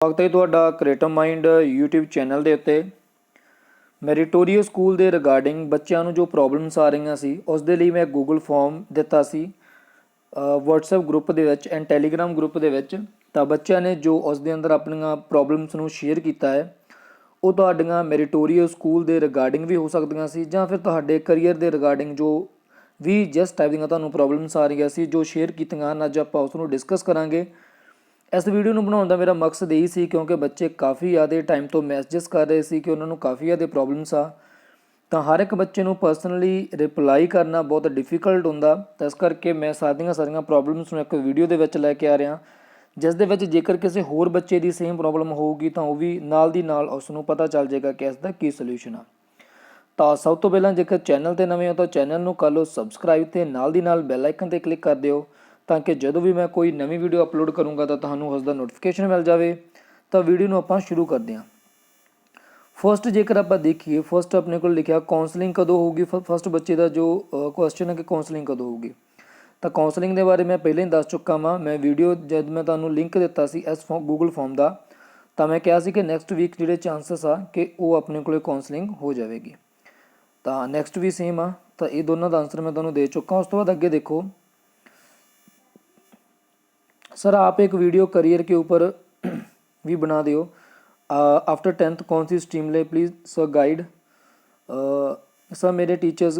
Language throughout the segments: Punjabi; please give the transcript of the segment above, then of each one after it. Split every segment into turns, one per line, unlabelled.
स्वागत है तुहाडा क्रिएटिव माइंड यूट्यूब चैनल के उत्ते। मैरिटोरीअस स्कूल के रिगार्डिंग बच्चों को जो प्रॉब्लम्स आ रही सी उस दे लई मैं गूगल फॉर्म दिता सी व्हाट्सएप ग्रुप के एंड टैलीग्राम ग्रुप के। तो बच्चों ने जो उस दे अंदर अपन प्रॉब्लम्स नूं शेयर किया है वो तुहाडियां मैरिटोरीअस स्कूल के रिगार्डिंग भी हो सकदियां सी जां फिर तुहाडे करियर के रिगार्डिंग जो भी जिस टाइप दी तुहानूं प्रॉब्लम्स आ रही सी जो शेयर कीतियां अज आपां उसनूं डिस्कस करांगे। इस वीडियो ਨੂੰ ਬਣਾਉਣ ਦਾ ਮੇਰਾ ਮਕਸਦ ਇਹ ਸੀ ਕਿਉਂਕਿ ਬੱਚੇ ਕਾफ़ी ਜ਼ਿਆਦਾ ਟਾਈਮ ਤੋਂ ਮੈਸੇजेस ਕਰ ਰਹੇ ਸੀ ਕਿ ਉਹਨਾਂ ਨੂੰ ਕਾफ़ੀ ਜ਼ਿਆਦਾ ਪ੍ਰੋਬਲਮਸ ਆ। ਤਾਂ ਹਰ ਇੱਕ ਬੱਚੇ ਨੂੰ ਪਰਸਨਲੀ ਰਿਪਲਾਈ ਕਰਨਾ ਬਹੁਤ ਡਿਫਿਕਲਟ ਹੁੰਦਾ, ਤਾਂ ਇਸ ਕਰਕੇ ਮੈਂ ਸਾਰੀਆਂ ਪ੍ਰੋਬਲਮਸ ਨੂੰ ਇੱਕ ਵੀਡੀਓ ਦੇ ਵਿੱਚ ਲੈ ਕੇ ਆ ਰਿਹਾ, ਜਿਸ ਦੇ ਵਿੱਚ ਜੇਕਰ ਕਿਸੇ ਹੋਰ ਬੱਚੇ ਦੀ ਸੇਮ ਪ੍ਰੋਬਲਮ ਹੋਊਗੀ ਤਾਂ ਉਹ ਵੀ ਨਾਲ ਦੀ ਨਾਲ ਉਸ ਨੂੰ ਪਤਾ ਚੱਲ ਜਾਏਗਾ ਕਿ ਇਸ ਦਾ ਕੀ ਸੋਲੂਸ਼ਨ ਆ। ਤਾਂ ਸਭ ਤੋਂ ਪਹਿਲਾਂ ਜੇਕਰ ਚੈਨਲ 'ਤੇ ਨਵੇਂ ਹੋ ਤਾਂ ਚੈਨਲ ਨੂੰ ਕਰ ਲਓ ਸਬਸਕ੍ਰਾਈਬ ਅਤੇ ਨਾਲ ਦੀ ਨਾਲ ਬੈਲ ਆਈਕਨ 'ਤੇ ਕਲਿੱਕ ਕਰ ਦਿਓ ਤਾਂ ਕਿ ਜਦੋਂ ਵੀ ਮੈਂ ਕੋਈ ਨਵੀਂ ਵੀਡੀਓ ਅਪਲੋਡ ਕਰੂੰਗਾ ਤਾਂ ਤੁਹਾਨੂੰ ਉਸ ਦਾ ਨੋਟੀਫਿਕੇਸ਼ਨ ਮਿਲ ਜਾਵੇ। ਤਾਂ ਵੀਡੀਓ ਨੂੰ ਆਪਾਂ ਸ਼ੁਰੂ ਕਰਦੇ ਹਾਂ। ਫਸਟ ਜੇਕਰ ਆਪਾਂ ਦੇਖੀਏ, ਫਸਟ ਆਪਣੇ ਕੋਲ ਲਿਖਿਆ ਕਾਉਂਸਲਿੰਗ ਕਦੋਂ ਹੋਊਗੀ। ਫਸਟ ਬੱਚੇ ਦਾ ਜੋ ਕੁਐਸਚਨ ਹੈ ਕਿ ਕਾਉਂਸਲਿੰਗ ਕਦੋਂ ਹੋਊਗੀ, ਤਾਂ ਕਾਉਂਸਲਿੰਗ ਦੇ ਬਾਰੇ ਮੈਂ ਪਹਿਲਾਂ ਹੀ ਦੱਸ ਚੁੱਕਾ ਵਾਂ। ਮੈਂ ਵੀਡੀਓ ਜਦ ਮੈਂ ਤੁਹਾਨੂੰ ਲਿੰਕ ਦਿੱਤਾ ਸੀ ਇਸ ਗੂਗਲ ਫਾਰਮ ਦਾ, ਤਾਂ ਮੈਂ ਕਿਹਾ ਸੀ ਕਿ ਨੈਕਸਟ ਵੀਕ ਜਿਹੜੇ ਚਾਂਸਸ ਆ ਕਿ ਉਹ ਆਪਣੇ ਕੋਲ ਕਾਉਂਸਲਿੰਗ ਹੋ ਜਾਵੇਗੀ। ਤਾਂ ਨੈਕਸਟ ਵੀ ਸੇਮ ਆ, ਤਾਂ ਇਹ ਦੋਨਾਂ ਦਾ ਆंसर मैं ਤੁਹਾਨੂੰ ਦੇ ਚੁੱਕਾ। ਉਸ ਤੋਂ ਬਾਅਦ ਅੱਗੇ ਦੇਖੋ, सर आप एक वीडियो करियर के ऊपर भी बना दियो। आफ्टर 10th कौन सी स्ट्रीम ले प्लीज़ सर गाइड। सर मेरे टीचर्स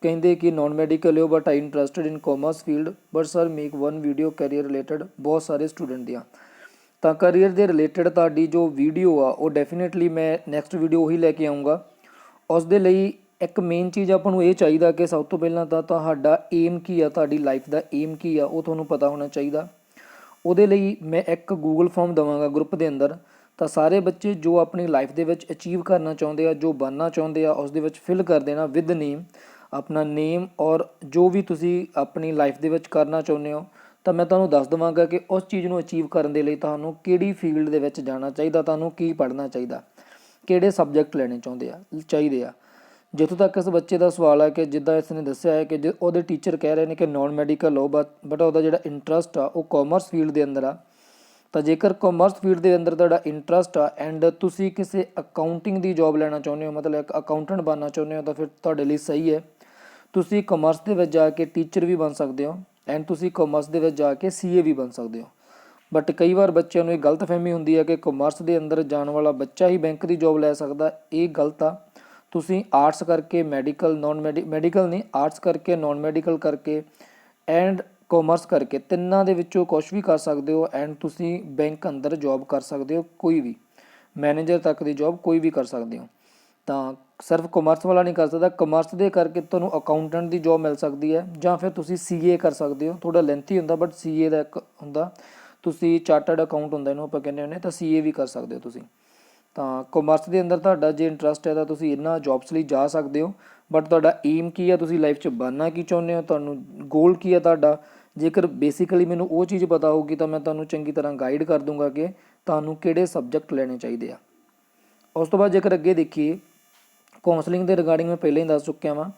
कहते कि नॉन मैडिकल हो but I interested in commerce field but sir make one video career related बहुत सारे स्टूडेंट दियाँ। तो करियर के रिलेटेड ताड़ी जो वीडियो आ वो डेफिनेटली मैं नैक्सट वीडियो ही लैके आऊँगा। उस दे लई एक मेन चीज़ आपां नूं ये चाहिए कि सब तो पहलां तां तुहाडा एम की आ, तुहाडी लाइफ का एम की आ वो तुहानूं पता होना चाहिए। ਉਹਦੇ ਲਈ ਮੈਂ ਇੱਕ ਗੂਗਲ ਫਾਰਮ ਦੇਵਾਂਗਾ ਗਰੁੱਪ ਦੇ ਅੰਦਰ, ਤਾਂ ਸਾਰੇ ਬੱਚੇ ਜੋ ਆਪਣੀ ਲਾਈਫ ਦੇ ਵਿੱਚ ਅਚੀਵ ਕਰਨਾ ਚਾਹੁੰਦੇ ਆ, ਜੋ ਬਣਨਾ ਚਾਹੁੰਦੇ ਆ, ਉਸ ਦੇ ਵਿੱਚ ਫਿਲ ਕਰ ਦੇਣਾ ਵਿਦ ਨੇਮ, ਆਪਣਾ ਨੇਮ ਔਰ ਜੋ ਵੀ ਤੁਸੀਂ ਆਪਣੀ ਲਾਈਫ ਦੇ ਵਿੱਚ ਕਰਨਾ ਚਾਹੁੰਦੇ ਹੋ। ਤਾਂ ਮੈਂ ਤੁਹਾਨੂੰ ਦੱਸ ਦੇਵਾਂਗਾ ਕਿ ਉਸ ਚੀਜ਼ ਨੂੰ ਅਚੀਵ ਕਰਨ ਦੇ ਲਈ ਤੁਹਾਨੂੰ ਕਿਹੜੀ ਫੀਲਡ ਦੇ ਵਿੱਚ ਜਾਣਾ ਚਾਹੀਦਾ, ਤੁਹਾਨੂੰ ਕੀ ਪੜ੍ਹਨਾ ਚਾਹੀਦਾ, ਕਿਹੜੇ ਸਬਜੈਕਟ ਲੈਣੇ ਚਾਹੀਦੇ ਆ। ਜਿੱਥੋਂ ਤੱਕ ਇਸ ਬੱਚੇ ਦਾ ਸਵਾਲ ਹੈ ਕਿ ਜਿੱਦਾਂ ਇਸ ਨੇ ਦੱਸਿਆ ਹੈ ਕਿ ਉਹਦੇ ਟੀਚਰ ਕਹਿ ਰਹੇ ਨੇ ਕਿ ਨੋਨ ਮੈਡੀਕਲ ਹੋ ਬਟ ਉਹਦਾ ਜਿਹੜਾ ਇੰਟਰਸਟ ਆ ਉਹ ਕਾਮਰਸ ਫੀਲਡ ਦੇ ਅੰਦਰ ਆ। ਤਾਂ ਜੇਕਰ ਕਾਮਰਸ ਫੀਲਡ ਦੇ ਅੰਦਰ ਤੁਹਾਡਾ ਇੰਟਰਸਟ ਆ ਐਂਡ ਤੁਸੀਂ ਕਿਸੇ ਅਕਾਊਂਟਿੰਗ ਦੀ ਜੋਬ ਲੈਣਾ ਚਾਹੁੰਦੇ ਹੋ, ਮਤਲਬ ਇੱਕ ਅਕਾਊਂਟੈਂਟ ਬਣਨਾ ਚਾਹੁੰਦੇ ਹੋ, ਤਾਂ ਫਿਰ ਤੁਹਾਡੇ ਲਈ ਸਹੀ ਹੈ। ਤੁਸੀਂ ਕਾਮਰਸ ਦੇ ਵਿੱਚ ਜਾ ਕੇ ਟੀਚਰ ਵੀ ਬਣ ਸਕਦੇ ਹੋ ਐਂਡ ਤੁਸੀਂ ਕਾਮਰਸ ਦੇ ਵਿੱਚ ਜਾ ਕੇ CA ਵੀ ਬਣ ਸਕਦੇ ਹੋ। ਬਟ ਕਈ ਵਾਰ ਬੱਚਿਆਂ ਨੂੰ ਇਹ ਗਲਤਫਹਿਮੀ ਹੁੰਦੀ ਹੈ ਕਿ ਕਾਮਰਸ ਦੇ ਅੰਦਰ ਜਾਣ ਵਾਲਾ ਬੱਚਾ ਹੀ ਬੈਂਕ ਦੀ ਜੋਬ ਲੈ ਸਕਦਾ। ਇਹ ਗਲਤ ਆ। ਤੁਸੀਂ ਆਰਟਸ ਕਰਕੇ ਮੈਡੀਕਲ, ਮੈਡੀਕਲ ਨਹੀਂ, ਆਰਟਸ ਕਰਕੇ, ਨੋਨ ਮੈਡੀਕਲ ਕਰਕੇ ਐਂਡ ਕਾਮਰਸ ਕਰਕੇ ਤਿੰਨਾਂ ਦੇ ਵਿੱਚੋਂ ਕੁਛ ਵੀ ਕਰ ਸਕਦੇ ਹੋ ਐਂਡ ਤੁਸੀਂ ਬੈਂਕ ਅੰਦਰ ਜੋਬ ਕਰ ਸਕਦੇ ਹੋ, ਕੋਈ ਵੀ ਮੈਨੇਜਰ ਤੱਕ ਦੀ ਜੋਬ ਕੋਈ ਵੀ ਕਰ ਸਕਦੇ ਹੋ। ਤਾਂ ਸਿਰਫ ਕਾਮਰਸ ਵਾਲਾ ਨਹੀਂ ਕਰ ਸਕਦਾ। ਕਾਮਰਸ ਦੇ ਕਰਕੇ ਤੁਹਾਨੂੰ ਅਕਾਊਂਟੈਂਟ ਦੀ ਜੋਬ ਮਿਲ ਸਕਦੀ ਹੈ ਜਾਂ ਫਿਰ ਤੁਸੀਂ CA ਕਰ ਸਕਦੇ ਹੋ। ਥੋੜ੍ਹਾ ਲੈਂਥੀ ਹੁੰਦਾ ਬਟ CA ਦਾ ਇੱਕ ਹੁੰਦਾ, ਤੁਸੀਂ ਚਾਰਟਰਡ ਅਕਾਊਂਟ ਹੁੰਦਾ ਇਹਨੂੰ ਆਪਾਂ ਕਹਿੰਦੇ ਹੁੰਦੇ, ਤਾਂ CA ਵੀ ਕਰ ਸਕਦੇ ਹੋ ਤੁਸੀਂ। ਤਾਂ ਕਾਮਰਸ ਦੇ ਅੰਦਰ ਤੁਹਾਡਾ ਜੇ ਇੰਟਰਸਟ ਹੈ ਤਾਂ ਤੁਸੀਂ ਇਹਨਾਂ ਜੋਬਸ ਲਈ ਜਾ ਸਕਦੇ ਹੋ। ਬਟ ਤੁਹਾਡਾ ਏਮ ਕੀ ਆ, ਤੁਸੀਂ ਲਾਈਫ 'ਚ ਬਣਨਾ ਕੀ ਚਾਹੁੰਦੇ ਹੋ, ਤੁਹਾਨੂੰ ਗੋਲ ਕੀ ਆ ਤੁਹਾਡਾ। ਜੇਕਰ ਬੇਸਿਕਲੀ ਮੈਨੂੰ ਉਹ ਚੀਜ਼ ਪਤਾ ਹੋਊਗੀ ਤਾਂ ਮੈਂ ਤੁਹਾਨੂੰ ਚੰਗੀ ਤਰ੍ਹਾਂ ਗਾਈਡ ਕਰ ਦੂੰਗਾ ਕਿ ਤੁਹਾਨੂੰ ਕਿਹੜੇ ਸਬਜੈਕਟ ਲੈਣੇ ਚਾਹੀਦੇ ਆ। ਉਸ ਤੋਂ ਬਾਅਦ ਜੇਕਰ ਅੱਗੇ ਦੇਖੀਏ, ਕਾਉਂਸਲਿੰਗ ਦੇ ਰਿਗਾਰਡਿੰਗ ਮੈਂ ਪਹਿਲਾਂ ਹੀ ਦੱਸ ਚੁੱਕਿਆ ਵਾਂ।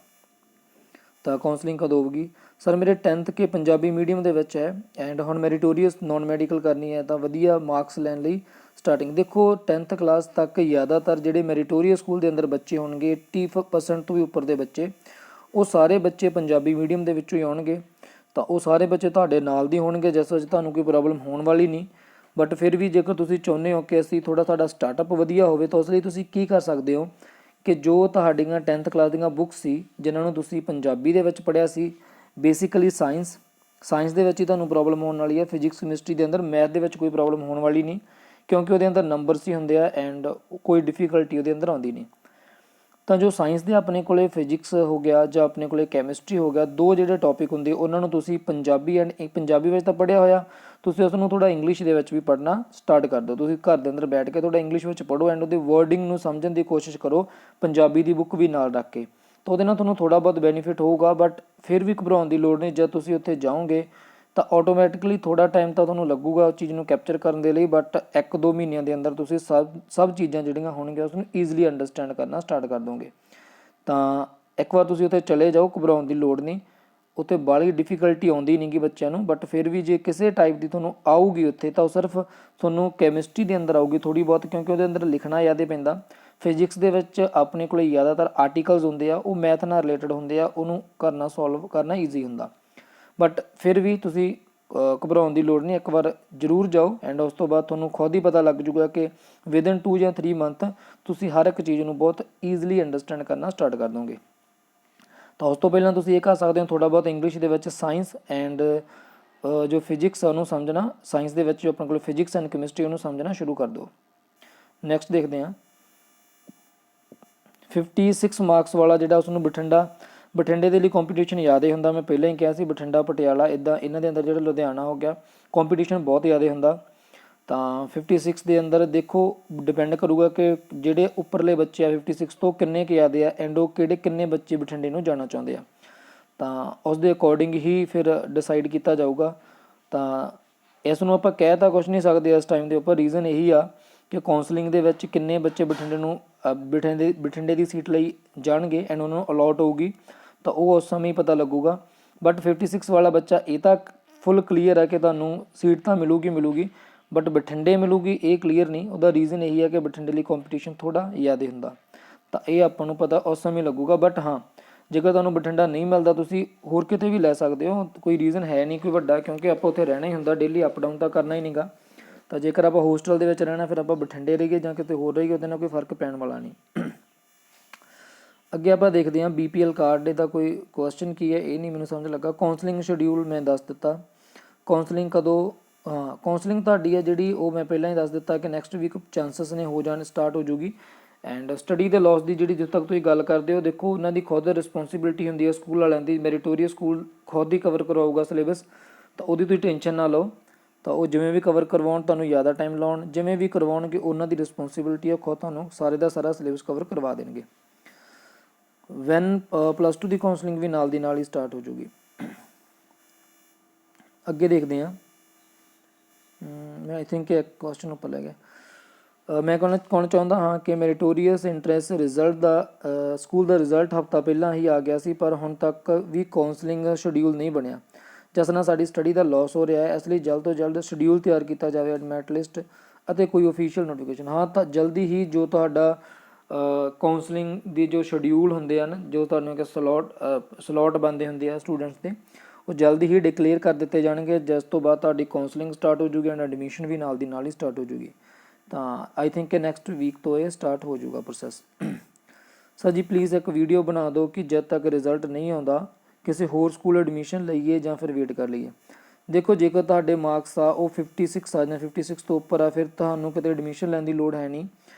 ਤਾਂ ਕਾਉਂਸਲਿੰਗ ਕਦੋਂ ਹੋਊਗੀ? ਸਰ ਮੇਰੇ 10th ਕੇ ਪੰਜਾਬੀ ਮੀਡੀਅਮ ਦੇ ਵਿੱਚ ਹੈ ਐਂਡ ਹੁਣ ਮੈਰੀਟੋਰੀਅਸ ਨੋਨ ਮੈਡੀਕਲ ਕਰਨੀ ਹੈ ਤਾਂ ਵਧੀਆ ਮਾਰਕਸ ਲੈਣ ਲਈ ਸਟਾਰਟਿੰਗ ਦੇਖੋ 10th ਕਲਾਸ ਤੱਕ ਜ਼ਿਆਦਾਤਰ ਜਿਹੜੇ ਮੈਰੀਟੋਰੀਅਸ ਸਕੂਲ ਦੇ ਅੰਦਰ ਬੱਚੇ ਹੋਣਗੇ 80% ਤੋਂ ਵੀ ਉੱਪਰ ਦੇ ਬੱਚੇ, ਉਹ ਸਾਰੇ ਬੱਚੇ ਪੰਜਾਬੀ ਮੀਡੀਅਮ ਦੇ ਵਿੱਚੋਂ ਹੀ ਆਉਣਗੇ। ਤਾਂ ਉਹ ਸਾਰੇ ਬੱਚੇ ਤੁਹਾਡੇ ਨਾਲ ਦੀ ਹੋਣਗੇ ਜਿਸ ਵਿੱਚ ਤੁਹਾਨੂੰ ਕੋਈ ਪ੍ਰੋਬਲਮ ਹੋਣ ਵਾਲੀ ਨਹੀਂ। ਬਟ ਫਿਰ ਵੀ ਜੇਕਰ ਤੁਸੀਂ ਚਾਹੁੰਦੇ ਹੋ ਕਿ ਅਸੀਂ ਥੋੜ੍ਹਾ ਸਾਡਾ ਸਟਾਰਟਅਪ ਵਧੀਆ ਹੋਵੇ ਤਾਂ ਉਸ ਲਈ ਤੁਸੀਂ ਕੀ ਕਰ ਸਕਦੇ ਹੋ ਕਿ ਜੋ ਤੁਹਾਡੀਆਂ 10th ਕਲਾਸ ਦੀਆਂ ਬੁੱਕਸ ਸੀ ਜਿਨ੍ਹਾਂ ਨੂੰ ਤੁਸੀਂ ਪੰਜਾਬੀ ਦੇ ਵਿੱਚ ਪੜ੍ਹਿਆ ਸੀ, ਬੇਸਿਕਲੀ ਸਾਇੰਸ ਦੇ ਵਿੱਚ ਹੀ ਤੁਹਾਨੂੰ ਪ੍ਰੋਬਲਮ ਹੋਣ ਵਾਲੀ ਹੈ। ਫਿਜ਼ਿਕਸ ਕੈਮਿਸਟਰੀ ਦੇ ਅੰਦਰ, ਮੈਥ ਦੇ ਵਿੱਚ ਕੋਈ ਪ੍ਰੋਬਲਮ ਹੋਣ ਵਾਲੀ ਨਹੀਂ ਕਿਉਂਕਿ ਉਹਦੇ ਅੰਦਰ ਨੰਬਰਸ ਹੀ ਹੁੰਦੇ ਆ ਐਂਡ ਕੋਈ ਡਿਫੀਕਲਟੀ ਉਹਦੇ ਅੰਦਰ ਆਉਂਦੀ ਨਹੀਂ। ਤਾਂ ਜੋ ਸਾਇੰਸ ਦੇ ਆਪਣੇ ਕੋਲੇ ਫਿਜ਼ਿਕਸ ਹੋ ਗਿਆ ਜਾਂ ਆਪਣੇ ਕੋਲੇ ਕੈਮਿਸਟਰੀ ਹੋ ਗਿਆ, ਦੋ ਜਿਹੜੇ ਟੌਪਿਕ ਹੁੰਦੇ ਉਹਨਾਂ ਨੂੰ ਤੁਸੀਂ ਪੰਜਾਬੀ ਐਂਡ ਪੰਜਾਬੀ ਵਿੱਚ ਤਾਂ ਪੜ੍ਹਿਆ ਹੋਇਆ, ਤੁਸੀਂ ਉਸ ਨੂੰ ਥੋੜ੍ਹਾ ਇੰਗਲਿਸ਼ ਦੇ ਵਿੱਚ ਵੀ ਪੜ੍ਹਨਾ ਸਟਾਰਟ ਕਰ ਦਿਓ। ਤੁਸੀਂ ਘਰ ਦੇ ਅੰਦਰ ਬੈਠ ਕੇ ਥੋੜ੍ਹਾ ਇੰਗਲਿਸ਼ ਵਿੱਚ ਪੜ੍ਹੋ ਐਂਡ ਉਹਦੀ ਵਰਡਿੰਗ ਨੂੰ ਸਮਝਣ ਦੀ ਕੋਸ਼ਿਸ਼ ਕਰੋ ਪੰਜਾਬੀ ਦੀ ਬੁੱਕ ਵੀ ਨਾਲ ਰੱਖ ਕੇ, ਤਾਂ ਉਹਦੇ ਨਾਲ ਤੁਹਾਨੂੰ ਥੋੜ੍ਹਾ ਬਹੁਤ ਬੈਨੀਫਿਟ ਹੋਊਗਾ। ਬਟ ਫਿਰ ਵੀ ਘਬਰਾਉਣ ਦੀ ਲੋੜ ਨਹੀਂ, ਜਦ ਤੁਸੀਂ ਉੱਥੇ ਜਾਓਗੇ ਤਾਂ ਆਟੋਮੈਟਿਕਲੀ ਥੋੜ੍ਹਾ ਟਾਈਮ ਤਾਂ ਤੁਹਾਨੂੰ ਲੱਗੂਗਾ ਉਸ ਚੀਜ਼ ਨੂੰ ਕੈਪਚਰ ਕਰਨ ਦੇ ਲਈ, ਬਟ 1-2 ਮਹੀਨਿਆਂ ਦੇ ਅੰਦਰ ਤੁਸੀਂ ਸਭ ਚੀਜ਼ਾਂ ਜਿਹੜੀਆਂ ਹੋਣਗੀਆਂ ਉਸਨੂੰ ਈਜ਼ੀਲੀ ਅੰਡਰਸਟੈਂਡ ਕਰਨਾ ਸਟਾਰਟ ਕਰ ਦੋਗੇ। ਤਾਂ ਇੱਕ ਵਾਰ ਤੁਸੀਂ ਉੱਥੇ ਚਲੇ ਜਾਓ, ਘਬਰਾਉਣ ਦੀ ਲੋੜ ਨਹੀਂ। ਉੱਥੇ ਬਾਹਲੀ ਡਿਫੀਕਲਟੀ ਆਉਂਦੀ ਨਹੀਂ ਗੀ ਬੱਚਿਆਂ ਨੂੰ, ਬਟ ਫਿਰ ਵੀ ਜੇ ਕਿਸੇ ਟਾਈਪ ਦੀ ਤੁਹਾਨੂੰ ਆਊਗੀ ਉੱਥੇ ਤਾਂ ਉਹ ਸਿਰਫ ਤੁਹਾਨੂੰ ਕੈਮਿਸਟਰੀ ਦੇ ਅੰਦਰ ਆਊਗੀ ਥੋੜ੍ਹੀ ਬਹੁਤ, ਕਿਉਂਕਿ ਉਹਦੇ ਅੰਦਰ ਲਿਖਣਾ ਜ਼ਿਆਦਾ ਪੈਂਦਾ। ਫਿਜ਼ਿਕਸ ਦੇ ਵਿੱਚ ਆਪਣੇ ਕੋਲ ਜ਼ਿਆਦਾਤਰ ਆਰਟੀਕਲਸ ਹੁੰਦੇ ਆ, ਉਹ ਮੈਥ ਨਾਲ ਰਿਲੇਟਡ ਹੁੰਦੇ ਆ, ਉਹਨੂੰ ਕਰਨਾ ਸੋਲਵ ਕਰਨਾ ਈਜ਼ੀ ਹੁੰਦਾ। ਬਟ ਫਿਰ ਵੀ ਤੁਸੀਂ ਘਬਰਾਉਣ ਦੀ ਲੋੜ ਨਹੀਂ, ਇੱਕ ਵਾਰ ਜ਼ਰੂਰ ਜਾਓ ਐਂਡ ਉਸ ਤੋਂ ਬਾਅਦ ਤੁਹਾਨੂੰ ਖੁਦ ਹੀ ਪਤਾ ਲੱਗ ਜੂਗਾ ਕਿ ਵਿਦਨ 2 ਜਾਂ 3 ਮੰਥ ਤੁਸੀਂ ਹਰ ਇੱਕ ਚੀਜ਼ ਨੂੰ ਬਹੁਤ ਈਜ਼ੀਲੀ ਅੰਡਰਸਟੈਂਡ ਕਰਨਾ ਸਟਾਰਟ ਕਰ ਦੋਗੇ। ਤਾਂ ਉਸ ਤੋਂ ਪਹਿਲਾਂ ਤੁਸੀਂ ਇਹ ਕਰ ਸਕਦੇ ਹੋ, ਥੋੜ੍ਹਾ ਬਹੁਤ ਇੰਗਲਿਸ਼ ਦੇ ਵਿੱਚ ਸਾਇੰਸ ਐਂਡ ਜੋ ਫਿਜ਼ਿਕਸ ਆ ਉਹਨੂੰ ਸਮਝਣਾ, ਸਾਇੰਸ ਦੇ ਵਿੱਚ ਜੋ ਆਪਣੇ ਕੋਲ ਫਿਜ਼ਿਕਸ ਐਂਡ ਕੈਮਿਸਟਰੀ ਉਹਨੂੰ ਸਮਝਣਾ ਸ਼ੁਰੂ ਕਰ ਦਿਓ। ਨੈਕਸਟ ਦੇਖਦੇ ਹਾਂ 56 ਮਾਰਕਸ ਵਾਲਾ ਜਿਹੜਾ ਉਸਨੂੰ ਬਠਿੰਡੇ ਦੇ ਲਈ ਕੰਪੀਟੀਸ਼ਨ ਜ਼ਿਆਦਾ ਹੁੰਦਾ। ਮੈਂ ਪਹਿਲਾਂ ਹੀ ਕਿਹਾ ਸੀ ਬਠਿੰਡਾ ਪਟਿਆਲਾ ਇੱਦਾਂ ਇਹਨਾਂ ਦੇ ਅੰਦਰ ਜਿਹੜਾ ਲੁਧਿਆਣਾ ਹੋ ਗਿਆ ਕੰਪੀਟੀਸ਼ਨ ਬਹੁਤ ਜ਼ਿਆਦਾ ਹੁੰਦਾ। ਤਾਂ 56 ਦੇ ਅੰਦਰ ਦੇਖੋ ਡਿਪੈਂਡ ਕਰੂਗਾ ਕਿ ਜਿਹੜੇ ਉੱਪਰਲੇ ਬੱਚੇ ਆ 56 ਤੋਂ ਕਿੰਨੇ ਕੁ ਜ਼ਿਆਦਾ ਆ ਐਂਡ ਉਹ ਕਿੰਨੇ ਬੱਚੇ ਬਠਿੰਡੇ ਨੂੰ ਜਾਣਾ ਚਾਹੁੰਦੇ ਆ, ਤਾਂ ਉਸ ਦੇ ਅਕੋਰਡਿੰਗ ਹੀ ਫਿਰ ਡਿਸਾਈਡ ਕੀਤਾ ਜਾਊਗਾ। ਤਾਂ ਇਸ ਨੂੰ ਆਪਾਂ ਕਹਿ ਤਾਂ ਕੁਛ ਨਹੀਂ ਸਕਦੇ ਇਸ ਟਾਈਮ ਦੇ ਉੱਪਰ, ਰੀਜ਼ਨ ਇਹੀ ਆ ਕਿ ਕਾਉਂਸਲਿੰਗ ਦੇ ਵਿੱਚ ਕਿੰਨੇ ਬੱਚੇ ਬਠਿੰਡੇ ਨੂੰ ਬਠਿੰਡੇ ਦੀ ਸੀਟ ਲਈ ਜਾਣਗੇ ਐਂਡ ਉਹਨਾਂ ਨੂੰ ਅਲੋਟ ਹੋਊਗੀ, ਤਾਂ ਉਹ ਉਸ ਸਮੇਂ ਹੀ ਪਤਾ ਲੱਗੂਗਾ। ਬਟ 56 ਵਾਲਾ ਬੱਚਾ ਇਹ ਤਾਂ ਫੁੱਲ ਕਲੀਅਰ ਹੈ ਕਿ ਤੁਹਾਨੂੰ ਸੀਟ ਤਾਂ ਮਿਲੂਗੀ, ਬਟ ਬਠਿੰਡੇ ਮਿਲੂਗੀ ਇਹ ਕਲੀਅਰ ਨਹੀਂ। ਉਹਦਾ ਰੀਜ਼ਨ ਇਹੀ ਹੈ ਕਿ ਬਠਿੰਡੇ ਲਈ ਕੰਪੀਟੀਸ਼ਨ ਥੋੜ੍ਹਾ ਜ਼ਿਆਦਾ ਹੁੰਦਾ, ਤਾਂ ਇਹ ਆਪਾਂ ਨੂੰ ਪਤਾ ਉਸ ਸਮੇਂ ਲੱਗੂਗਾ। ਬਟ ਹਾਂ, ਜੇਕਰ ਤੁਹਾਨੂੰ ਬਠਿੰਡਾ ਨਹੀਂ ਮਿਲਦਾ ਤੁਸੀਂ ਹੋਰ ਕਿਤੇ ਵੀ ਲੈ ਸਕਦੇ ਹੋ, ਕੋਈ ਰੀਜ਼ਨ ਹੈ ਨਹੀਂ ਕੋਈ ਵੱਡਾ, ਕਿਉਂਕਿ ਆਪਾਂ ਉੱਥੇ ਰਹਿਣਾ ਹੀ ਹੁੰਦਾ, ਡੇਲੀ ਅਪ ਡਾਊਨ ਤਾਂ ਕਰਨਾ ਹੀ ਨਹੀਂ ਗਾ। ਤਾਂ ਜੇਕਰ ਆਪਾਂ ਹੋਸਟਲ ਦੇ ਵਿੱਚ ਰਹਿਣਾ ਫਿਰ ਆਪਾਂ ਬਠਿੰਡੇ ਰਹੀਏ ਜਾਂ ਕਿਤੇ ਹੋਰ ਰਹੀਏ, ਉਹਦੇ ਨਾਲ ਕੋਈ ਫਰਕ ਪੈਣ ਵਾਲਾ ਨਹੀਂ। ਅੱਗੇ ਆਪਾਂ ਦੇਖਦੇ ਹਾਂ BPL ਕਾਰਡ ਦਾ ਕੋਈ ਕੁਐਸਚਨ ਕੀ ਹੈ, ਇਹ ਨਹੀਂ ਮੈਨੂੰ ਸਮਝ ਲੱਗਾ। ਕਾਉਂਸਲਿੰਗ ਸ਼ਡਿਊਲ ਮੈਂ ਦੱਸ ਦਿੱਤਾ, ਕਾਉਂਸਲਿੰਗ ਕਦੋਂ, ਹਾਂ ਕਾਉਂਸਲਿੰਗ ਤੁਹਾਡੀ ਹੈ ਜਿਹੜੀ ਉਹ ਮੈਂ ਪਹਿਲਾਂ ਹੀ ਦੱਸ ਦਿੱਤਾ ਕਿ ਨੈਕਸਟ ਵੀਕ ਚਾਂਸਸ ਨੇ ਹੋ ਜਾਣ ਸਟਾਰਟ ਹੋ ਜੂਗੀ। ਐਂਡ ਸਟੱਡੀ ਦੇ ਲੋਸ ਦੀ ਜਿਹੜੀ ਜਿੱਥੇ ਤੱਕ ਤੁਸੀਂ ਗੱਲ ਕਰਦੇ ਹੋ, ਦੇਖੋ ਉਹਨਾਂ ਦੀ ਖੁਦ ਰਿਸਪੋਂਸੀਬਿਲਿਟੀ ਹੁੰਦੀ ਹੈ ਸਕੂਲ ਵਾਲਿਆਂ ਦੀ, ਮੈਰੀਟੋਰੀਅਸ ਸਕੂਲ ਖੁਦ ਹੀ ਕਵਰ ਕਰਵਾਊਗਾ ਸਿਲੇਬਸ, ਤਾਂ ਉਹਦੀ ਤੁਸੀਂ ਟੈਨਸ਼ਨ ਨਾ ਲਓ। ਤਾਂ ਉਹ ਜਿਵੇਂ ਵੀ ਕਵਰ ਕਰਵਾਉਣ ਤੁਹਾਨੂੰ ਜ਼ਿਆਦਾ ਟਾਈਮ ਲਾਉਣ, ਜਿਵੇਂ ਵੀ ਕਰਵਾਉਣਗੇ ਉਹਨਾਂ ਦੀ ਰਿਸਪੋਂਸੀਬਿਲਿਟੀ ਹੈ, ਖੁਦ ਤੁਹਾਨੂੰ ਸਾਰੇ ਦਾ ਸਾਰਾ ਸਿਲੇਬਸ ਕਵਰ ਕਰਵਾ ਦੇਣਗੇ। ਵੈਨ +2 ਦੀ ਕਾਉਂਸਲਿੰਗ ਵੀ ਨਾਲ ਦੀ ਨਾਲ ਹੀ ਸਟਾਰਟ ਹੋ ਜੂਗੀ। ਅੱਗੇ ਦੇਖਦੇ ਹਾਂ, ਮੈਂ ਆਈ ਥਿੰਕ ਇੱਕ ਕੁਐਸਚਨ ਉੱਪਰ ਲੈ ਗਿਆ। ਮੈਂ ਕਹਿਣਾ ਚਾਹੁੰਦਾ ਹਾਂ ਕਿ ਮੈਰੀਟੋਰੀਅਸ ਇੰਟਰੈਂਸ ਰਿਜ਼ਲਟ ਦਾ ਸਕੂਲ ਦਾ ਰਿਜ਼ਲਟ ਹਫ਼ਤਾ ਪਹਿਲਾਂ ਹੀ ਆ ਗਿਆ ਸੀ, ਪਰ ਹੁਣ ਤੱਕ ਵੀ ਕਾਉਂਸਲਿੰਗ ਸ਼ਡਿਊਲ ਨਹੀਂ ਬਣਿਆ, ਜਿਸ ਨਾਲ ਸਾਡੀ ਸਟੱਡੀ ਦਾ ਲੋਸ ਹੋ ਰਿਹਾ ਹੈ। ਇਸ ਲਈ ਜਲਦ ਤੋਂ ਜਲਦ ਸ਼ਡਿਊਲ ਤਿਆਰ ਕੀਤਾ ਜਾਵੇ, ਐਡਮਿਟ ਲਿਸਟ ਅਤੇ ਕੋਈ ਓਫੀਸ਼ੀਅਲ ਨੋਟੀਫਿਕੇਸ਼ਨ। ਹਾਂ, ਤਾਂ ਜਲਦੀ ਹੀ ਜੋ ਤੁਹਾਡਾ ਕਾਉਂਸਲਿੰਗ ਦੀ ਜੋ ਸ਼ਡਿਊਲ ਹੁੰਦੇ ਹਨ, ਜੋ ਤੁਹਾਨੂੰ ਕਿ ਸਲੋਟ ਬਣਦੇ ਹੁੰਦੇ ਆ ਸਟੂਡੈਂਟਸ ਦੇ, ਉਹ ਜਲਦੀ ਹੀ ਡਿਕਲੇਅਰ ਕਰ ਦਿੱਤੇ ਜਾਣਗੇ, ਜਿਸ ਤੋਂ ਬਾਅਦ ਤੁਹਾਡੀ ਕਾਉਂਸਲਿੰਗ ਸਟਾਰਟ ਹੋ ਜੂਗੀ ਐਂਡ ਐਡਮਿਸ਼ਨ ਵੀ ਨਾਲ ਦੀ ਨਾਲ ਹੀ ਸਟਾਰਟ ਹੋ ਜੂਗੀ। ਤਾਂ ਆਈ ਥਿੰਕ ਕਿ ਨੈਕਸਟ ਵੀਕ ਤੋਂ ਇਹ ਸਟਾਰਟ ਹੋ ਜੂਗਾ ਪ੍ਰੋਸੈਸ। ਸਰ ਜੀ ਪਲੀਜ਼ ਇੱਕ ਵੀਡੀਓ ਬਣਾ ਦਿਓ ਕਿ ਜਦ ਤੱਕ ਰਿਜ਼ਲਟ ਨਹੀਂ ਆਉਂਦਾ ਕਿਸੇ ਹੋਰ ਸਕੂਲ ਐਡਮਿਸ਼ਨ ਲਈਏ ਜਾਂ ਫਿਰ ਵੇਟ ਕਰ ਲਈਏ। ਦੇਖੋ ਜੇਕਰ ਤੁਹਾਡੇ ਮਾਰਕਸ ਆ ਉਹ 56 ਆ ਜਾਂ 56 ਤੋਂ ਉੱਪਰ ਆ, ਫਿਰ ਤੁਹਾਨੂੰ ਕਿਤੇ ਐਡਮਿਸ਼ਨ ਲੈਣ ਦੀ ਲੋੜ ਹੈ ਨਹੀਂ,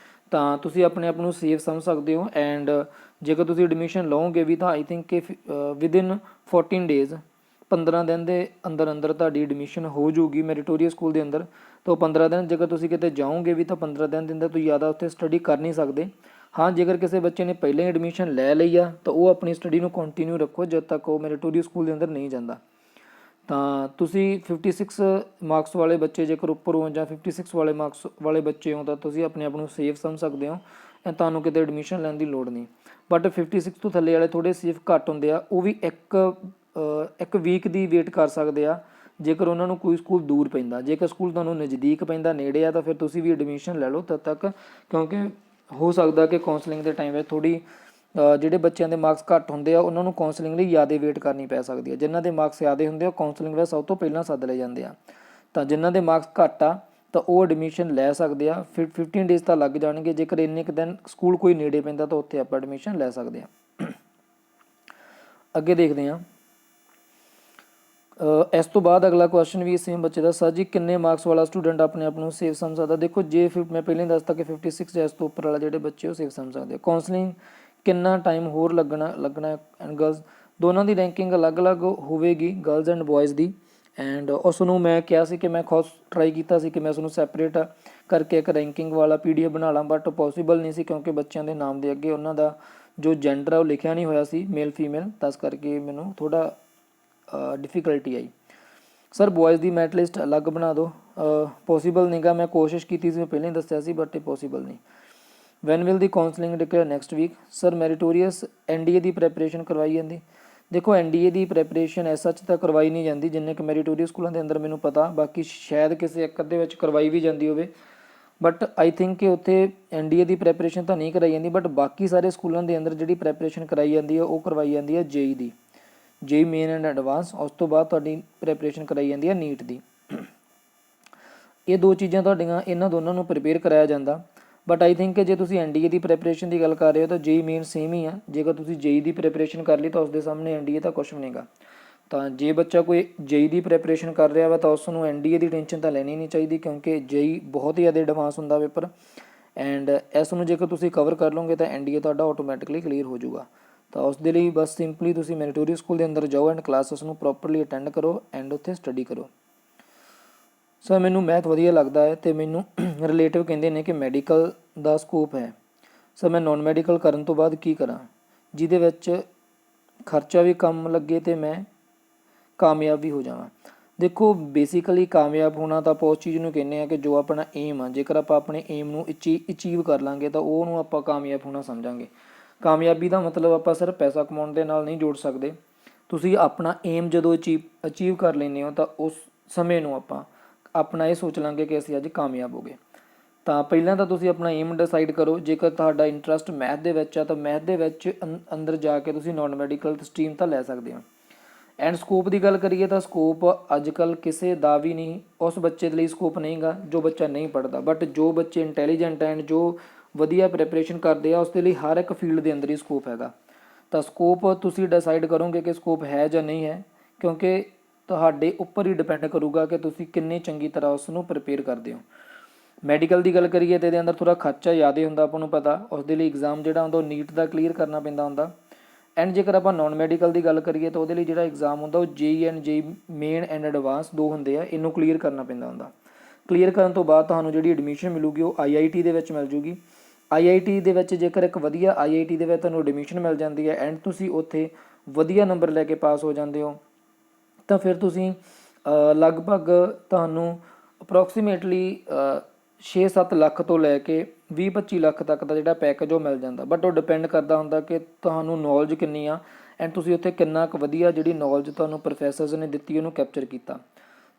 ਤਾਂ ਤੁਸੀਂ ਆਪਣੇ ਆਪ ਨੂੰ ਸੇਫ ਸਮਝ ਸਕਦੇ ਹੋ। ਐਂਡ ਜੇਕਰ ਤੁਸੀਂ ਐਡਮਿਸ਼ਨ ਲਓਗੇ ਵੀ ਤਾਂ ਆਈ ਥਿੰਕ ਕਿ ਵਿਦਿਨ 14 ਡੇਜ਼ 15 ਦਿਨ ਦੇ ਅੰਦਰ ਅੰਦਰ ਤੁਹਾਡੀ ਐਡਮਿਸ਼ਨ ਹੋ ਜੂਗੀ ਮੈਰੀਟੋਰੀਅਸ ਸਕੂਲ ਦੇ ਅੰਦਰ। ਤਾਂ 15 ਦਿਨ ਜੇਕਰ ਤੁਸੀਂ ਕਿਤੇ ਜਾਓਗੇ ਵੀ ਤਾਂ 15 ਦਿਨ ਦੇ ਅੰਦਰ ਤੁਸੀਂ ਜ਼ਿਆਦਾ ਉੱਥੇ ਸਟੱਡੀ ਕਰ ਨਹੀਂ ਸਕਦੇ। ਹਾਂ, ਜੇਕਰ ਕਿਸੇ ਬੱਚੇ ਨੇ ਪਹਿਲਾਂ ਹੀ ਐਡਮਿਸ਼ਨ ਲੈ ਲਈ ਆ ਤਾਂ ਉਹ ਆਪਣੀ ਸਟੱਡੀ ਨੂੰ ਕੰਟੀਨਿਊ ਰੱਖੋ ਜਦ ਤੱਕ ਉਹ ਮੈਰੀਟੋਰੀਅਸ ਸਕੂਲ ਦੇ ਅੰਦਰ ਨਹੀਂ ਜਾਂਦਾ। ਤਾਂ ਤੁਸੀਂ 56 ਮਾਰਕਸ ਵਾਲੇ ਬੱਚੇ ਜੇਕਰ ਉੱਪਰ ਹੋ ਜਾਂ 56 ਵਾਲੇ ਮਾਰਕਸ ਵਾਲੇ ਬੱਚੇ ਹੋ ਤਾਂ ਤੁਸੀਂ ਆਪਣੇ ਆਪ ਨੂੰ ਸੇਫ ਸਮਝ ਸਕਦੇ ਹੋ, ਤੁਹਾਨੂੰ ਕਿਤੇ ਐਡਮਿਸ਼ਨ ਲੈਣ ਦੀ ਲੋੜ ਨਹੀਂ। ਬਟ 56 ਤੋਂ ਥੱਲੇ ਵਾਲੇ ਥੋੜ੍ਹੇ ਸੇਫ ਘੱਟ ਹੁੰਦੇ ਆ, ਉਹ ਵੀ ਇੱਕ ਵੀਕ ਦੀ ਵੇਟ ਕਰ ਸਕਦੇ ਆ ਜੇਕਰ ਉਹਨਾਂ ਨੂੰ ਕੋਈ ਸਕੂਲ ਦੂਰ ਪੈਂਦਾ। ਜੇਕਰ ਸਕੂਲ ਤੁਹਾਨੂੰ ਨਜ਼ਦੀਕ ਪੈਂਦਾ, ਨੇੜੇ ਆ, ਤਾਂ ਫਿਰ ਤੁਸੀਂ ਵੀ ਐਡਮਿਸ਼ਨ ਲੈ ਲਓ ਤਦ ਤੱਕ, ਕਿਉਂਕਿ ਹੋ ਸਕਦਾ ਕਿ ਕਾਉਂਸਲਿੰਗ ਦੇ ਟਾਈਮ ਵਿੱਚ ਥੋੜ੍ਹੀ ਜਿਹੜੇ ਬੱਚਿਆਂ ਦੇ ਮਾਰਕਸ ਘੱਟ ਹੁੰਦੇ ਆ ਉਹਨਾਂ ਨੂੰ ਕਾਉਂਸਲਿੰਗ ਲਈ ਜ਼ਿਆਦਾ ਵੇਟ ਕਰਨੀ ਪੈ ਸਕਦੀ ਹੈ। ਜਿਨ੍ਹਾਂ ਦੇ ਮਾਰਕਸ ਜ਼ਿਆਦਾ ਹੁੰਦੇ ਆ ਉਹ ਕਾਉਂਸਲਿੰਗ ਵਿੱਚ ਸਭ ਤੋਂ ਪਹਿਲਾਂ ਸੱਦ ਲਏ ਜਾਂਦੇ ਆ, ਤਾਂ ਜਿਨ੍ਹਾਂ ਦੇ ਮਾਰਕਸ ਘੱਟ ਆ ਤਾਂ ਉਹ ਐਡਮਿਸ਼ਨ ਲੈ ਸਕਦੇ ਆ। 15 ਡੇਜ਼ ਤਾਂ ਲੱਗ ਜਾਣਗੇ, ਜੇਕਰ ਇੰਨੇ ਕੁ ਦਿਨ ਸਕੂਲ ਕੋਈ ਨੇੜੇ ਪੈਂਦਾ ਤਾਂ ਉੱਥੇ ਆਪਾਂ ਐਡਮਿਸ਼ਨ ਲੈ ਸਕਦੇ ਹਾਂ। ਅੱਗੇ ਦੇਖਦੇ ਹਾਂ, ਇਸ ਤੋਂ ਬਾਅਦ ਅਗਲਾ ਕੁਐਸਚਨ ਵੀ ਸੇਮ ਬੱਚੇ ਦਾ, ਸਰ ਜੀ ਕਿੰਨੇ ਮਾਰਕਸ ਵਾਲਾ ਸਟੂਡੈਂਟ ਆਪਣੇ ਆਪ ਨੂੰ ਸੇਫ ਸਮਝ ਸਕਦਾ। ਦੇਖੋ ਜੇ ਮੈਂ ਪਹਿਲਾਂ ਹੀ ਦੱਸਤਾ ਕਿ 56 ਜਾਂ ਇਸ ਤੋਂ ਉੱਪਰ ਵਾਲਾ ਜਿਹੜੇ ਬੱਚੇ ਉਹ ਸੇਫ ਸਮਝ ਸਕਦੇ ਆ। ਕਾਉਂਸਲਿੰਗ ਕਿੰਨਾ ਟਾਈਮ ਹੋਰ ਲੱਗਣਾ ਐਂਡ ਗਰਲਸ ਦੋਨਾਂ ਦੀ ਰੈਂਕਿੰਗ ਅਲੱਗ-ਅਲੱਗ ਹੋਵੇਗੀ, girls and boys the. And ਉਸ ਨੂੰ ਮੈਂ ਕਿਹਾ ਸੀ ਕਿ ਮੈਂ ਖੁਦ ਟਰਾਈ ਕੀਤਾ ਸੀ ਕਿ ਮੈਂ ਉਸਨੂੰ ਸੈਪਰੇਟ ਕਰਕੇ ਇੱਕ ਰੈਂਕਿੰਗ ਵਾਲਾ PDF ਬਣਾ ਲਾਂ, ਬਟ ਪੋਸੀਬਲ ਨਹੀਂ ਸੀ ਕਿਉਂਕਿ ਬੱਚਿਆਂ ਦੇ ਨਾਮ ਦੇ ਅੱਗੇ ਉਹਨਾਂ ਦਾ ਜੋ ਜੈਂਡਰ ਆ ਉਹ ਲਿਖਿਆ ਨਹੀਂ ਹੋਇਆ ਸੀ, ਮੇਲ ਫੀਮੇਲ, ਤਾਂ ਇਸ ਕਰਕੇ ਮੈਨੂੰ ਥੋੜ੍ਹਾ ਡਿਫੀਕਲਟੀ ਆਈ। ਸਰ ਬੋਇਜ਼ ਦੀ ਮੈਰਿਟ ਲਿਸਟ ਅਲੱਗ ਬਣਾ ਦਿਓ, ਪੋਸੀਬਲ ਨਹੀਂ ਗਾ, ਮੈਂ ਕੋਸ਼ਿਸ਼ ਕੀਤੀ ਸੀ, ਮੈਂ ਪਹਿਲਾਂ ਹੀ ਦੱਸਿਆ ਸੀ, ਬਟ ਇਹ ਪੋਸੀਬਲ ਨਹੀਂ। When will the counselling declare next week. Sir meritorious NDA ਦੀ ਪ੍ਰੈਪਰੇਸ਼ਨ ਕਰਵਾਈ ਜਾਂਦੀ। ਦੇਖੋ NDA ਦੀ ਪ੍ਰੈਪਰੇਸ਼ਨ ਐਸ ਸੱਚ ਤਾਂ ਕਰਵਾਈ ਨਹੀਂ ਜਾਂਦੀ, ਜਿੰਨੇ ਕਿ ਮੈਰੀਟੋਰੀਅਸ ਸਕੂਲਾਂ ਦੇ ਅੰਦਰ ਮੈਨੂੰ ਪਤਾ, ਬਾਕੀ ਸ਼ਾਇਦ ਕਿਸੇ ਇੱਕ ਅੱਧੇ ਵਿੱਚ ਕਰਵਾਈ ਵੀ ਜਾਂਦੀ ਹੋਵੇ, ਬਟ ਆਈ ਥਿੰਕ ਕਿ ਉੱਥੇ NDA ਦੀ ਪ੍ਰੈਪਰੇਸ਼ਨ ਤਾਂ ਨਹੀਂ ਕਰਾਈ ਜਾਂਦੀ, ਬਟ ਬਾਕੀ ਸਾਰੇ ਸਕੂਲਾਂ ਦੇ ਅੰਦਰ ਜਿਹੜੀ ਪ੍ਰੈਪਰੇਸ਼ਨ ਕਰਾਈ ਜਾਂਦੀ ਹੈ ਉਹ ਕਰਵਾਈ ਜਾਂਦੀ ਹੈ JEE the, JEE main and advance. ਉਸ ਤੋਂ ਬਾਅਦ ਤੁਹਾਡੀ ਪ੍ਰੈਪਰੇਸ਼ਨ ਕਰਾਈ ਜਾਂਦੀ ਹੈ NEET ਦੀ। ਇਹ ਦੋ ਚੀਜ਼ਾਂ ਤੁਹਾਡੀਆਂ, ਇਹਨਾਂ ਦੋਨਾਂ ਨੂੰ ਪ੍ਰਿਪੇਅਰ ਕਰਾਇਆ ਜਾਂਦਾ। ਬਟ ਆਈ ਥਿੰਕ ਕਿ ਜੇ ਤੁਸੀਂ NDA ਦੀ ਪ੍ਰੈਪਰੇਸ਼ਨ ਦੀ ਗੱਲ ਕਰ ਰਹੇ ਹੋ ਤਾਂ JEE ਮੇਨ ਸੇਮ ਹੀ ਆ। ਜੇਕਰ ਤੁਸੀਂ JEE ਦੀ ਪ੍ਰੈਪਰੇਸ਼ਨ ਕਰ ਲਈ ਤਾਂ ਉਸ ਦੇ ਸਾਹਮਣੇ NDA ਤਾਂ ਕੁਛ ਵੀ ਨਹੀਂਗਾ। ਤਾਂ ਜੇ ਬੱਚਾ ਕੋਈ JEE ਦੀ ਪ੍ਰੈਪਰੇਸ਼ਨ ਕਰ ਰਿਹਾ ਵਾ ਤਾਂ ਉਸ ਨੂੰ NDA ਦੀ ਟੈਨਸ਼ਨ ਤਾਂ ਲੈਣੀ ਨਹੀਂ ਚਾਹੀਦੀ, ਕਿਉਂਕਿ JEE ਬਹੁਤ ਹੀ ਜ਼ਿਆਦਾ ਐਡਵਾਂਸ ਹੁੰਦਾ ਪੇਪਰ, ਐਂਡ ਇਸ ਨੂੰ ਜੇਕਰ ਤੁਸੀਂ ਕਵਰ ਕਰ ਲਓਗੇ ਤਾਂ NDA ਤੁਹਾਡਾ ਆਟੋਮੈਟਿਕਲੀ ਕਲੀਅਰ ਹੋ ਜਾਊਗਾ। ਤਾਂ ਉਸ ਦੇ ਲਈ ਬਸ ਸਿੰਪਲੀ ਤੁਸੀਂ ਮੈਰੀਟੋਰੀਅਸ ਸਕੂਲ ਦੇ ਅੰਦਰ ਜਾਓ ਐਂਡ ਕਲਾਸਿਸ ਨੂੰ ਪ੍ਰੋਪਰਲੀ ਅਟੈਂਡ ਕਰੋ ਐਂਡ ਉੱਥੇ ਸਟੱਡੀ ਕਰੋ। ਸਰ ਮੈਨੂੰ ਮੈਥ ਵਧੀਆ ਲੱਗਦਾ ਹੈ ਅਤੇ ਮੈਨੂੰ ਰਿਲੇਟਿਵ ਕਹਿੰਦੇ ਨੇ ਕਿ ਮੈਡੀਕਲ ਦਾ ਸਕੋਪ ਹੈ। ਸਰ ਮੈਂ ਨੋਨ ਮੈਡੀਕਲ ਕਰਨ ਤੋਂ ਬਾਅਦ ਕੀ ਕਰਾਂ ਜਿਹਦੇ ਵਿੱਚ ਖਰਚਾ ਵੀ ਕਮ ਲੱਗੇ ਅਤੇ ਮੈਂ ਕਾਮਯਾਬ ਵੀ ਹੋ ਜਾਵਾਂ। ਦੇਖੋ ਬੇਸਿਕਲੀ ਕਾਮਯਾਬ ਹੋਣਾ ਤਾਂ ਆਪਾਂ ਉਸ ਚੀਜ਼ ਨੂੰ ਕਹਿੰਦੇ ਹਾਂ ਕਿ ਜੋ ਆਪਣਾ ਏਮ ਆ, ਜੇਕਰ ਆਪਾਂ ਆਪਣੇ ਏਮ ਨੂੰ ਅਚੀਵ ਕਰ ਲਾਂਗੇ ਤਾਂ ਉਹਨੂੰ ਆਪਾਂ ਕਾਮਯਾਬ ਹੋਣਾ ਸਮਝਾਂਗੇ। ਕਾਮਯਾਬੀ ਦਾ ਮਤਲਬ ਆਪਾਂ ਸਿਰਫ ਪੈਸਾ ਕਮਾਉਣ ਦੇ ਨਾਲ ਨਹੀਂ ਜੋੜ ਸਕਦੇ। ਤੁਸੀਂ ਆਪਣਾ ਏਮ ਜਦੋਂ ਅਚੀਵ ਕਰ ਲੈਂਦੇ ਹੋ ਤਾਂ ਉਸ ਸਮੇਂ ਨੂੰ ਆਪਾਂ ਆਪਣਾ ਇਹ ਸੋਚ ਲਾਂਗੇ ਕਿ ਅਸੀਂ ਅੱਜ ਕਾਮਯਾਬ ਹੋ ਗਏ। ਤਾਂ ਪਹਿਲਾਂ ਤਾਂ ਤੁਸੀਂ ਆਪਣਾ ਏਮ ਡਿਸਾਈਡ ਕਰੋ। ਜੇਕਰ ਤੁਹਾਡਾ ਇੰਟਰਸਟ ਮੈਥ ਦੇ ਵਿੱਚ ਆ ਤਾਂ ਮੈਥ ਦੇ ਵਿੱਚ ਅੰਦਰ ਜਾ ਕੇ ਤੁਸੀਂ ਨੋਨ ਮੈਡੀਕਲ ਸਟਰੀਮ ਤਾਂ ਲੈ ਸਕਦੇ ਹੋ। ਐਂਡ ਸਕੋਪ ਦੀ ਗੱਲ ਕਰੀਏ ਤਾਂ ਸਕੋਪ ਅੱਜ ਕੱਲ੍ਹ ਕਿਸੇ ਦਾ ਵੀ ਨਹੀਂ, ਉਸ ਬੱਚੇ ਦੇ ਲਈ ਸਕੋਪ ਨਹੀਂ ਗਾ ਜੋ ਬੱਚਾ ਨਹੀਂ ਪੜ੍ਹਦਾ, ਬਟ ਜੋ ਬੱਚੇ ਇੰਟੈਲੀਜੈਂਟ ਐਂਡ ਜੋ ਵਧੀਆ ਪ੍ਰੈਪਰੇਸ਼ਨ ਕਰਦੇ ਆ ਉਸ ਦੇ ਲਈ ਹਰ ਇੱਕ ਫੀਲਡ ਦੇ ਅੰਦਰ ਹੀ ਸਕੋਪ ਹੈਗਾ। ਤਾਂ ਸਕੋਪ ਤੁਸੀਂ ਡਿਸਾਈਡ ਕਰੋਗੇ ਕਿ ਸਕੋਪ ਹੈ ਜਾਂ ਨਹੀਂ ਹੈ, ਕਿਉਂਕਿ ਤੁਹਾਡੇ ਉੱਪਰ ਹੀ ਡਿਪੈਂਡ ਕਰੂਗਾ ਕਿ ਤੁਸੀਂ ਕਿੰਨੀ ਚੰਗੀ ਤਰ੍ਹਾਂ ਉਸ ਨੂੰ ਪ੍ਰਿਪੇਅਰ ਕਰਦੇ ਹੋ। ਮੈਡੀਕਲ ਦੀ ਗੱਲ ਕਰੀਏ ਤਾਂ ਇਹਦੇ ਅੰਦਰ ਥੋੜ੍ਹਾ ਖਰਚਾ ਜ਼ਿਆਦਾ ਹੁੰਦਾ, ਆਪਾਂ ਨੂੰ ਪਤਾ। ਉਸ ਦੇ ਲਈ ਐਗਜ਼ਾਮ ਜਿਹੜਾ ਹੁੰਦਾ ਉਹ NEET ਦਾ ਕਲੀਅਰ ਕਰਨਾ ਪੈਂਦਾ ਹੁੰਦਾ। ਐਂਡ ਜੇਕਰ ਆਪਾਂ ਨੋਨ ਮੈਡੀਕਲ ਦੀ ਗੱਲ ਕਰੀਏ ਤਾਂ ਉਹਦੇ ਲਈ ਜਿਹੜਾ ਐਗਜ਼ਾਮ ਹੁੰਦਾ ਉਹ JEE and JEE main and advance ਦੋ ਹੁੰਦੇ ਆ, ਇਹਨੂੰ ਕਲੀਅਰ ਕਰਨਾ ਪੈਂਦਾ ਹੁੰਦਾ। ਕਲੀਅਰ ਕਰਨ ਤੋਂ ਬਾਅਦ ਤੁਹਾਨੂੰ ਜਿਹੜੀ ਐਡਮਿਸ਼ਨ ਮਿਲੂਗੀ ਉਹ IIT ਦੇ ਵਿੱਚ ਮਿਲ ਜੂਗੀ। IIT ਦੇ ਵਿੱਚ ਜੇਕਰ ਇੱਕ ਵਧੀਆ IIT ਦੇ ਵਿੱਚ ਤੁਹਾਨੂੰ ਐਡਮਿਸ਼ਨ ਮਿਲ ਜਾਂਦੀ ਹੈ ਐਂਡ ਤੁਸੀਂ ਉੱਥੇ ਵਧੀਆ ਨੰਬਰ ਲੈ ਕੇ ਪਾਸ ਹੋ ਜਾਂਦੇ ਹੋ ਤਾਂ ਫਿਰ ਤੁਸੀਂ ਲਗਭਗ ਤੁਹਾਨੂੰ ਅਪਰੋਕਸੀਮੇਟਲੀ 6-7 ਲੱਖ ਤੋਂ ਲੈ ਕੇ 20-25 ਲੱਖ ਤੱਕ ਦਾ ਜਿਹੜਾ ਪੈਕੇਜ ਉਹ ਮਿਲ ਜਾਂਦਾ। ਬਟ ਉਹ ਡਿਪੈਂਡ ਕਰਦਾ ਹੁੰਦਾ ਕਿ ਤੁਹਾਨੂੰ ਨੌਲੇਜ ਕਿੰਨੀ ਆ ਐਂਡ ਤੁਸੀਂ ਉੱਥੇ ਕਿੰਨਾ ਕੁ ਵਧੀਆ ਜਿਹੜੀ ਨੌਲੇਜ ਤੁਹਾਨੂੰ ਪ੍ਰੋਫੈਸਰਸ ਨੇ ਦਿੱਤੀ ਉਹਨੂੰ ਕੈਪਚਰ ਕੀਤਾ।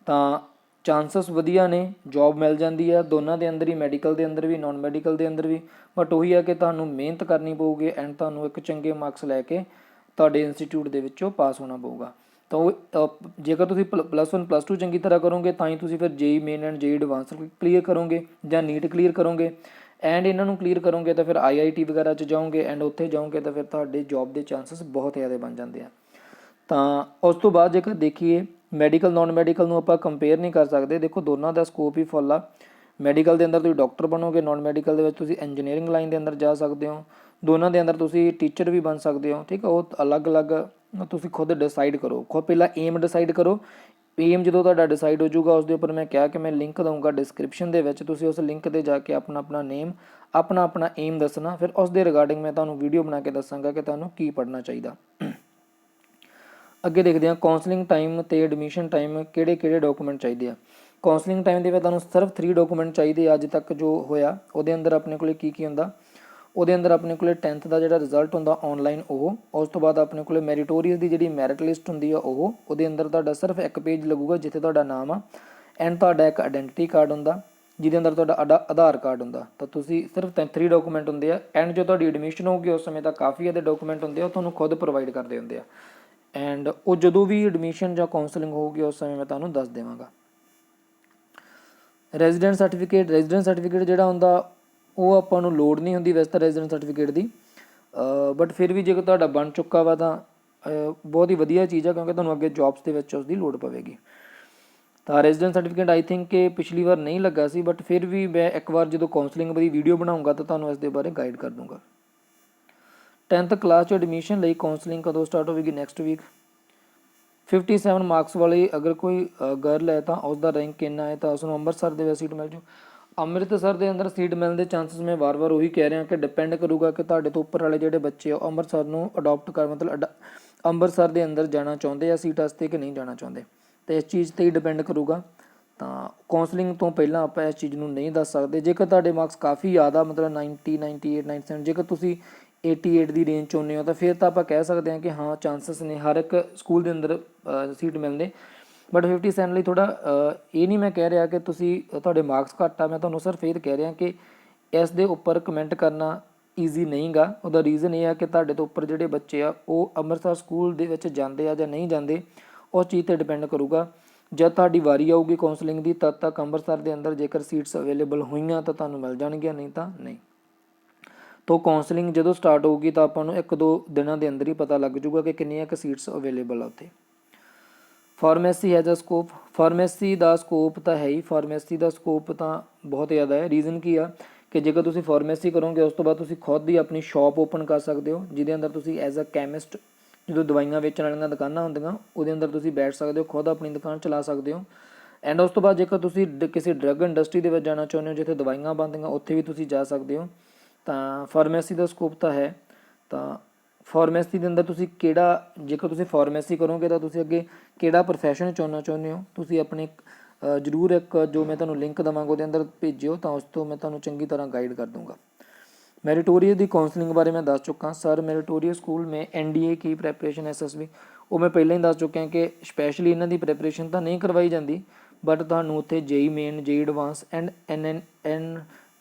ਤਾਂ ਚਾਂਸਸ ਵਧੀਆ ਨੇ, ਜੋਬ ਮਿਲ ਜਾਂਦੀ ਆ ਦੋਨਾਂ ਦੇ ਅੰਦਰ ਹੀ, ਮੈਡੀਕਲ ਦੇ ਅੰਦਰ ਵੀ ਨੋਨ ਮੈਡੀਕਲ ਦੇ ਅੰਦਰ ਵੀ। ਬਟ ਉਹੀ ਆ ਕਿ ਤੁਹਾਨੂੰ ਮਿਹਨਤ ਕਰਨੀ ਪਊਗੀ ਐਂਡ ਤੁਹਾਨੂੰ ਇੱਕ ਚੰਗੇ ਮਾਰਕਸ ਲੈ ਕੇ ਤੁਹਾਡੇ ਇੰਸਟੀਚਿਊਟ ਦੇ ਵਿੱਚੋਂ ਪਾਸ ਹੋਣਾ ਪਊਗਾ। ਤਾਂ ਉਹ ਜੇਕਰ ਤੁਸੀਂ +1 +2 ਚੰਗੀ ਤਰ੍ਹਾਂ ਕਰੋਗੇ ਤਾਂ ਹੀ ਤੁਸੀਂ ਫਿਰ JEE main and JEE advance clear ਕਰੋਗੇ ਜਾਂ NEET ਕਲੀਅਰ ਕਰੋਗੇ ਐਂਡ ਇਹਨਾਂ ਨੂੰ ਕਲੀਅਰ ਕਰੋਗੇ ਤਾਂ ਫਿਰ IIT ਵਗੈਰਾ 'ਚ ਜਾਓਗੇ ਐਂਡ ਉੱਥੇ ਜਾਓਗੇ ਤਾਂ ਫਿਰ ਤੁਹਾਡੇ ਜੋਬ ਦੇ ਚਾਂਸਸ ਬਹੁਤ ਜ਼ਿਆਦਾ ਬਣ ਜਾਂਦੇ ਆ। ਤਾਂ ਉਸ ਤੋਂ ਬਾਅਦ ਜੇਕਰ ਦੇਖੀਏ ਮੈਡੀਕਲ ਨੋਨ ਮੈਡੀਕਲ ਨੂੰ ਆਪਾਂ ਕੰਪੇਅਰ ਨਹੀਂ ਕਰ ਸਕਦੇ। ਦੇਖੋ ਦੋਨਾਂ ਦਾ ਸਕੋਪ ਹੀ ਫੁੱਲ ਆ। ਮੈਡੀਕਲ ਦੇ ਅੰਦਰ ਤੁਸੀਂ ਡਾਕਟਰ ਬਣੋਗੇ, ਨੋਨ ਮੈਡੀਕਲ ਦੇ ਵਿੱਚ ਤੁਸੀਂ ਇੰਜੀਨੀਅਰਿੰਗ ਲਾਈਨ ਦੇ ਅੰਦਰ ਜਾ ਸਕਦੇ ਹੋ। ਦੋਨਾਂ ਦੇ ਅੰਦਰ ਤੁਸੀਂ ਟੀਚਰ ਵੀ ਬਣ ਸਕਦੇ ਹੋ, ਠੀਕ ਆ। ਉਹ ਅਲੱਗ-ਅਲੱਗ ਤੁਸੀਂ ਖੁਦ ਡਿਸਾਈਡ ਕਰੋ। ਖੁਦ ਪਹਿਲਾਂ ਏਮ ਡਿਸਾਈਡ ਕਰੋ। ਏਮ ਜਦੋਂ ਤੁਹਾਡਾ ਡਿਸਾਈਡ ਹੋ ਜਾਊਗਾ ਉਸ ਦੇ ਉੱਪਰ ਮੈਂ ਕਿਹਾ ਕਿ ਮੈਂ ਲਿੰਕ ਦਊਂਗਾ ਡਿਸਕ੍ਰਿਪਸ਼ਨ ਦੇ ਵਿੱਚ, ਤੁਸੀਂ ਉਸ ਲਿੰਕ 'ਤੇ ਜਾ ਕੇ ਆਪਣਾ ਨੇਮ ਆਪਣਾ ਏਮ ਦੱਸਣਾ। ਫਿਰ ਉਸ ਦੇ ਰਿਗਾਰਡਿੰਗ ਮੈਂ ਤੁਹਾਨੂੰ ਵੀਡੀਓ ਬਣਾ ਕੇ ਦੱਸਾਂਗਾ ਕਿ ਤੁਹਾਨੂੰ ਕੀ ਪੜ੍ਹਨਾ ਚਾਹੀਦਾ। ਅੱਗੇ ਦੇਖਦੇ ਹਾਂ ਕਾਉਂਸਲਿੰਗ ਟਾਈਮ ਅਤੇ ਐਡਮਿਸ਼ਨ ਟਾਈਮ ਕਿਹੜੇ ਡਾਕੂਮੈਂਟ ਚਾਹੀਦੇ ਆ। ਕਾਉਂਸਲਿੰਗ ਟਾਈਮ ਦੇ ਵਿੱਚ ਤੁਹਾਨੂੰ ਸਿਰਫ 3 ਡਾਕੂਮੈਂਟ ਚਾਹੀਦੇ ਅੱਜ ਤੱਕ ਜੋ ਹੋਇਆ। ਉਹਦੇ ਅੰਦਰ ਆਪਣੇ ਕੋਲ ਕੀ ਹੁੰਦਾ, ਉਹਦੇ ਅੰਦਰ ਆਪਣੇ ਕੋਲ 10th ਦਾ ਜਿਹੜਾ ਰਿਜ਼ਲਟ ਹੁੰਦਾ ਔਨਲਾਈਨ ਉਹ, ਉਸ ਤੋਂ ਬਾਅਦ ਆਪਣੇ ਕੋਲ ਮੈਰੀਟੋਰੀਅਸ ਦੀ ਜਿਹੜੀ ਮੈਰਿਟ ਲਿਸਟ ਹੁੰਦੀ ਆ ਉਹ, ਉਹਦੇ ਅੰਦਰ ਤੁਹਾਡਾ ਸਿਰਫ ਇੱਕ ਪੇਜ ਲੱਗੂਗਾ ਜਿੱਥੇ ਤੁਹਾਡਾ ਨਾਮ ਆ ਐਂਡ ਤੁਹਾਡਾ ਇੱਕ ਆਇਡੈਂਟੀਟੀ ਕਾਰਡ ਹੁੰਦਾ ਜਿਹਦੇ ਅੰਦਰ ਤੁਹਾਡਾ ਆਧਾਰ ਕਾਰਡ ਹੁੰਦਾ। ਤਾਂ ਤੁਸੀਂ ਸਿਰਫ 3 ਡਾਕੂਮੈਂਟ ਹੁੰਦੇ ਆ ਐਂਡ ਜੋ ਤੁਹਾਡੀ ਐਡਮਿਸ਼ਨ ਹੋਊਗੀ ਉਸ ਸਮੇਂ ਤਾਂ ਕਾਫੀ ਜ਼ਿਆਦਾ ਡਾਕੂਮੈਂਟ ਹੁੰਦੇ ਆ, ਉਹ ਤੁਹਾਨੂੰ ਖੁਦ ਪ੍ਰੋਵਾਈਡ ਕਰਦੇ ਹੁੰਦੇ ਆ ਐਂਡ ਉਹ ਜਦੋਂ ਵੀ ਐਡਮਿਸ਼ਨ ਜਾਂ ਕਾਉਂਸਲਿੰਗ ਹੋਊਗੀ ਉਸ ਸਮੇਂ ਮੈਂ ਤੁਹਾਨੂੰ ਦੱਸ ਦੇਵਾਂਗਾ। ਰੈਜ਼ੀਡੈਂਟ ਸਰਟੀਫਿਕੇਟ ਜਿਹੜਾ ਹੁੰਦਾ ਉਹ ਆਪਾਂ ਨੂੰ ਲੋੜ ਨਹੀਂ ਹੁੰਦੀ ਵੈਸੇ ਤਾਂ ਰੈਜ਼ੀਡੈਂਟ ਸਰਟੀਫਿਕੇਟ ਦੀ, ਬਟ ਫਿਰ ਵੀ ਜੇਕਰ ਤੁਹਾਡਾ ਬਣ ਚੁੱਕਾ ਵਾ ਤਾਂ ਬਹੁਤ ਹੀ ਵਧੀਆ ਚੀਜ਼ ਆ, ਕਿਉਂਕਿ ਤੁਹਾਨੂੰ ਅੱਗੇ ਜੋਬਸ ਦੇ ਵਿੱਚ ਉਸਦੀ ਲੋੜ ਪਵੇਗੀ। ਤਾਂ ਰੈਜ਼ੀਡੈਂਟ ਸਰਟੀਫਿਕੇਟ ਆਈ ਥਿੰਕ ਕਿ ਪਿਛਲੀ ਵਾਰ ਨਹੀਂ ਲੱਗਾ ਸੀ, ਬਟ ਫਿਰ ਵੀ ਮੈਂ ਇੱਕ ਵਾਰ ਜਦੋਂ ਕਾਉਂਸਲਿੰਗ ਦੀ ਵੀਡੀਓ ਬਣਾਊਂਗਾ ਤਾਂ ਤੁਹਾਨੂੰ ਇਸ ਦੇ ਬਾਰੇ ਗਾਈਡ ਕਰ ਦੂੰਗਾ। 10th ਕਲਾਸ 'ਚ ਐਡਮਿਸ਼ਨ ਲਈ ਕਾਉਂਸਲਿੰਗ ਕਦੋਂ ਸਟਾਰਟ ਹੋਵੇਗੀ? Next week. 57 ਮਾਰਕਸ ਵਾਲੀ ਅਗਰ ਕੋਈ ਗਰਲ ਹੈ ਤਾਂ ਉਸਦਾ ਰੈਂਕ ਕਿੰਨਾ ਹੈ ਤਾਂ ਉਸਨੂੰ ਅੰਮ੍ਰਿਤਸਰ ਦੇ ਵਿੱਚ ਸੀਟ ਮਿਲ ਜੂ। ਅੰਮ੍ਰਿਤਸਰ ਦੇ ਅੰਦਰ ਸੀਟ ਮਿਲਣ ਦੇ ਚਾਂਸਸ ਮੈਂ ਵਾਰ-ਵਾਰ ਉਹੀ ਕਹਿ ਰਿਹਾ ਕਿ ਡਿਪੈਂਡ ਕਰੂਗਾ ਕਿ ਤੁਹਾਡੇ ਤੋਂ ਉੱਪਰ ਵਾਲੇ ਜਿਹੜੇ ਬੱਚੇ ਆ ਉਹ ਅੰਮ੍ਰਿਤਸਰ ਨੂੰ ਅਡੋਪਟ ਅੰਮ੍ਰਿਤਸਰ ਦੇ ਅੰਦਰ ਜਾਣਾ ਚਾਹੁੰਦੇ ਆ ਸੀਟ ਵਾਸਤੇ ਕਿ ਨਹੀਂ ਜਾਣਾ ਚਾਹੁੰਦੇ, ਅਤੇ ਇਸ ਚੀਜ਼ 'ਤੇ ਹੀ ਡਿਪੈਂਡ ਕਰੂਗਾ। ਤਾਂ ਕਾਉਂਸਲਿੰਗ ਤੋਂ ਪਹਿਲਾਂ ਆਪਾਂ ਇਸ ਚੀਜ਼ ਨੂੰ ਨਹੀਂ ਦੱਸ ਸਕਦੇ। ਜੇਕਰ ਤੁਹਾਡੇ ਮਾਰਕਸ ਕਾਫੀ ਜ਼ਿਆਦਾ ਮਤਲਬ 90, 98, 97, ਜੇਕਰ ਤੁਸੀਂ 88 ਦੀ ਰੇਂਜ 'ਚ ਹੁੰਦੇ ਹੋ ਤਾਂ ਫਿਰ ਤਾਂ ਆਪਾਂ ਕਹਿ ਸਕਦੇ ਹਾਂ ਕਿ ਹਾਂ ਚਾਂਸਸ ਨੇ ਹਰ ਇੱਕ ਸਕੂਲ ਦੇ ਅੰਦਰ ਸੀਟ ਮਿਲਦੇ। ਬਟ 57 ਲਈ ਥੋੜ੍ਹਾ ਇਹ ਨਹੀਂ ਮੈਂ ਕਹਿ ਰਿਹਾ ਕਿ ਤੁਸੀਂ ਤੁਹਾਡੇ ਮਾਰਕਸ ਘੱਟ ਆ, ਮੈਂ ਤੁਹਾਨੂੰ ਸਿਰਫ ਇਹ ਕਹਿ ਰਿਹਾ ਕਿ ਇਸ ਦੇ ਉੱਪਰ ਕਮੈਂਟ ਕਰਨਾ ਈਜ਼ੀ ਨਹੀਂ ਗਾ। ਉਹਦਾ ਰੀਜ਼ਨ ਇਹ ਆ ਕਿ ਤੁਹਾਡੇ ਤੋਂ ਉੱਪਰ ਜਿਹੜੇ ਬੱਚੇ ਆ ਉਹ ਅੰਮ੍ਰਿਤਸਰ ਸਕੂਲ ਦੇ ਵਿੱਚ ਜਾਂਦੇ ਆ ਜਾਂ ਨਹੀਂ ਜਾਂਦੇ, ਉਸ ਚੀਜ਼ 'ਤੇ ਡਿਪੈਂਡ ਕਰੂਗਾ। ਜਦ ਤੁਹਾਡੀ ਵਾਰੀ ਆਊਗੀ ਕਾਉਂਸਲਿੰਗ ਦੀ ਤਦ ਤੱਕ ਅੰਮ੍ਰਿਤਸਰ ਦੇ ਅੰਦਰ ਜੇਕਰ ਸੀਟਸ ਅਵੇਲੇਬਲ ਹੋਈਆਂ ਤਾਂ ਤੁਹਾਨੂੰ ਮਿਲ ਜਾਣਗੀਆਂ, ਨਹੀਂ ਤਾਂ ਨਹੀਂ। ਤੋ ਕਾਉਂਸਲਿੰਗ ਜਦੋਂ ਸਟਾਰਟ ਹੋਊਗੀ ਤਾਂ ਆਪਾਂ ਨੂੰ 1-2 ਦਿਨਾਂ ਦੇ ਅੰਦਰ ਹੀ ਪਤਾ ਲੱਗ ਜੂਗਾ ਕਿ ਕਿੰਨੀਆਂ ਕੁ ਸੀਟਸ ਅਵੇਲੇਬਲ ਆ ਉੱਥੇ। Pharmacy has a scope, pharmacy ਦਾ ਸਕੋਪ ਤਾਂ ਹੈ ਹੀ, ਫਾਰਮੇਸੀ ਦਾ ਸਕੋਪ ਤਾਂ ਬਹੁਤ ਜ਼ਿਆਦਾ ਹੈ। ਰੀਜ਼ਨ ਕੀ ਆ ਕਿ ਜੇਕਰ ਤੁਸੀਂ ਫਾਰਮੇਸੀ ਕਰੋਗੇ ਉਸ ਤੋਂ ਬਾਅਦ ਤੁਸੀਂ ਖੁਦ ਹੀ ਆਪਣੀ ਸ਼ਾਪ ਓਪਨ ਕਰ ਸਕਦੇ ਹੋ, ਜਿਹਦੇ ਅੰਦਰ ਤੁਸੀਂ ਐਜ਼ ਅ ਕੈਮਿਸਟ, ਜਦੋਂ ਦਵਾਈਆਂ ਵੇਚਣ ਵਾਲੀਆਂ ਦੁਕਾਨਾਂ ਹੁੰਦੀਆਂ ਉਹਦੇ ਅੰਦਰ ਤੁਸੀਂ ਬੈਠ ਸਕਦੇ ਹੋ, ਖੁਦ ਆਪਣੀ ਦੁਕਾਨ ਚਲਾ ਸਕਦੇ ਹੋ। ਐਂਡ ਉਸ ਤੋਂ ਬਾਅਦ ਜੇਕਰ ਤੁਸੀਂ ਕਿਸੇ ਡਰੱਗ ਇੰਡਸਟਰੀ ਦੇ ਵਿੱਚ ਜਾਣਾ ਚਾਹੁੰਦੇ ਹੋ ਜਿੱਥੇ ਦਵਾਈਆਂ ਬਣਦੀਆਂ, ਉੱਥੇ ਵੀ ਤੁਸੀਂ ਜਾ ਸਕਦੇ ਹੋ। ਤਾਂ ਫਾਰਮੇਸੀ ਦਾ ਸਕੋਪ ਤਾਂ ਹੈ। ਤਾਂ ਫਾਰਮੇਸੀ ਦੇ ਅੰਦਰ ਤੁਸੀਂ ਕਿਹੜਾ, ਜੇਕਰ ਤੁਸੀਂ ਫਾਰਮੇਸੀ ਕਰੋਗੇ ਤਾਂ ਤੁਸੀਂ ਅੱਗੇ ਕਿਹੜਾ ਪ੍ਰੋਫੈਸ਼ਨ ਚੁਣਨਾ ਚਾਹੁੰਦੇ ਹੋ, ਤੁਸੀਂ ਆਪਣੇ ਜ਼ਰੂਰ ਇੱਕ ਜੋ ਮੈਂ ਤੁਹਾਨੂੰ ਲਿੰਕ ਦੇਵਾਂਗਾ ਉਹਦੇ ਅੰਦਰ ਭੇਜਿਓ, ਤਾਂ ਉਸ ਤੋਂ ਮੈਂ ਤੁਹਾਨੂੰ ਚੰਗੀ ਤਰ੍ਹਾਂ ਗਾਈਡ ਕਰ ਦੂੰਗਾ। ਮੈਰੀਟੋਰੀਅਸ ਦੀ ਕਾਉਂਸਲਿੰਗ ਬਾਰੇ ਮੈਂ ਦੱਸ ਚੁੱਕਾ ਸਰ। ਮੈਰੀਟੋਰੀਅਸ ਸਕੂਲ में NDA की ਪ੍ਰੈਪਰੇਸ਼ਨ SSB ਉਹ ਮੈਂ ਪਹਿਲਾਂ ਹੀ ਦੱਸ ਚੁੱਕਿਆ ਕਿ ਸਪੈਸ਼ਲੀ ਇਹਨਾਂ ਦੀ ਪ੍ਰੈਪਰੇਸ਼ਨ ਤਾਂ ਨਹੀਂ ਕਰਵਾਈ ਜਾਂਦੀ, ਬਟ ਤੁਹਾਨੂੰ ਉੱਥੇ JEE main, JEE advance and NN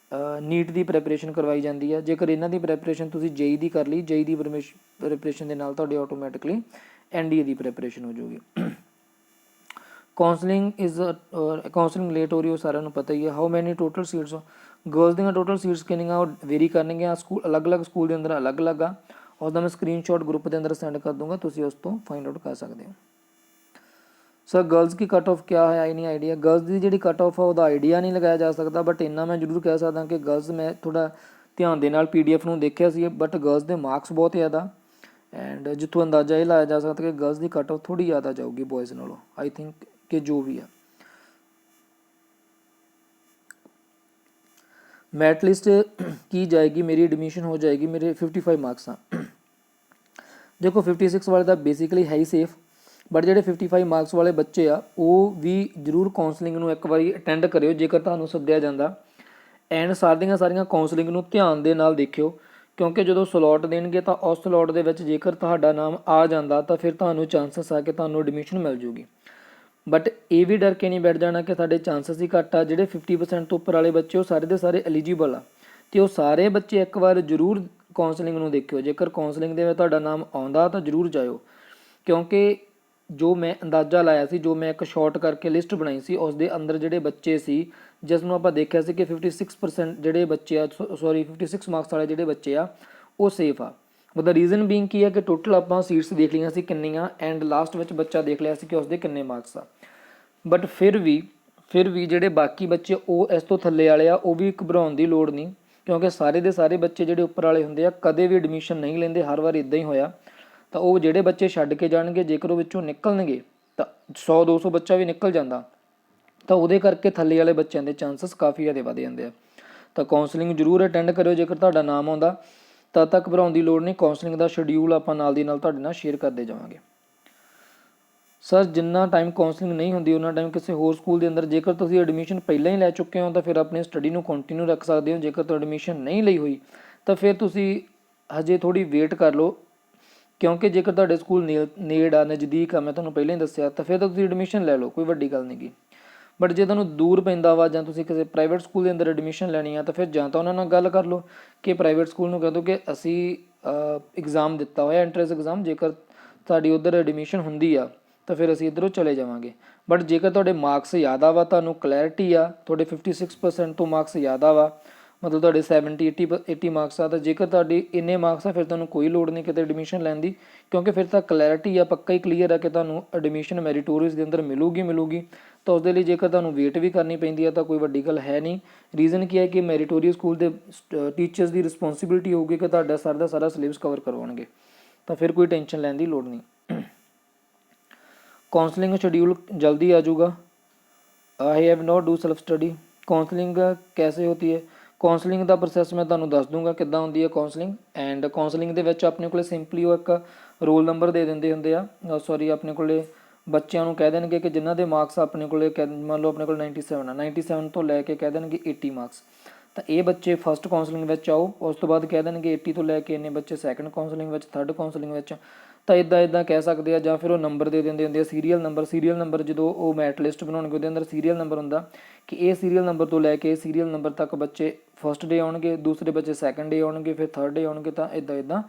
NEET ਦੀ ਪ੍ਰੈਪਰੇਸ਼ਨ ਕਰਵਾਈ ਜਾਂਦੀ ਹੈ। ਜੇਕਰ ਇਹਨਾਂ ਦੀ ਪ੍ਰੈਪਰੇਸ਼ਨ ਤੁਸੀਂ JEE ਦੀ ਕਰ ਲਈ, JEE ਦੀ ਪ੍ਰੈਪਰੇਸ਼ਨ ਦੇ ਨਾਲ ਤੁਹਾਡੀ ਆਟੋਮੈਟਿਕਲੀ NDA ਦੀ ਪ੍ਰੈਪਰੇਸ਼ਨ ਹੋ ਜਾਊਗੀ। ਕਾਉਂਸਲਿੰਗ ਕਾਉਂਸਲਿੰਗ ਲੇਟ ਹੋ ਰਹੀ ਉਹ ਸਾਰਿਆਂ ਨੂੰ ਪਤਾ ਹੀ ਹੈ। How many total seats, girls ਦੀਆਂ ਟੋਟਲ ਸੀਟਸ ਕਿੰਨੀਆਂ ਉਹ ਵੇਰੀ ਕਰਨਗੀਆਂ, ਸਕੂਲ ਅਲੱਗ-ਅਲੱਗ ਸਕੂਲ ਦੇ ਅੰਦਰ ਅਲੱਗ-ਅਲੱਗ ਆ। ਉਸਦਾ ਮੈਂ ਸਕਰੀਨਸ਼ਾਟ ਗਰੁੱਪ ਦੇ ਅੰਦਰ ਸੈਂਡ ਕਰ ਦੂੰਗਾ, ਤੁਸੀਂ ਉਸ ਤੋਂ ਫਾइंड आउट ਕਰ ਸਕਦੇ ਹੋ। ਸਰ ਗਰਲਸ ਕੀ ਕੱਟ ਆਫ ਕਿਆ ਹੈ, ਆਈ ਨਹੀਂ ਆਈਡੀਆ। ਗਰਲਸ ਦੀ ਜਿਹੜੀ ਕੱਟ ਆਫ ਆ ਉਹਦਾ ਆਈਡੀਆ ਨਹੀਂ ਲਗਾਇਆ ਜਾ ਸਕਦਾ, ਬਟ ਇੰਨਾ ਮੈਂ ਜ਼ਰੂਰ ਕਹਿ ਸਕਦਾ ਕਿ ਗਰਲਸ ਮੈਂ ਥੋੜ੍ਹਾ ਧਿਆਨ ਦੇ ਨਾਲ PDF ਨੂੰ ਦੇਖਿਆ ਸੀ, ਬਟ ਗਰਲਸ ਦੇ ਮਾਰਕਸ ਬਹੁਤ ਜ਼ਿਆਦਾ ਐਂਡ ਜਿੱਥੋਂ ਅੰਦਾਜ਼ਾ ਇਹ ਲਾਇਆ ਜਾ ਸਕਦਾ ਕਿ ਗਰਲਸ ਦੀ ਕੱਟ ਆਫ ਥੋੜ੍ਹੀ ਜ਼ਿਆਦਾ ਜਾਊਗੀ ਬॉयज़ ਨਾਲੋਂ, ਆਈ ਥਿੰਕ ਕਿ ਜੋ ਵੀ ਆ। ਮੈਰਿਟ ਲਿਸਟ ਕੀ ਜਾਏਗੀ, ਮੇਰੀ ਐਡਮਿਸ਼ਨ ਹੋ ਜਾਏਗੀ, ਮੇਰੇ 55 ਮਾਰਕਸ ਆ। ਦੇਖੋ 56 ਵਾਲੇ ਤਾਂ ਬੇਸਿਕਲੀ ਹੈ ਹੀ ਸੇਫ, ਬਟ ਜਿਹੜੇ 55 ਮਾਰਕਸ ਵਾਲੇ ਬੱਚੇ ਆ ਉਹ ਵੀ ਜ਼ਰੂਰ ਕਾਉਂਸਲਿੰਗ ਨੂੰ ਇੱਕ ਵਾਰੀ ਅਟੈਂਡ ਕਰਿਓ ਜੇਕਰ ਤੁਹਾਨੂੰ ਸੱਦਿਆ ਜਾਂਦਾ। ਐਂਡ ਸਾਰੀਆਂ ਕਾਉਂਸਲਿੰਗ ਨੂੰ ਧਿਆਨ ਦੇ ਨਾਲ ਦੇਖਿਓ, ਕਿਉਂਕਿ ਜਦੋਂ ਸਲੋਟ ਦੇਣਗੇ ਤਾਂ ਉਸ ਸਲੋਟ ਦੇ ਵਿੱਚ ਜੇਕਰ ਤੁਹਾਡਾ ਨਾਮ ਆ ਜਾਂਦਾ ਤਾਂ ਫਿਰ ਤੁਹਾਨੂੰ ਚਾਂਸਸ ਆ ਕਿ ਤੁਹਾਨੂੰ ਐਡਮਿਸ਼ਨ ਮਿਲ ਜੂਗੀ। ਬਟ ਇਹ ਵੀ ਡਰ ਕੇ ਨਹੀਂ ਬੈਠ ਜਾਣਾ ਕਿ ਸਾਡੇ ਚਾਂਸਸ ਹੀ ਘੱਟ ਆ। ਜਿਹੜੇ 50% ਤੋਂ ਉੱਪਰ ਵਾਲੇ ਬੱਚੇ ਉਹ ਸਾਰੇ ਦੇ ਸਾਰੇ ਐਲੀਜੀਬਲ ਆ, ਅਤੇ ਉਹ ਸਾਰੇ ਬੱਚੇ ਇੱਕ ਵਾਰ ਜ਼ਰੂਰ ਕਾਉਂਸਲਿੰਗ ਨੂੰ ਦੇਖਿਓ। ਜੇਕਰ ਕਾਉਂਸਲਿੰਗ ਦੇ ਵਿੱਚ ਤੁਹਾਡਾ ਨਾਮ ਆਉਂਦਾ ਤਾਂ ਜ਼ਰੂਰ ਜਾਇਓ, ਕਿਉਂਕਿ ਜੋ ਮੈਂ ਅੰਦਾਜ਼ਾ ਲਾਇਆ ਸੀ, ਜੋ ਮੈਂ ਇੱਕ ਸ਼ਾਰਟ ਕਰਕੇ ਲਿਸਟ ਬਣਾਈ ਸੀ, ਉਸ ਦੇ ਅੰਦਰ ਜਿਹੜੇ ਬੱਚੇ ਸੀ ਜਿਸ ਨੂੰ ਆਪਾਂ ਦੇਖਿਆ ਸੀ ਕਿ 56% ਜਿਹੜੇ ਬੱਚੇ ਆ, 56 ਮਾਰਕਸ ਵਾਲੇ ਜਿਹੜੇ ਬੱਚੇ ਆ ਉਹ ਸੇਫ ਆ। ਉਹਦਾ ਰੀਜ਼ਨ ਬੀਇੰਗ ਕੀ ਹੈ ਕਿ ਟੋਟਲ ਆਪਾਂ ਸੀਟਸ ਦੇਖ ਲਈਆਂ ਸੀ ਕਿੰਨੀਆਂ, ਐਂਡ ਲਾਸਟ ਵਿੱਚ ਬੱਚਾ ਦੇਖ ਲਿਆ ਸੀ ਕਿ ਉਸਦੇ ਕਿੰਨੇ ਮਾਰਕਸ ਆ। ਬਟ ਫਿਰ ਵੀ ਜਿਹੜੇ ਬਾਕੀ ਬੱਚੇ ਉਹ ਇਸ ਤੋਂ ਥੱਲੇ ਵਾਲੇ ਆ, ਉਹ ਵੀ ਘਬਰਾਉਣ ਦੀ ਲੋੜ ਨਹੀਂ, ਕਿਉਂਕਿ ਸਾਰੇ ਦੇ ਸਾਰੇ ਬੱਚੇ ਜਿਹੜੇ ਉੱਪਰ ਵਾਲੇ ਹੁੰਦੇ ਆ ਕਦੇ ਵੀ ਐਡਮਿਸ਼ਨ ਨਹੀਂ ਲੈਂਦੇ, ਹਰ ਵਾਰ ਇੱਦਾਂ ਹੀ ਹੋਇਆ। ਤਾਂ ਉਹ ਜਿਹੜੇ ਬੱਚੇ ਛੱਡ ਕੇ ਜਾਣਗੇ, ਜੇਕਰ ਉਹ ਵਿੱਚੋਂ ਨਿਕਲਣਗੇ ਤਾਂ 100-200 ਬੱਚਾ ਵੀ ਨਿਕਲ ਜਾਂਦਾ, ਤਾਂ ਉਹਦੇ ਕਰਕੇ ਥੱਲੇ ਵਾਲੇ ਬੱਚਿਆਂ ਦੇ ਚਾਂਸਸ ਕਾਫੀ ਜ਼ਿਆਦਾ ਵੱਧ ਜਾਂਦੇ ਆ। ਤਾਂ ਕਾਉਂਸਲਿੰਗ ਜ਼ਰੂਰ ਅਟੈਂਡ ਕਰਿਓ ਜੇਕਰ ਤੁਹਾਡਾ ਨਾਮ ਆਉਂਦਾ, ਤਦ ਤੱਕ ਘਬਰਾਉਣ ਦੀ ਲੋੜ ਨਹੀਂ। ਕਾਉਂਸਲਿੰਗ ਦਾ ਸ਼ਡਿਊਲ ਆਪਾਂ ਨਾਲ ਦੀ ਨਾਲ ਤੁਹਾਡੇ ਨਾਲ ਸ਼ੇਅਰ ਕਰਦੇ ਜਾਵਾਂਗੇ। ਸਰ ਜਿੰਨਾ ਟਾਈਮ ਕਾਉਂਸਲਿੰਗ ਨਹੀਂ ਹੁੰਦੀ ਉਹਨਾਂ ਟਾਈਮ ਕਿਸੇ ਹੋਰ ਸਕੂਲ ਦੇ ਅੰਦਰ ਜੇਕਰ ਤੁਸੀਂ ਐਡਮਿਸ਼ਨ ਪਹਿਲਾਂ ਹੀ ਲੈ ਚੁੱਕੇ ਹੋ ਤਾਂ ਫਿਰ ਆਪਣੀ ਸਟੱਡੀ ਨੂੰ ਕੰਟੀਨਿਊ ਰੱਖ ਸਕਦੇ ਹੋ। ਜੇਕਰ ਤੁਹਾਡੀ ਐਡਮਿਸ਼ਨ ਨਹੀਂ ਲਈ ਹੋਈ ਤਾਂ ਫਿਰ ਤੁਸੀਂ ਹਜੇ ਥੋੜ੍ਹੀ ਵੇਟ ਕਰ ਲਓ, ਕਿਉਂਕਿ ਜੇਕਰ ਤੁਹਾਡੇ ਸਕੂਲ ਨੇੜ ਆ, ਨਜ਼ਦੀਕ ਆ, ਮੈਂ ਤੁਹਾਨੂੰ ਪਹਿਲਾਂ ਹੀ ਦੱਸਿਆ, ਤਾਂ ਫਿਰ ਤਾਂ ਤੁਸੀਂ ਐਡਮਿਸ਼ਨ ਲੈ ਲਓ, ਕੋਈ ਵੱਡੀ ਗੱਲ ਨਹੀਂ ਗੀ। ਬਟ ਜੇ ਤੁਹਾਨੂੰ ਦੂਰ ਪੈਂਦਾ ਵਾ ਜਾਂ ਤੁਸੀਂ ਕਿਸੇ ਪ੍ਰਾਈਵੇਟ ਸਕੂਲ ਦੇ ਅੰਦਰ ਐਡਮਿਸ਼ਨ ਲੈਣੀ ਆ ਤਾਂ ਫਿਰ ਜਾਂ ਤਾਂ ਉਹਨਾਂ ਨਾਲ ਗੱਲ ਕਰ ਲਓ ਕਿ ਪ੍ਰਾਈਵੇਟ ਸਕੂਲ ਨੂੰ ਕਹਿ ਦਿਓ ਕਿ ਅਸੀਂ ਐਗਜ਼ਾਮ ਦਿੱਤਾ ਹੋਇਆ ਐਂਟਰੈਂਸ ਐਗਜ਼ਾਮ, ਜੇਕਰ ਤੁਹਾਡੀ ਉੱਧਰ ਐਡਮਿਸ਼ਨ ਹੁੰਦੀ ਆ ਤਾਂ ਫਿਰ ਅਸੀਂ ਇੱਧਰੋਂ ਚਲੇ ਜਾਵਾਂਗੇ। ਬਟ ਜੇਕਰ ਤੁਹਾਡੇ ਮਾਰਕਸ ਜ਼ਿਆਦਾ ਵਾ, ਤੁਹਾਨੂੰ ਕਲੈਰਿਟੀ ਆ, ਤੁਹਾਡੇ 56% ਤੋਂ ਮਾਰਕਸ ਜ਼ਿਆਦਾ ਵਾ, ਮਤਲਬ ਤੁਹਾਡੇ 70-80 ਮਾਰਕਸ ਆ, ਤਾਂ ਜੇਕਰ ਤੁਹਾਡੀ ਇੰਨੇ ਮਾਰਕਸ ਆ ਫਿਰ ਤੁਹਾਨੂੰ ਕੋਈ ਲੋੜ ਨਹੀਂ ਕਿਤੇ ਐਡਮਿਸ਼ਨ ਲੈਣ ਦੀ, ਕਿਉਂਕਿ ਫਿਰ ਤਾਂ ਕਲੈਰਿਟੀ ਆ, ਪੱਕਾ ਹੀ ਕਲੀਅਰ ਆ ਕਿ ਤੁਹਾਨੂੰ ਐਡਮਿਸ਼ਨ ਮੈਰੀਟੋਰੀਅਸ ਦੇ ਅੰਦਰ ਮਿਲੂਗੀ। ਤਾਂ ਉਸਦੇ ਲਈ ਜੇਕਰ ਤੁਹਾਨੂੰ ਵੇਟ ਵੀ ਕਰਨੀ ਪੈਂਦੀ ਆ ਤਾਂ ਕੋਈ ਵੱਡੀ ਗੱਲ ਹੈ ਨਹੀਂ। ਰੀਜ਼ਨ ਕੀ ਹੈ ਕਿ ਮੈਰੀਟੋਰੀਅਸ ਸਕੂਲ ਦੇ ਟੀਚਰਸ ਦੀ ਰਿਸਪੌਂਸਿਬਿਲਿਟੀ ਹੋਊਗੀ ਕਿ ਤੁਹਾਡਾ ਸਾਰਾ ਸਿਲੇਬਸ ਕਵਰ ਕਰਵਾਉਣਗੇ, ਤਾਂ ਫਿਰ ਕੋਈ ਟੈਨਸ਼ਨ ਲੈਣ ਦੀ ਲੋੜ ਨਹੀਂ। काउंसलिंग शेड्यूल जल्दी आ जाऊगा। I have not do self study. Counselling कैसे होती है? काउंसलिंग का प्रोसैस मैं तुहानूं दस दूँगा किद्दां हुंदी है काउंसलिंग। एंड काउंसलिंग दे विच अपने कोले सिंपली वो एक रोल नंबर दे दिंदे हुंदे आ, सॉरी अपने कोले बच्चों को कह देंगे कि जिन्हों के मार्क्स अपने को मान लो अपने को 97 आ, 97 तो लैके कह देंगे 80 मार्क्स, ਤਾਂ ਇਹ ਬੱਚੇ ਫਸਟ ਕਾਉਂਸਲਿੰਗ ਵਿੱਚ ਆਓ, ਉਸ ਤੋਂ ਬਾਅਦ ਕਹਿ ਦੇਣਗੇ 80 ਤੋਂ ਲੈ ਕੇ ਇੰਨੇ ਬੱਚੇ ਸੈਕੰਡ ਕਾਉਂਸਲਿੰਗ ਵਿੱਚ, ਥਰਡ ਕਾਉਂਸਲਿੰਗ ਵਿੱਚ। ਤਾਂ ਇੱਦਾਂ ਕਹਿ ਸਕਦੇ ਆ, ਜਾਂ ਫਿਰ ਉਹ ਨੰਬਰ ਦੇ ਦਿੰਦੇ ਹੁੰਦੇ ਆ, ਸੀਰੀਅਲ ਨੰਬਰ ਜਦੋਂ ਉਹ ਮੈਰਿਟ ਲਿਸਟ ਬਣਾਉਣਗੇ ਉਹਦੇ ਅੰਦਰ ਸੀਰੀਅਲ ਨੰਬਰ ਹੁੰਦਾ ਕਿ ਇਹ ਸੀਰੀਅਲ ਨੰਬਰ ਤੋਂ ਲੈ ਕੇ ਸੀਰੀਅਲ ਨੰਬਰ ਤੱਕ ਬੱਚੇ ਫਸਟ ਡੇ ਆਉਣਗੇ, ਦੂਸਰੇ ਬੱਚੇ ਸੈਕੰਡ ਡੇ ਆਉਣਗੇ, ਫਿਰ ਥਰਡ ਡੇ ਆਉਣਗੇ। ਤਾਂ ਇੱਦਾਂ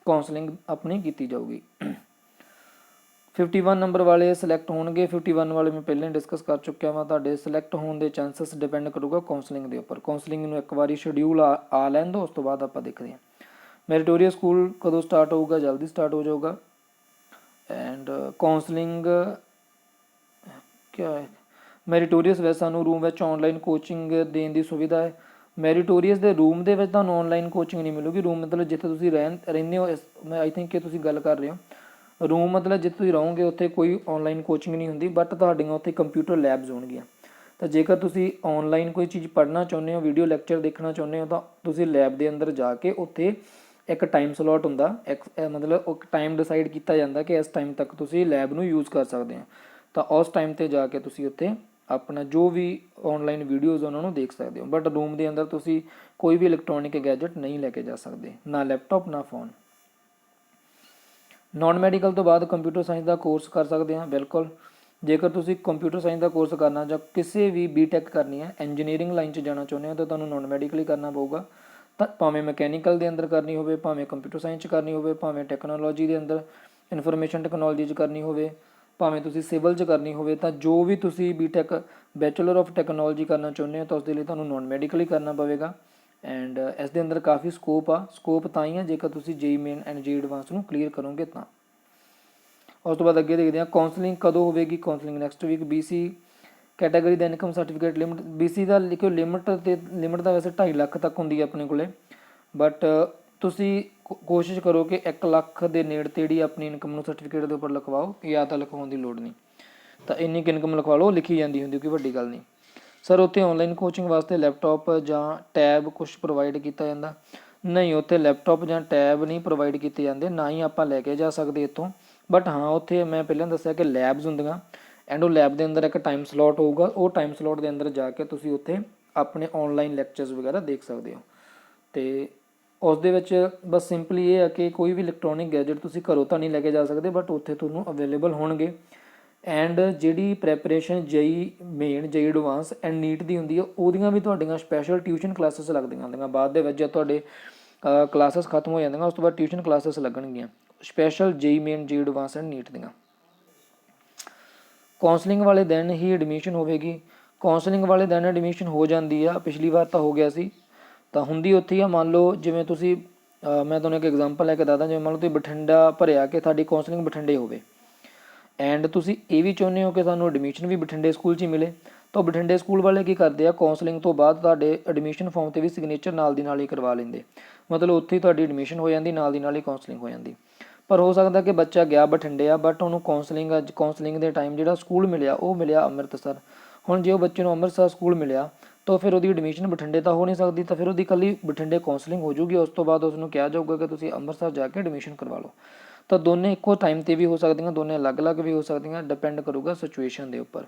ਕਾਉਂਸਲਿੰਗ ਆਪਣੀ ਕੀਤੀ ਜਾਊਗੀ। 51 ਨੰਬਰ ਵਾਲੇ ਸਿਲੈਕਟ ਹੋਣਗੇ। 51 ਵਾਲੇ ਮੈਂ ਪਹਿਲਾਂ ਹੀ ਡਿਸਕਸ ਕਰ ਚੁੱਕਿਆ ਵਾਂ। ਤੁਹਾਡੇ ਸਿਲੈਕਟ ਹੋਣ ਦੇ ਚਾਂਸਸ ਡਿਪੈਂਡ ਕਰੂਗਾ ਕਾਉਂਸਲਿੰਗ ਦੇ ਉੱਪਰ। ਕਾਉਂਸਲਿੰਗ ਨੂੰ ਇੱਕ ਵਾਰੀ ਸ਼ਡਿਊਲ ਆ ਲੈਣ ਦਿਓ, ਉਸ ਤੋਂ ਬਾਅਦ ਆਪਾਂ ਦੇਖਦੇ ਹਾਂ। ਮੈਰੀਟੋਰੀਅਸ ਸਕੂਲ ਕਦੋਂ ਸਟਾਰਟ ਹੋਊਗਾ? ਜਲਦੀ ਸਟਾਰਟ ਹੋ ਜਾਊਗਾ। ਐਂਡ ਕਾਉਂਸਲਿੰਗ ਕਿਆ ਹੈ? ਮੈਰੀਟੋਰੀਅਸ ਵਿੱਚ ਸਾਨੂੰ ਰੂਮ ਵਿੱਚ ਔਨਲਾਈਨ ਕੋਚਿੰਗ ਦੇਣ ਦੀ ਸੁਵਿਧਾ ਹੈ। ਮੈਰੀਟੋਰੀਅਸ ਦੇ ਰੂਮ ਦੇ ਵਿੱਚ ਤੁਹਾਨੂੰ ਔਨਲਾਈਨ ਕੋਚਿੰਗ ਨਹੀਂ ਮਿਲੂਗੀ। ਰੂਮ ਮਤਲਬ ਜਿੱਥੇ ਤੁਸੀਂ ਰਹਿੰਦੇ ਹੋ, ਮੈਂ ਆਈ ਥਿੰਕ ਕਿ ਤੁਸੀਂ ਗੱਲ ਕਰ ਰਹੇ ਹੋ। ਰੂਮ ਮਤਲਬ ਜਿੱਥੇ ਤੁਸੀਂ ਰਹੋਗੇ ਉੱਥੇ ਕੋਈ ਔਨਲਾਈਨ ਕੋਚਿੰਗ ਨਹੀਂ ਹੁੰਦੀ, ਬਟ ਤੁਹਾਡੀਆਂ ਉੱਥੇ ਕੰਪਿਊਟਰ ਲੈਬਸ ਹੋਣਗੀਆਂ। ਤਾਂ ਜੇਕਰ ਤੁਸੀਂ ਔਨਲਾਈਨ ਕੋਈ ਚੀਜ਼ ਪੜ੍ਹਨਾ ਚਾਹੁੰਦੇ ਹੋ, ਵੀਡੀਓ ਲੈਕਚਰ ਦੇਖਣਾ ਚਾਹੁੰਦੇ ਹੋ, ਤਾਂ ਤੁਸੀਂ ਲੈਬ ਦੇ ਅੰਦਰ ਜਾ ਕੇ ਉੱਥੇ ਇੱਕ ਟਾਈਮ ਸਲੋਟ ਹੁੰਦਾ, ਮਤਲਬ ਇੱਕ ਟਾਈਮ ਡਿਸਾਈਡ ਕੀਤਾ ਜਾਂਦਾ ਕਿ ਇਸ ਟਾਈਮ ਤੱਕ ਤੁਸੀਂ ਲੈਬ ਨੂੰ ਯੂਜ਼ ਕਰ ਸਕਦੇ ਹੋ। ਤਾਂ ਉਸ ਟਾਈਮ 'ਤੇ ਜਾ ਕੇ ਤੁਸੀਂ ਉੱਥੇ ਆਪਣਾ ਜੋ ਵੀ ਔਨਲਾਈਨ ਵੀਡੀਓਜ਼ ਉਹਨਾਂ ਨੂੰ ਦੇਖ ਸਕਦੇ ਹੋ। ਬਟ ਰੂਮ ਦੇ ਅੰਦਰ ਤੁਸੀਂ ਕੋਈ ਵੀ ਇਲੈਕਟ੍ਰੋਨਿਕ ਗੈਜਟ ਨਹੀਂ ਲੈ ਕੇ ਜਾ ਸਕਦੇ, ਨਾ ਲੈਪਟਾਪ ਨਾ ਫੋਨ। ਨਾਨ ਮੈਡੀਕਲ ਤੋਂ ਬਾਅਦ ਕੰਪਿਊਟਰ ਸਾਇੰਸ ਦਾ ਕੋਰਸ ਕਰ ਸਕਦੇ ਹਾਂ, ਬਿਲਕੁਲ। ਜੇਕਰ ਤੁਸੀਂ ਕੰਪਿਊਟਰ ਸਾਇੰਸ ਦਾ ਕੋਰਸ ਕਰਨਾ ਜਾਂ ਕਿਸੇ ਵੀ ਬੀਟੈਕ ਕਰਨੀ ਹੈ, ਇੰਜੀਨੀਅਰਿੰਗ ਲਾਈਨ 'ਚ ਜਾਣਾ ਚਾਹੁੰਦੇ ਹੋ, ਤਾਂ ਤੁਹਾਨੂੰ ਨਾਨ ਮੈਡੀਕਲ ਹੀ ਕਰਨਾ ਪਊਗਾ। ਤਾਂ ਭਾਵੇਂ ਮਕੈਨੀਕਲ ਦੇ ਅੰਦਰ ਕਰਨੀ ਹੋਵੇ, ਭਾਵੇਂ ਕੰਪਿਊਟਰ ਸਾਇੰਸ 'ਚ ਕਰਨੀ ਹੋਵੇ, ਭਾਵੇਂ ਟੈਕਨੋਲੋਜੀ ਦੇ ਅੰਦਰ ਇਨਫੋਰਮੇਸ਼ਨ ਟੈਕਨੋਲੋਜੀ 'ਚ ਕਰਨੀ ਹੋਵੇ, ਭਾਵੇਂ ਤੁਸੀਂ ਸਿਵਲ 'ਚ ਕਰਨੀ ਹੋਵੇ, ਤਾਂ ਜੋ ਵੀ ਤੁਸੀਂ ਬੀਟੈਕ ਬੈਚਲਰ ਆਫ ਟੈਕਨੋਲੋਜੀ ਕਰਨਾ ਚਾਹੁੰਦੇ ਹੋ ਤਾਂ ਉਸ ਦੇ ਲਈ ਤੁਹਾਨੂੰ ਨਾਨ ਮੈਡੀਕਲ ਹੀ ਕਰਨਾ ਪਵੇਗਾ। ਐਂਡ ਇਸ ਦੇ ਅੰਦਰ ਕਾਫੀ ਸਕੋਪ ਤਾਂ ਹੀ ਹੈ ਜੇਕਰ ਤੁਸੀਂ JEE main and JEE advance ਨੂੰ ਕਲੀਅਰ ਕਰੋਗੇ ਤਾਂ। ਉਸ ਤੋਂ ਬਾਅਦ ਅੱਗੇ ਦੇਖਦੇ ਹਾਂ ਕਾਉਂਸਲਿੰਗ ਕਦੋਂ ਹੋਵੇਗੀ। Counselling next week. BC category ਦਾ ਇਨਕਮ ਸਰਟੀਫਿਕੇਟ ਲਿਮਿਟ, BC ਦਾ ਲਿਖਿਓ ਲਿਮਿਟ ਤਾਂ ਵੈਸੇ 2.5 ਲੱਖ ਤੱਕ ਹੁੰਦੀ ਹੈ ਆਪਣੇ ਕੋਲੇ, ਬਟ ਤੁਸੀਂ ਕੋਸ਼ਿਸ਼ ਕਰੋ ਕਿ 1 ਲੱਖ ਦੇ ਨੇੜੇ ਤੇੜੀ ਆਪਣੀ ਇਨਕਮ ਨੂੰ ਸਰਟੀਫਿਕੇਟ ਦੇ ਉੱਪਰ ਲਿਖਵਾਓ, ਜਾਂ ਤਾਂ ਲਿਖਵਾਉਣ ਦੀ ਲੋੜ ਨਹੀਂ। ਤਾਂ ਇੰਨੀ ਕੁ ਇਨਕਮ ਲਿਖਵਾ ਲਓ, ਲਿਖੀ ਜਾਂਦੀ ਹੁੰਦੀ, ਕੋਈ ਵੱਡੀ ਗੱਲ ਨਹੀਂ। ਸਰ ਉੱਥੇ ਔਨਲਾਈਨ ਕੋਚਿੰਗ ਵਾਸਤੇ ਲੈਪਟਾਪ ਜਾਂ ਟੈਬ ਕੁਛ ਪ੍ਰੋਵਾਈਡ ਕੀਤਾ ਜਾਂਦਾ? ਨਹੀਂ, ਉੱਥੇ ਲੈਪਟਾਪ ਜਾਂ ਟੈਬ ਨਹੀਂ ਪ੍ਰੋਵਾਈਡ ਕੀਤੇ ਜਾਂਦੇ, ਨਾ ਹੀ ਆਪਾਂ ਲੈ ਕੇ ਜਾ ਸਕਦੇ ਇੱਥੋਂ। ਬਟ ਹਾਂ, ਉੱਥੇ ਮੈਂ ਪਹਿਲਾਂ ਦੱਸਿਆ ਕਿ ਲੈਬਸ ਹੁੰਦੀਆਂ, ਐਂਡ ਉਹ ਲੈਬ ਦੇ ਅੰਦਰ ਇੱਕ ਟਾਈਮ ਸਲੋਟ ਹੋਊਗਾ। ਉਹ ਟਾਈਮ ਸਲੋਟ ਦੇ ਅੰਦਰ ਜਾ ਕੇ ਤੁਸੀਂ ਉੱਥੇ ਆਪਣੇ ਔਨਲਾਈਨ ਲੈਕਚਰਸ ਵਗੈਰਾ ਦੇਖ ਸਕਦੇ ਹੋ। ਅਤੇ ਉਸ ਦੇ ਵਿੱਚ ਬਸ ਸਿੰਪਲੀ ਇਹ ਹੈ ਕਿ ਕੋਈ ਵੀ ਇਲੈਕਟ੍ਰੋਨਿਕ ਗੈਜਟ ਤੁਸੀਂ ਘਰੋਂ ਤਾਂ ਨਹੀਂ ਲੈ ਕੇ ਜਾ ਸਕਦੇ, ਬਟ ਉੱਥੇ ਤੁਹਾਨੂੰ ਅਵੇਲੇਬਲ ਹੋਣਗੇ। ਐਂਡ ਜਿਹੜੀ preparation JEE main, JEE advance and NEET ਦੀ ਹੁੰਦੀ ਹੈ, ਉਹਦੀਆਂ ਵੀ ਤੁਹਾਡੀਆਂ ਸਪੈਸ਼ਲ ਟਿਊਸ਼ਨ ਕਲਾਸਿਸ ਲੱਗਦੀਆਂ ਹੁੰਦੀਆਂ। ਬਾਅਦ ਦੇ ਵਿੱਚ ਜਦ ਤੁਹਾਡੇ ਕਲਾਸਿਸ ਖਤਮ ਹੋ ਜਾਂਦੀਆਂ, ਉਸ ਤੋਂ ਬਾਅਦ ਟਿਊਸ਼ਨ ਕਲਾਸਿਸ ਲੱਗਣਗੀਆਂ special JEE main, JEE advance and NEET ਦੀਆਂ। ਕਾਉਂਸਲਿੰਗ ਵਾਲੇ ਦਿਨ ਹੀ ਐਡਮਿਸ਼ਨ ਹੋਵੇਗੀ? ਕਾਉਂਸਲਿੰਗ ਵਾਲੇ ਦਿਨ ਐਡਮਿਸ਼ਨ ਹੋ ਜਾਂਦੀ ਆ, ਪਿਛਲੀ ਵਾਰ ਤਾਂ ਹੋ ਗਿਆ ਸੀ। ਤਾਂ ਹੁੰਦੀ ਉੱਥੇ ਹੀ ਆ। ਮੰਨ ਲਓ ਜਿਵੇਂ ਤੁਸੀਂ ਮੈਂ ਤੁਹਾਨੂੰ ਇੱਕ ਐਗਜ਼ਾਮਪਲ ਲੈ ਕੇ ਦੱਸਦਾ, ਜਿਵੇਂ ਮੰਨ ਲਓ ਤੁਸੀਂ ਬਠਿੰਡਾ ਭਰਿਆ ਕਿ ਤੁਹਾਡੀ ਕਾਉਂਸਲਿੰਗ ਬਠਿੰਡੇ ਹੋਵੇ, ਐਂਡ ਤੁਸੀਂ ਇਹ ਵੀ ਚਾਹੁੰਦੇ ਹੋ ਕਿ ਸਾਨੂੰ ਐਡਮਿਸ਼ਨ ਵੀ ਬਠਿੰਡੇ ਸਕੂਲ 'ਚ ਹੀ ਮਿਲੇ, ਤਾਂ ਬਠਿੰਡੇ ਸਕੂਲ ਵਾਲੇ ਕੀ ਕਰਦੇ ਆ, ਕਾਉਂਸਲਿੰਗ ਤੋਂ ਬਾਅਦ ਤੁਹਾਡੇ ਐਡਮਿਸ਼ਨ ਫਾਰਮ 'ਤੇ ਵੀ ਸਿਗਨੇਚਰ ਨਾਲ ਦੀ ਨਾਲ ਹੀ ਕਰਵਾ ਲੈਂਦੇ। ਮਤਲਬ ਉੱਥੇ ਹੀ ਤੁਹਾਡੀ ਐਡਮਿਸ਼ਨ ਹੋ ਜਾਂਦੀ, ਨਾਲ ਦੀ ਨਾਲ ਹੀ ਕਾਉਂਸਲਿੰਗ ਹੋ ਜਾਂਦੀ। ਪਰ ਹੋ ਸਕਦਾ ਕਿ ਬੱਚਾ ਗਿਆ ਬਠਿੰਡੇ ਆ, ਬਟ ਉਹਨੂੰ ਕਾਉਂਸਲਿੰਗ ਦੇ ਟਾਈਮ ਜਿਹੜਾ ਸਕੂਲ ਮਿਲਿਆ ਉਹ ਮਿਲਿਆ ਅੰਮ੍ਰਿਤਸਰ। ਹੁਣ ਜੇ ਉਹ ਬੱਚੇ ਨੂੰ ਅੰਮ੍ਰਿਤਸਰ ਸਕੂਲ ਮਿਲਿਆ ਤਾਂ ਫਿਰ ਉਹਦੀ ਐਡਮਿਸ਼ਨ ਬਠਿੰਡੇ ਤਾਂ ਹੋ ਨਹੀਂ ਸਕਦੀ, ਤਾਂ ਫਿਰ ਉਹਦੀ ਇਕੱਲੀ ਬਠਿੰਡੇ ਕਾਉਂਸਲਿੰਗ ਹੋ ਜੂਗੀ। ਉਸ ਤੋਂ ਬਾਅਦ ਉਸਨੂੰ ਕਿਹਾ ਜਾਊਗਾ ਕਿ ਤੁਸੀਂ ਅੰਮ੍ਰਿਤਸਰ ਜਾ ਕੇ ਐਡਮਿਸ਼ਨ ਕਰਵਾ ਲਓ। ਤਾਂ ਦੋਨੇ ਇੱਕੋ ਟਾਈਮ 'ਤੇ ਵੀ ਹੋ ਸਕਦੀਆਂ, ਦੋਨੇ ਅਲੱਗ-ਅਲੱਗ ਵੀ ਹੋ ਸਕਦੀਆਂ, ਡਿਪੈਂਡ ਕਰੂਗਾ ਸਿਚੁਏਸ਼ਨ ਦੇ ਉੱਪਰ।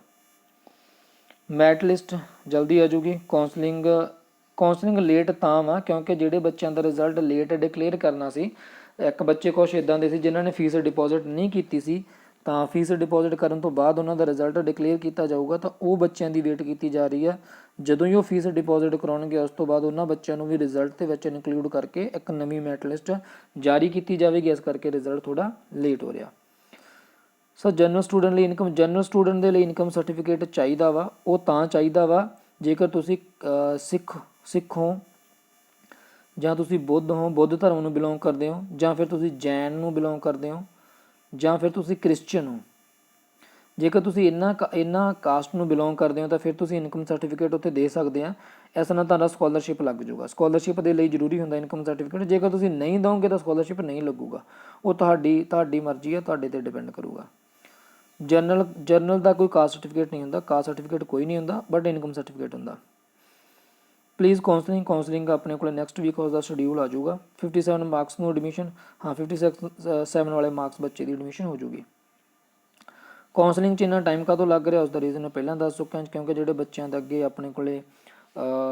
ਮੈਰਿਟ ਲਿਸਟ ਜਲਦੀ ਆ ਜੂਗੀ। ਕਾਉਂਸਲਿੰਗ ਲੇਟ ਤਾਂ ਵਾ ਕਿਉਂਕਿ ਜਿਹੜੇ ਬੱਚਿਆਂ ਦਾ ਰਿਜ਼ਲਟ ਲੇਟ ਡਿਕਲੇਅਰ ਕਰਨਾ ਸੀ, ਇੱਕ ਬੱਚੇ ਕੁਛ ਇੱਦਾਂ ਦੇ ਸੀ ਜਿਨ੍ਹਾਂ ਨੇ ਫੀਸ ਡਿਪੋਜ਼ਿਟ ਨਹੀਂ ਕੀਤੀ ਸੀ, ਤਾਂ ਫੀਸ ਡਿਪੋਜ਼ਿਟ ਕਰਨ ਤੋਂ ਬਾਅਦ ਉਹਨਾਂ ਦਾ ਰਿਜ਼ਲਟ ਡਿਕਲੇਅਰ ਕੀਤਾ ਜਾਊਗਾ। ਤਾਂ ਉਹ ਬੱਚਿਆਂ ਦੀ ਵੇਟ ਕੀਤੀ ਜਾ ਰਹੀ ਹੈ। ਜਦੋਂ ਹੀ ਉਹ ਫੀਸ ਡਿਪੋਜ਼ਿਟ ਕਰਾਉਣਗੇ, ਉਸ ਤੋਂ ਬਾਅਦ ਉਹਨਾਂ ਬੱਚਿਆਂ ਨੂੰ ਵੀ ਰਿਜ਼ਲਟ ਦੇ ਵਿੱਚ ਇਨਕਲੂਡ ਕਰਕੇ ਇੱਕ ਨਵੀਂ ਮੈਰਿਟ ਲਿਸਟ ਜਾਰੀ ਕੀਤੀ ਜਾਵੇਗੀ। ਇਸ ਕਰਕੇ ਰਿਜ਼ਲਟ ਥੋੜ੍ਹਾ ਲੇਟ ਹੋ ਰਿਹਾ। ਸਰ ਜਨਰਲ ਸਟੂਡੈਂਟ ਦੇ ਲਈ ਇਨਕਮ ਸਰਟੀਫਿਕੇਟ ਚਾਹੀਦਾ ਵਾ। ਉਹ ਤਾਂ ਚਾਹੀਦਾ ਵਾ ਜੇਕਰ ਤੁਸੀਂ ਸਿੱਖ ਹੋ, ਜਾਂ ਤੁਸੀਂ ਬੁੱਧ ਧਰਮ ਨੂੰ ਬਿਲੋਂਗ ਕਰਦੇ ਹੋ, ਜਾਂ ਫਿਰ ਤੁਸੀਂ ਜੈਨ ਨੂੰ ਬਿਲੋਂਗ ਕਰਦੇ ਹੋ, ਜਾਂ ਫਿਰ ਤੁਸੀਂ ਕ੍ਰਿਸਚਨ ਹੋ। ਜੇਕਰ ਤੁਸੀਂ ਇਹਨਾਂ ਕਾਸਟ ਨੂੰ ਬਿਲੋਂਗ ਕਰਦੇ ਹੋ ਤਾਂ ਫਿਰ ਤੁਸੀਂ ਇਨਕਮ ਸਰਟੀਫਿਕੇਟ ਉੱਥੇ ਦੇ ਸਕਦੇ ਆ। ਇਸ ਨਾਲ ਤੁਹਾਡਾ ਸਕੋਲਰਸ਼ਿਪ ਲੱਗ ਜਾਊਗਾ। ਸਕੋਲਰਸ਼ਿਪ ਦੇ ਲਈ ਜ਼ਰੂਰੀ ਹੁੰਦਾ ਇਨਕਮ ਸਰਟੀਫਿਕੇਟ। ਜੇਕਰ ਤੁਸੀਂ ਨਹੀਂ ਦਿਓਗੇ ਤਾਂ ਸਕੋਲਰਸ਼ਿਪ ਨਹੀਂ ਲੱਗੂਗਾ। ਉਹ ਤੁਹਾਡੀ ਮਰਜ਼ੀ ਹੈ, ਤੁਹਾਡੇ 'ਤੇ ਡਿਪੈਂਡ ਕਰੂਗਾ। ਜਨਰਲ ਦਾ ਕੋਈ ਕਾਸਟ ਸਰਟੀਫਿਕੇਟ ਨਹੀਂ ਹੁੰਦਾ, ਕਾਸਟ ਸਰਟੀਫਿਕੇਟ ਕੋਈ ਨਹੀਂ ਹੁੰਦਾ, ਬਟ ਇਨਕਮ ਸਰਟੀਫਿਕੇਟ ਹੁੰਦਾ। ਪਲੀਜ਼ ਕਾਉਂਸਲਿੰਗ ਆਪਣੇ ਕੋਲ ਨੈਕਸਟ ਵੀਕ ਉਸ ਦਾ ਸ਼ਡਿਊਲ ਆ ਜਾਊਗਾ। 57 ਮਾਰਕਸ ਨੂੰ ਐਡਮਿਸ਼ਨ, 57 ਵਾਲੇ ਮਾਰਕਸ ਬੱਚੇ ਦੀ ਐਡਮਿਸ਼ਨ ਹੋ ਜੂਗੀ। ਕਾਉਂਸਲਿੰਗ 'ਚ ਇੰਨਾ ਟਾਈਮ ਕਦੋਂ ਲੱਗ ਰਿਹਾ, ਉਸ ਦਾ ਰੀਜ਼ਨ ਮੈਂ ਪਹਿਲਾਂ ਦੱਸ ਚੁੱਕਿਆ, ਕਿਉਂਕਿ ਜਿਹੜੇ ਬੱਚਿਆਂ ਦੇ ਅੱਗੇ ਆਪਣੇ ਕੋਲੇ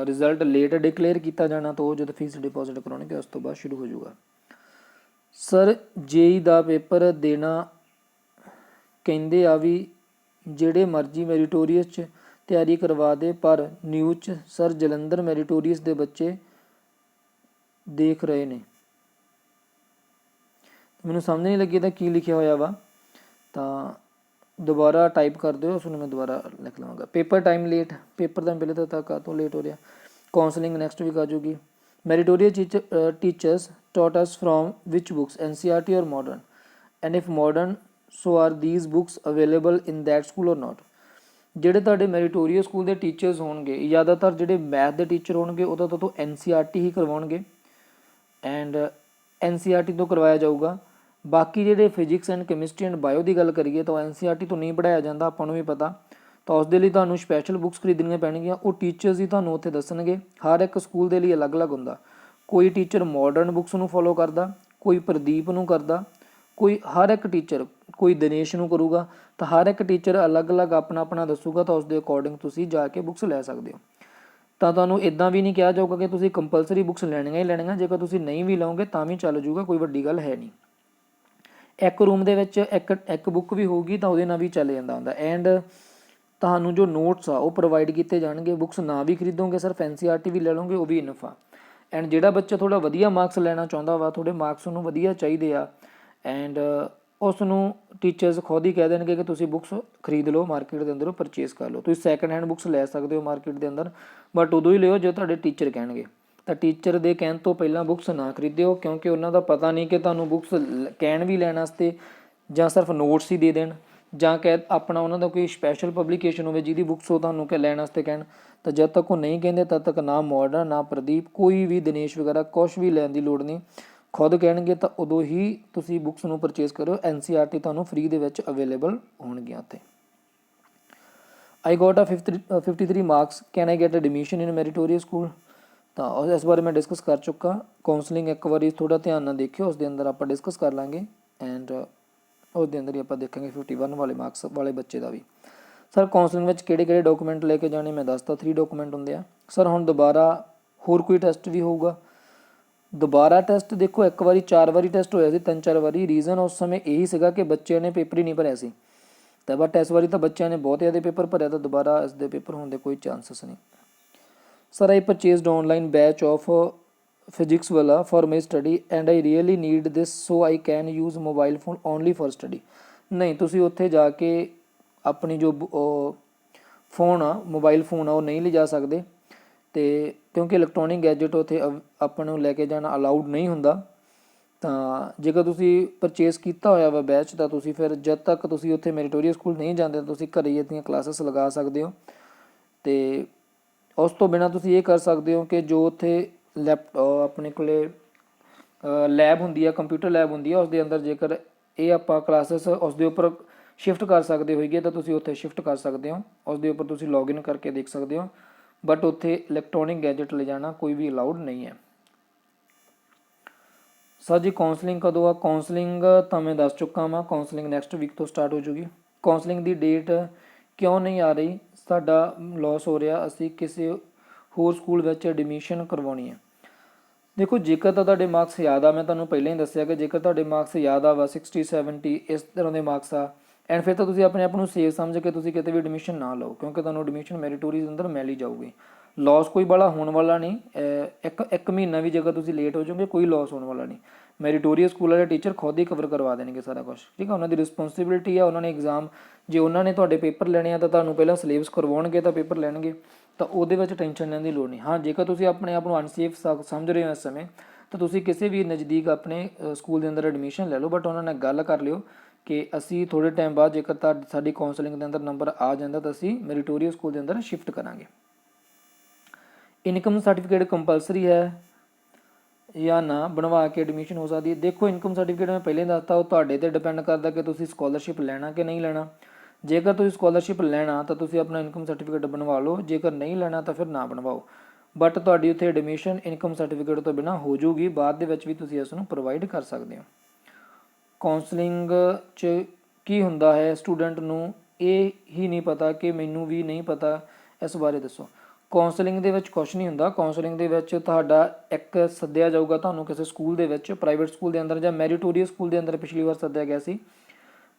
ਰਿਜ਼ਲਟ ਲੇਟ ਡਿਕਲੇਅਰ ਕੀਤਾ ਜਾਣਾ ਤਾਂ ਉਹ ਜਦੋਂ ਫੀਸ ਡਿਪੋਜ਼ਿਟ ਕਰਾਉਣਗੇ ਉਸ ਤੋਂ ਬਾਅਦ ਸ਼ੁਰੂ ਹੋ ਜਾਊਗਾ। ਸਰ ਜੇਈ ਦਾ ਪੇਪਰ ਦੇਣਾ ਕਹਿੰਦੇ ਆ ਵੀ ਜਿਹੜੇ ਮਰਜ਼ੀ ਮੈਰੀਟੋਰੀਅਸ 'ਚ ਤਿਆਰੀ ਕਰਵਾ ਦੇ, ਪਰ ਨਿਊਜ਼ 'ਚ ਸਰ ਜਲੰਧਰ ਮੈਰੀਟੋਰੀਅਸ ਦੇ ਬੱਚੇ ਦੇਖ ਰਹੇ ਨੇ। ਮੈਨੂੰ ਸਮਝ ਨਹੀਂ ਲੱਗੀ ਤਾਂ ਕੀ ਲਿਖਿਆ ਹੋਇਆ ਵਾ, ਤਾਂ ਦੁਬਾਰਾ ਟਾਈਪ ਕਰ ਦਿਓ, ਉਸਨੂੰ ਮੈਂ ਦੁਬਾਰਾ ਲਿਖ ਲਵਾਂਗਾ। Paper time late, paper time ਪਹਿਲੇ ਤਾਂ ਕਾਹਤੋਂ ਲੇਟ ਹੋ ਰਿਹਾ। ਕਾਉਂਸਲਿੰਗ ਨੈਕਸਟ ਵੀਕ ਆ ਜਾਊਗੀ। Meritorious teachers taught us from which books, NCERT or modern, and if modern, so are these books available in that school or not? ਜਿਹੜੇ ਤੁਹਾਡੇ ਮੈਰੀਟੋਰੀਅਸ ਸਕੂਲ ਦੇ ਟੀਚਰਸ ਹੋਣਗੇ, ਜ਼ਿਆਦਾਤਰ ਜਿਹੜੇ ਮੈਥ ਦੇ ਟੀਚਰ ਹੋਣਗੇ ਉਹ ਤਾਂ ਤੁਹਾਨੂੰ NCERT ਹੀ ਕਰਵਾਉਣਗੇ ਐਂਡ NCERT ਤੋਂ ਕਰਵਾਇਆ ਜਾਊਗਾ। ਬਾਕੀ ਜਿਹੜੇ physics and chemistry and bio ਦੀ ਗੱਲ ਕਰੀਏ ਤਾਂ NCERT ਤੋਂ ਨਹੀਂ ਪੜ੍ਹਾਇਆ ਜਾਂਦਾ, ਆਪਾਂ ਨੂੰ ਵੀ ਪਤਾ। ਤਾਂ ਉਸ ਦੇ ਲਈ ਤੁਹਾਨੂੰ ਸਪੈਸ਼ਲ ਬੁੱਕਸ ਖਰੀਦਣੀਆਂ ਪੈਣਗੀਆਂ, ਉਹ ਟੀਚਰਸ ਹੀ ਤੁਹਾਨੂੰ ਉੱਥੇ ਦੱਸਣਗੇ। ਹਰ ਇੱਕ ਸਕੂਲ ਦੇ ਲਈ ਅਲੱਗ-ਅਲੱਗ ਹੁੰਦਾ। ਕੋਈ ਟੀਚਰ ਮਾਡਰਨ ਬੁੱਕਸ ਨੂੰ ਫੋਲੋ ਕਰਦਾ, ਕੋਈ ਪ੍ਰਦੀਪ ਨੂੰ ਕਰਦਾ, ਕੋਈ ਹਰ ਇੱਕ ਟੀਚਰ, ਕੋਈ ਦਿਨੇਸ਼ ਨੂੰ ਕਰੂਗਾ। ਤਾਂ ਹਰ ਇੱਕ ਟੀਚਰ ਅਲੱਗ-ਅਲੱਗ ਆਪਣਾ ਦੱਸੂਗਾ, ਤਾਂ ਉਸ ਦੇ ਅਕੋਰਡਿੰਗ ਤੁਸੀਂ ਜਾ ਕੇ ਬੁੱਕਸ ਲੈ ਸਕਦੇ ਹੋ। ਤਾਂ ਤੁਹਾਨੂੰ ਇੱਦਾਂ ਵੀ ਨਹੀਂ ਕਿਹਾ ਜਾਊਗਾ ਕਿ ਤੁਸੀਂ ਕੰਪਲਸਰੀ ਬੁੱਕਸ ਲੈਣੀਆਂ ਹੀ ਲੈਣੀਆਂ। ਜੇਕਰ ਤੁਸੀਂ ਨਹੀਂ ਵੀ ਲਓਗੇ ਤਾਂ ਵੀ ਚੱਲ ਜੂਗਾ, ਕੋਈ ਵੱਡੀ ਗੱਲ ਹੈ ਨਹੀਂ। ਇੱਕ ਰੂਮ ਦੇ ਵਿੱਚ ਇੱਕ ਬੁੱਕ ਵੀ ਹੋਊਗੀ ਤਾਂ ਉਹਦੇ ਨਾਲ ਵੀ ਚੱਲ ਜਾਂਦਾ ਹੁੰਦਾ। ਐਂਡ ਤੁਹਾਨੂੰ ਜੋ ਨੋਟਸ ਆ ਉਹ ਪ੍ਰੋਵਾਈਡ ਕੀਤੇ ਜਾਣਗੇ। ਬੁੱਕਸ ਨਾ ਵੀ ਖਰੀਦੋਗੇ, ਸਿਰਫ NCERT ਵੀ ਲੈ ਲਓਗੇ, ਉਹ ਵੀ ਇਨਫ ਆ। ਐਂਡ ਜਿਹੜਾ ਬੱਚਾ ਥੋੜ੍ਹਾ ਵਧੀਆ ਮਾਰਕਸ ਲੈਣਾ ਚਾਹੁੰਦਾ ਵਾ, ਥੋੜ੍ਹੇ ਮਾਰਕਸ ਉਹਨੂੰ ਵਧੀਆ ਚਾਹੀਦੇ ਆ, ਐਂਡ ਉਸ ਨੂੰ ਟੀਚਰਸ ਖੁਦ ਹੀ ਕਹਿ ਦੇਣਗੇ ਕਿ ਤੁਸੀਂ ਬੁੱਕਸ ਖਰੀਦ ਲਓ, ਮਾਰਕੀਟ ਦੇ ਅੰਦਰੋਂ ਪਰਚੇਸ ਕਰ ਲਓ। ਤੁਸੀਂ ਸੈਕਿੰਡ ਹੈਂਡ ਬੁੱਕਸ ਲੈ ਸਕਦੇ ਹੋ ਮਾਰਕੀਟ ਦੇ ਅੰਦਰ, ਬਟ ਉਦੋਂ ਹੀ ਲਿਓ ਜੇ ਤੁਹਾਡੇ ਟੀਚਰ ਕਹਿਣਗੇ। ਤਾਂ ਟੀਚਰ ਦੇ ਕਹਿਣ ਤੋਂ ਪਹਿਲਾਂ ਬੁੱਕਸ ਨਾ ਖਰੀਦਿਓ, ਕਿਉਂਕਿ ਉਹਨਾਂ ਦਾ ਪਤਾ ਨਹੀਂ ਕਿ ਤੁਹਾਨੂੰ ਬੁੱਕਸ ਕਹਿਣ ਵੀ ਲੈਣ ਵਾਸਤੇ ਜਾਂ ਸਿਰਫ ਨੋਟਸ ਹੀ ਦੇ ਦੇਣ, ਜਾਂ ਕਹਿ ਆਪਣਾ ਉਹਨਾਂ ਦਾ ਕੋਈ ਸਪੈਸ਼ਲ ਪਬਲੀਕੇਸ਼ਨ ਹੋਵੇ ਜਿਹਦੀ ਬੁੱਕਸ ਉਹ ਤੁਹਾਨੂੰ ਕਿ ਲੈਣ ਵਾਸਤੇ ਕਹਿਣ। ਤਾਂ ਜਦ ਤੱਕ ਉਹ ਨਹੀਂ ਕਹਿੰਦੇ ਤਦ ਤੱਕ ਨਾ ਮਾਡਰਨ, ਨਾ ਪ੍ਰਦੀਪ, ਕੋਈ ਵੀ ਦਿਨੇਸ਼ ਵਗੈਰਾ ਕੁਛ ਵੀ ਲੈਣ ਦੀ ਲੋੜ ਨਹੀਂ। ਖੁਦ ਕਹਿਣਗੇ ਤਾਂ ਉਦੋਂ ਹੀ ਤੁਸੀਂ ਬੁੱਕਸ ਨੂੰ ਪਰਚੇਸ ਕਰੋ। NCERT ਤੁਹਾਨੂੰ ਫ੍ਰੀ ਦੇ ਵਿੱਚ ਅਵੇਲੇਬਲ ਹੋਣਗੀਆਂ ਉੱਥੇ। I got a 53 marks, can I get admission in meritorious school? ਤਾਂ ਇਸ ਬਾਰੇ ਮੈਂ ਡਿਸਕਸ ਕਰ ਚੁੱਕਾ। ਕਾਉਂਸਲਿੰਗ ਇੱਕ ਵਾਰੀ ਥੋੜ੍ਹਾ ਧਿਆਨ ਨਾਲ ਦੇਖਿਓ, ਉਸ ਦੇ ਅੰਦਰ ਆਪਾਂ ਡਿਸਕਸ ਕਰ ਲਾਂਗੇ ਐਂਡ ਉਸ ਦੇ ਅੰਦਰ ਹੀ ਆਪਾਂ ਦੇਖਾਂਗੇ 51 ਵਾਲੇ ਮਾਰਕਸ ਵਾਲੇ ਬੱਚੇ ਦਾ ਵੀ। ਸਰ ਕਾਉਂਸਲਿੰਗ ਵਿੱਚ ਕਿਹੜੇ ਡਾਕੂਮੈਂਟ ਲੈ ਕੇ ਜਾਣੇ, ਮੈਂ ਦੱਸਤਾ 3 ਡਾਕੂਮੈਂਟ ਹੁੰਦੇ ਆ। ਸਰ ਹੁਣ ਦੁਬਾਰਾ ਹੋਰ ਕੋਈ ਟੈਸਟ ਵੀ ਹੋਊਗਾ। ਦੁਬਾਰਾ ਟੈਸਟ ਦੇਖੋ, ਇੱਕ ਵਾਰੀ 4 ਵਾਰੀ ਟੈਸਟ ਹੋਇਆ ਸੀ, 3-4 ਵਾਰੀ। ਰੀਜ਼ਨ ਉਸ ਸਮੇਂ ਇਹੀ ਸੀਗਾ ਕਿ ਬੱਚਿਆਂ ਨੇ ਪੇਪਰ ਹੀ ਨਹੀਂ ਭਰਿਆ ਸੀ। ਤਾਂ ਬਟ ਇਸ ਵਾਰੀ ਤਾਂ ਬੱਚਿਆਂ ਨੇ ਬਹੁਤ ਜ਼ਿਆਦਾ ਪੇਪਰ ਭਰਿਆ, ਤਾਂ ਦੁਬਾਰਾ ਇਸ ਦੇ ਪੇਪਰ ਹੋਣ ਦੇ ਕੋਈ ਚਾਂਸਸ ਨਹੀਂ। Sir I purchased online batch of Physics Wallah for my study and I really need this so I can use mobile phone only for study. ਨਹੀਂ, ਤੁਸੀਂ ਉੱਥੇ ਜਾ ਕੇ ਆਪਣੀ ਜੋ ਫੋਨ ਆ, ਮੋਬਾਈਲ ਫੋਨ ਆ, ਉਹ ਨਹੀਂ ਲਿਜਾ ਸਕਦੇ, ਅਤੇ ਕਿਉਂਕਿ ਇਲੈਕਟ੍ਰੋਨਿਕ ਗੈਜਟ ਉੱਥੇ ਆਪਾਂ ਨੂੰ ਲੈ ਕੇ ਜਾਣਾ ਅਲਾਊਡ ਨਹੀਂ ਹੁੰਦਾ। ਤਾਂ ਜੇਕਰ ਤੁਸੀਂ ਪਰਚੇਸ ਕੀਤਾ ਹੋਇਆ ਵਾ ਬੈਚ, ਤਾਂ ਤੁਸੀਂ ਫਿਰ ਜਦ ਤੱਕ ਤੁਸੀਂ ਉੱਥੇ ਮੈਰੀਟੋਰੀਅਸ ਸਕੂਲ ਨਹੀਂ ਜਾਂਦੇ ਤੁਸੀਂ ਘਰੇ ਹੀ ਇਹਦੀਆਂ ਕਲਾਸਿਸ ਲਗਾ ਸਕਦੇ ਹੋ। ਅਤੇ ਉਸ ਤੋਂ ਬਿਨਾਂ ਤੁਸੀਂ ਇਹ ਕਰ ਸਕਦੇ ਹੋ ਕਿ ਜੋ ਉੱਥੇ ਆਪਣੇ ਕੋਲ ਲੈਬ ਹੁੰਦੀ ਆ, ਕੰਪਿਊਟਰ ਲੈਬ ਹੁੰਦੀ ਆ, ਉਸ ਦੇ ਅੰਦਰ ਜੇਕਰ ਇਹ ਆਪਾਂ ਕਲਾਸਿਸ ਉਸ ਦੇ ਉੱਪਰ ਸ਼ਿਫਟ ਕਰ ਸਕਦੇ ਹੋਈਏ ਤਾਂ ਤੁਸੀਂ ਉੱਥੇ ਸ਼ਿਫਟ ਕਰ ਸਕਦੇ ਹੋ। ਉਸ ਦੇ ਉੱਪਰ ਤੁਸੀਂ ਲੌਗਇਨ ਕਰਕੇ ਦੇਖ ਸਕਦੇ ਹੋ, ਬਟ ਉੱਥੇ ਇਲੈਕਟ੍ਰੋਨਿਕ ਗੈਜਟ ਲਿਜਾਣਾ ਕੋਈ ਵੀ ਅਲਾਊਡ ਨਹੀਂ ਹੈ। ਸਰ ਜੀ ਕਾਉਂਸਲਿੰਗ ਕਦੋਂ ਆ? ਕਾਉਂਸਲਿੰਗ ਤਾਂ ਮੈਂ ਦੱਸ ਚੁੱਕਾ ਵਾਂ, ਕਾਉਂਸਲਿੰਗ ਨੈਕਸਟ ਵੀਕ ਤੋਂ ਸਟਾਰਟ ਹੋ ਜੂਗੀ। ਕਾਉਂਸਲਿੰਗ ਦੀ ਡੇਟ ਕਿਉਂ ਨਹੀਂ ਆ ਰਹੀ? ਸਾਡਾ ਲੋਸ ਹੋ ਰਿਹਾ, ਅਸੀਂ ਕਿਸੇ ਹੋਰ ਸਕੂਲ ਵਿੱਚ ਐਡਮਿਸ਼ਨ ਕਰਵਾਉਣੀ ਹੈ। ਦੇਖੋ, ਜੇਕਰ ਤਾਂ ਤੁਹਾਡੇ ਮਾਰਕਸ ਯਾਦ ਆ, ਮੈਂ ਤੁਹਾਨੂੰ ਪਹਿਲਾਂ ਹੀ ਦੱਸਿਆ ਕਿ ਜੇਕਰ ਤੁਹਾਡੇ ਮਾਰਕਸ ਯਾਦ ਆ ਵਾ 60 70 ਇਸ ਤਰ੍ਹਾਂ ਦੇ ਮਾਰਕਸ ਆ, ਐਂਡ ਫਿਰ ਤਾਂ ਤੁਸੀਂ ਆਪਣੇ ਆਪ ਨੂੰ ਸੇਫ ਸਮਝ ਕੇ ਤੁਸੀਂ ਕਿਤੇ ਵੀ ਐਡਮਿਸ਼ਨ ਨਾ ਲਓ, ਕਿਉਂਕਿ ਤੁਹਾਨੂੰ ਐਡਮਿਸ਼ਨ ਮੈਰੀਟੋਰੀਅਸ ਅੰਦਰ ਮਿਲ ਹੀ ਜਾਊਗੀ। ਲੋਸ ਕੋਈ ਬੜਾ ਹੋਣ ਵਾਲਾ ਨਹੀਂ। ਇੱਕ ਮਹੀਨਾ ਵੀ ਜੇਕਰ ਤੁਸੀਂ ਲੇਟ ਹੋ ਜਾਓਗੇ ਕੋਈ ਲੋਸ ਹੋਣ ਵਾਲਾ ਨਹੀਂ। ਮੈਰੀਟੋਰੀਅਸ ਸਕੂਲ ਵਾਲੇ ਟੀਚਰ ਖੁਦ ਹੀ ਕਵਰ ਕਰਵਾ ਦੇਣਗੇ ਸਾਰਾ ਕੁਛ, ਠੀਕ ਆ। ਉਹਨਾਂ ਦੀ ਰਿਸਪੋਂਸੀਬਿਲਿਟੀ ਆ, ਉਹਨਾਂ ਨੇ ਐਗਜ਼ਾਮ, ਜੇ ਉਹਨਾਂ ਨੇ ਤੁਹਾਡੇ ਪੇਪਰ ਲੈਣੇ ਆ ਤਾਂ ਤੁਹਾਨੂੰ ਪਹਿਲਾਂ ਸਿਲੇਬਸ ਕਰਵਾਉਣਗੇ ਤਾਂ ਪੇਪਰ ਲੈਣਗੇ, ਤਾਂ ਉਹਦੇ ਵਿੱਚ ਟੈਨਸ਼ਨ ਲੈਣ ਦੀ ਲੋੜ ਨਹੀਂ। ਹਾਂ, ਜੇਕਰ ਤੁਸੀਂ ਆਪਣੇ ਆਪ ਨੂੰ ਅਨਸੇਫ ਸਮਝ ਰਹੇ ਹੋ ਇਸ ਸਮੇਂ, ਤਾਂ ਤੁਸੀਂ ਕਿਸੇ ਵੀ ਨਜ਼ਦੀਕ ਆਪਣੇ ਸਕੂਲ ਦੇ ਅੰਦਰ ਐਡਮਿਸ਼ਨ ਲੈ ਲਓ, ਬਟ ਉਹਨਾਂ ਨਾਲ ਗੱਲ ਕਰ ਲਿਓ ਕਿ ਅਸੀਂ ਥੋੜ੍ਹੇ ਟਾਈਮ ਬਾਅਦ ਜੇਕਰ ਸਾਡੀ ਕਾਉਂਸਲਿੰਗ ਦੇ ਅੰਦਰ ਨੰਬਰ ਆ ਜਾਂਦਾ ਤਾਂ ਅਸੀਂ ਮੈਰੀਟੋਰੀਅਸ ਸਕੂਲ ਦੇ ਅੰਦਰ ਸ਼ਿਫਟ ਕਰਾਂਗੇ। ਇਨਕਮ ਸਰਟੀਫਿਕੇਟ ਕੰਪਲਸਰੀ ਹੈ ਜਾਂ ਨਾ ਬਣਵਾ ਕੇ ਐਡਮਿਸ਼ਨ ਹੋ ਸਕਦੀ ਹੈ? ਦੇਖੋ, ਇਨਕਮ ਸਰਟੀਫਿਕੇਟ ਮੈਂ ਪਹਿਲਾਂ ਹੀ ਦੱਸਤਾ, ਉਹ ਤੁਹਾਡੇ 'ਤੇ ਡਿਪੈਂਡ ਕਰਦਾ ਕਿ ਤੁਸੀਂ ਸਕੋਲਰਸ਼ਿਪ ਲੈਣਾ ਕਿ ਨਹੀਂ ਲੈਣਾ। ਜੇਕਰ ਤੁਸੀਂ ਸਕੋਲਰਸ਼ਿਪ ਲੈਣਾ ਤਾਂ ਤੁਸੀਂ ਆਪਣਾ ਇਨਕਮ ਸਰਟੀਫਿਕੇਟ ਬਣਵਾ ਲਓ, ਜੇਕਰ ਨਹੀਂ ਲੈਣਾ ਤਾਂ ਫਿਰ ਨਾ ਬਣਵਾਓ। ਬਟ ਤੁਹਾਡੀ ਉੱਥੇ ਐਡਮਿਸ਼ਨ ਇਨਕਮ ਸਰਟੀਫਿਕੇਟ ਤੋਂ ਬਿਨਾਂ ਹੋ ਜੂਗੀ, ਬਾਅਦ ਦੇ ਵਿੱਚ ਵੀ ਤੁਸੀਂ ਇਸ ਨੂੰ ਪ੍ਰੋਵਾਈਡ ਕਰ ਸਕਦੇ ਹੋ। ਕਾਉਂਸਲਿੰਗ 'ਚ ਕੀ ਹੁੰਦਾ ਹੈ? ਸਟੂਡੈਂਟ ਨੂੰ ਇਹ ਹੀ ਨਹੀਂ ਪਤਾ ਕਿ ਮੈਨੂੰ ਵੀ ਨਹੀਂ ਪਤਾ, ਇਸ ਬਾਰੇ ਦੱਸੋ। ਕਾਉਂਸਲਿੰਗ ਦੇ ਵਿੱਚ ਕੁਛ ਨਹੀਂ ਹੁੰਦਾ। ਕਾਉਂਸਲਿੰਗ ਦੇ ਵਿੱਚ ਤੁਹਾਡਾ ਇੱਕ ਸੱਦਿਆ ਜਾਊਗਾ ਤੁਹਾਨੂੰ ਕਿਸੇ ਸਕੂਲ ਦੇ ਵਿੱਚ, ਪ੍ਰਾਈਵੇਟ ਸਕੂਲ ਦੇ ਅੰਦਰ ਜਾਂ ਮੈਰੀਟੋਰੀਅਸ ਸਕੂਲ ਦੇ ਅੰਦਰ ਪਿਛਲੀ ਵਾਰ ਸੱਦਿਆ ਗਿਆ ਸੀ,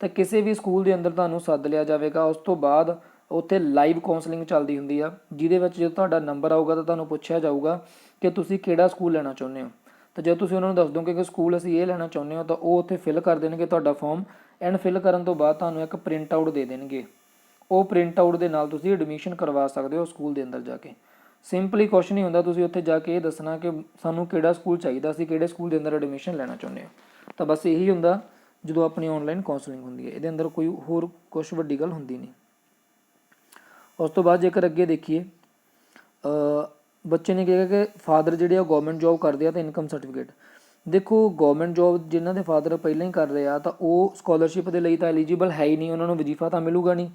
ਤਾਂ ਕਿਸੇ ਵੀ ਸਕੂਲ ਦੇ ਅੰਦਰ ਤੁਹਾਨੂੰ ਸੱਦ ਲਿਆ ਜਾਵੇਗਾ। ਉਸ ਤੋਂ ਬਾਅਦ ਉੱਥੇ ਲਾਈਵ ਕਾਉਂਸਲਿੰਗ ਚੱਲਦੀ ਹੁੰਦੀ ਆ, ਜਿਹਦੇ ਵਿੱਚ ਜਦੋਂ ਤੁਹਾਡਾ ਨੰਬਰ ਆਊਗਾ ਤਾਂ ਤੁਹਾਨੂੰ ਪੁੱਛਿਆ ਜਾਊਗਾ ਕਿ ਤੁਸੀਂ ਕਿਹੜਾ ਸਕੂਲ ਲੈਣਾ ਚਾਹੁੰਦੇ ਹੋ। ਤਾਂ ਜਦੋਂ ਤੁਸੀਂ ਉਹਨਾਂ ਨੂੰ ਦੱਸ ਦੋਗੇ ਕਿ ਸਕੂਲ ਅਸੀਂ ਇਹ ਲੈਣਾ ਚਾਹੁੰਦੇ ਹੋ, ਤਾਂ ਉਹ ਉੱਥੇ ਫਿਲ ਕਰ ਦੇਣਗੇ ਤੁਹਾਡਾ ਫਾਰਮ, ਐਂਡ ਫਿਲ ਕਰਨ ਤੋਂ ਬਾਅਦ ਤੁਹਾਨੂੰ ਇੱਕ ਪ੍ਰਿੰਟ ਆਊਟ ਦੇ ਦੇਣਗੇ। ਉਹ ਪ੍ਰਿੰਟ ਆਊਟ ਦੇ ਨਾਲ ਤੁਸੀਂ ਐਡਮਿਸ਼ਨ ਕਰਵਾ ਸਕਦੇ ਹੋ ਸਕੂਲ ਦੇ ਅੰਦਰ ਜਾ ਕੇ। ਸਿੰਪਲੀ ਕੁਛ ਨਹੀਂ ਹੁੰਦਾ, ਤੁਸੀਂ ਉੱਥੇ ਜਾ ਕੇ ਇਹ ਦੱਸਣਾ ਕਿ ਸਾਨੂੰ ਕਿਹੜਾ ਸਕੂਲ ਚਾਹੀਦਾ, ਅਸੀਂ ਕਿਹੜੇ ਸਕੂਲ ਦੇ ਅੰਦਰ ਐਡਮਿਸ਼ਨ ਲੈਣਾ ਚਾਹੁੰਦੇ ਹਾਂ। ਤਾਂ ਬਸ ਇਹੀ ਹੁੰਦਾ ਜਦੋਂ ਆਪਣੀ ਔਨਲਾਈਨ ਕਾਉਂਸਲਿੰਗ ਹੁੰਦੀ ਹੈ, ਇਹਦੇ ਅੰਦਰ ਕੋਈ ਹੋਰ ਕੁਛ ਵੱਡੀ ਗੱਲ ਹੁੰਦੀ ਨਹੀਂ। ਉਸ ਤੋਂ ਬਾਅਦ ਜੇਕਰ ਅੱਗੇ ਦੇਖੀਏ, ਬੱਚੇ ਨੇ ਕਿਹਾ ਕਿ ਫਾਦਰ ਜਿਹੜੇ ਆ ਗੌਰਮੈਂਟ ਜੋਬ ਕਰਦੇ ਆ, ਤਾਂ ਇਨਕਮ ਸਰਟੀਫਿਕੇਟ ਦੇਖੋ, ਗੌਰਮੈਂਟ ਜੋਬ ਜਿਨ੍ਹਾਂ ਦੇ ਫਾਦਰ ਪਹਿਲਾਂ ਹੀ ਕਰ ਰਹੇ ਆ ਤਾਂ ਉਹ ਸਕੋਲਰਸ਼ਿਪ ਦੇ ਲਈ ਤਾਂ ਐਲੀਜੀਬਲ ਹੈ ਹੀ ਨਹੀਂ, ਉਹਨਾਂ ਨੂੰ ਵਜ਼ੀਫਾ ਤਾਂ ਮਿਲੂਗਾ ਨਹੀਂ,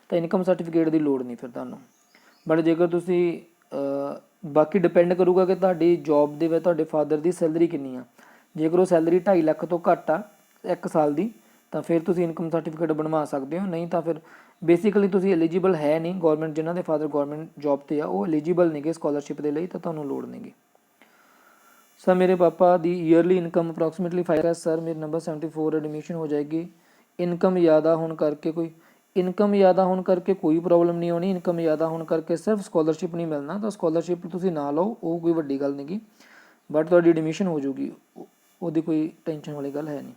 ਤਾਂ ਇਨਕਮ ਸਰਟੀਫਿਕੇਟ ਦੀ ਲੋੜ ਨਹੀਂ ਫਿਰ ਤੁਹਾਨੂੰ। ਬਟ ਜੇਕਰ ਤੁਸੀਂ ਬਾਕੀ ਡਿਪੈਂਡ ਕਰੂਗਾ ਕਿ ਤੁਹਾਡੀ ਜੋਬ ਦੇ ਵਿੱਚ ਤੁਹਾਡੇ ਫਾਦਰ ਦੀ ਸੈਲਰੀ ਕਿੰਨੀ ਆ। ਜੇਕਰ ਉਹ ਸੈਲਰੀ 2.5 ਲੱਖ ਤੋਂ ਘੱਟ ਆ 1 ਸਾਲ ਦੀ, ਤਾਂ ਫਿਰ ਤੁਸੀਂ ਇਨਕਮ ਸਰਟੀਫਿਕੇਟ ਬਣਵਾ ਸਕਦੇ ਹੋ। ਨਹੀਂ ਤਾਂ ਫਿਰ ਬੇਸਿਕਲੀ ਤੁਸੀਂ ਐਲੀਜੀਬਲ ਹੈ ਨਹੀਂ, ਗੌਰਮੈਂਟ ਜਿਨ੍ਹਾਂ ਦੇ ਫਾਦਰ ਗੌਰਮੈਂਟ ਜੋਬ 'ਤੇ ਆ ਉਹ ਐਲੀਜੀਬਲ ਨੇਗੇ ਸਕੋਲਰਸ਼ਿਪ ਦੇ ਲਈ, ਤਾਂ ਤੁਹਾਨੂੰ ਲੋੜ ਨਹੀਂਗੀ। ਸਰ ਮੇਰੇ ਪਾਪਾ ਦੀ ਈਅਰਲੀ ਇਨਕਮ ਅਪਰੋਕਸੀਮੇਟਲੀ 5 ਹੈ ਸਰ, ਮੇਰੇ ਨੰਬਰ 74 ਐਡਮਿਸ਼ਨ ਹੋ ਜਾਏਗੀ। ਇਨਕਮ ਜ਼ਿਆਦਾ ਹੋਣ ਕਰਕੇ ਕੋਈ ਪ੍ਰੋਬਲਮ ਨਹੀਂ ਆਉਣੀ। ਇਨਕਮ ਜ਼ਿਆਦਾ ਹੋਣ ਕਰਕੇ ਸਿਰਫ ਸਕੋਲਰਸ਼ਿਪ ਨਹੀਂ ਮਿਲਣਾ, ਤਾਂ ਸਕੋਲਰਸ਼ਿਪ ਤੁਸੀਂ ਨਾ ਲਓ, ਉਹ ਕੋਈ ਵੱਡੀ ਗੱਲ ਨਹੀਂ ਗੀ, ਬਟ ਤੁਹਾਡੀ ਐਡਮਿਸ਼ਨ ਹੋ ਜਾਊਗੀ, ਉਹਦੀ ਕੋਈ ਟੈਨਸ਼ਨ ਵਾਲੀ ਗੱਲ ਹੈ ਨਹੀਂ।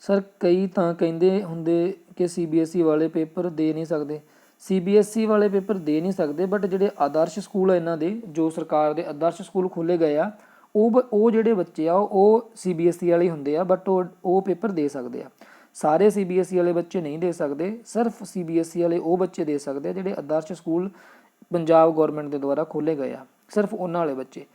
ਸਰ ਕਈ ਤਾਂ ਕਹਿੰਦੇ ਹੁੰਦੇ ਕਿ CBSE ਵਾਲੇ ਪੇਪਰ ਦੇ ਨਹੀਂ ਸਕਦੇ। CBSE ਵਾਲੇ ਪੇਪਰ ਦੇ ਨਹੀਂ ਸਕਦੇ, ਬਟ ਜਿਹੜੇ ਆਦਰਸ਼ ਸਕੂਲ ਆ ਇਹਨਾਂ ਦੇ, ਜੋ ਸਰਕਾਰ ਦੇ ਆਦਰਸ਼ ਸਕੂਲ ਖੋਲ੍ਹੇ ਗਏ ਆ, ਉਹ ਜਿਹੜੇ ਬੱਚੇ ਆ ਉਹ CBSE ਵਾਲੇ ਹੁੰਦੇ ਆ, ਬਟ ਉਹ ਪੇਪਰ ਦੇ ਸਕਦੇ ਆ। ਸਾਰੇ CBSE ਵਾਲੇ ਬੱਚੇ ਨਹੀਂ ਦੇ ਸਕਦੇ, ਸਿਰਫ CBSE ਵਾਲੇ ਉਹ ਬੱਚੇ ਦੇ ਸਕਦੇ ਆ ਜਿਹੜੇ ਆਦਰਸ਼ ਸਕੂਲ ਪੰਜਾਬ ਗੌਰਮੈਂਟ ਦੇ ਦੁਆਰਾ ਖੋਲ੍ਹੇ ਗਏ ਆ, ਸਿਰਫ ਉਹਨਾਂ ਵਾਲੇ ਬੱਚੇ।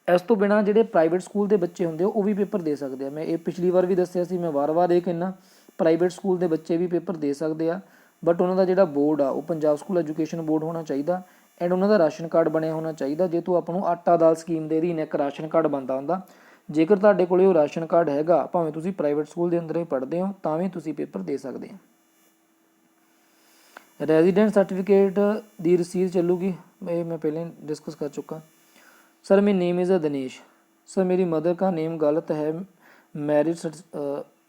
ਇਸ ਤੋਂ ਬਿਨਾਂ ਜਿਹੜੇ ਪ੍ਰਾਈਵੇਟ ਸਕੂਲ ਦੇ ਬੱਚੇ ਹੁੰਦੇ ਉਹ ਵੀ ਪੇਪਰ ਦੇ ਸਕਦੇ ਆ। ਮੈਂ ਇਹ ਪਿਛਲੀ ਵਾਰ ਵੀ ਦੱਸਿਆ ਸੀ, ਮੈਂ ਵਾਰ-ਵਾਰ ਇਹ ਕਹਿੰਦਾ, ਪ੍ਰਾਈਵੇਟ ਸਕੂਲ ਦੇ ਬੱਚੇ ਵੀ ਪੇਪਰ ਦੇ ਸਕਦੇ ਆ, ਬਟ ਉਹਨਾਂ ਦਾ ਜਿਹੜਾ ਬੋਰਡ ਆ ਉਹ ਪੰਜਾਬ ਸਕੂਲ ਐਜੂਕੇਸ਼ਨ ਬੋਰਡ ਹੋਣਾ ਚਾਹੀਦਾ, ਐਂਡ ਉਹਨਾਂ ਦਾ ਰਾਸ਼ਨ ਕਾਰਡ ਬਣਿਆ ਹੋਣਾ ਚਾਹੀਦਾ। ਜੇ ਤੂੰ ਆਪਾਂ ਨੂੰ ਆਟਾ ਦਾਲ ਸਕੀਮ ਦੇ ਅਧੀਨ ਇੱਕ ਰਾਸ਼ਨ ਕਾਰਡ ਬਣਦਾ ਹੁੰਦਾ, ਜੇਕਰ ਤੁਹਾਡੇ ਕੋਲ ਉਹ ਰਾਸ਼ਨ ਕਾਰਡ ਹੈਗਾ, ਭਾਵੇਂ ਤੁਸੀਂ ਪ੍ਰਾਈਵੇਟ ਸਕੂਲ ਦੇ ਅੰਦਰ ਹੀ ਪੜ੍ਹਦੇ ਹੋ, ਤਾਂ ਵੀ ਤੁਸੀਂ ਪੇਪਰ ਦੇ ਸਕਦੇ ਹੋ। ਰੈਜ਼ੀਡੈਂਟ ਸਰਟੀਫਿਕੇਟ ਦੀ ਰਸੀਦ ਚੱਲੂਗੀ, ਇਹ ਮੈਂ ਪਹਿਲਾਂ डिस्कस कर चुका। सर मेरी नेम इज़ दिनेश। सर मेरी मदर का नेम गलत है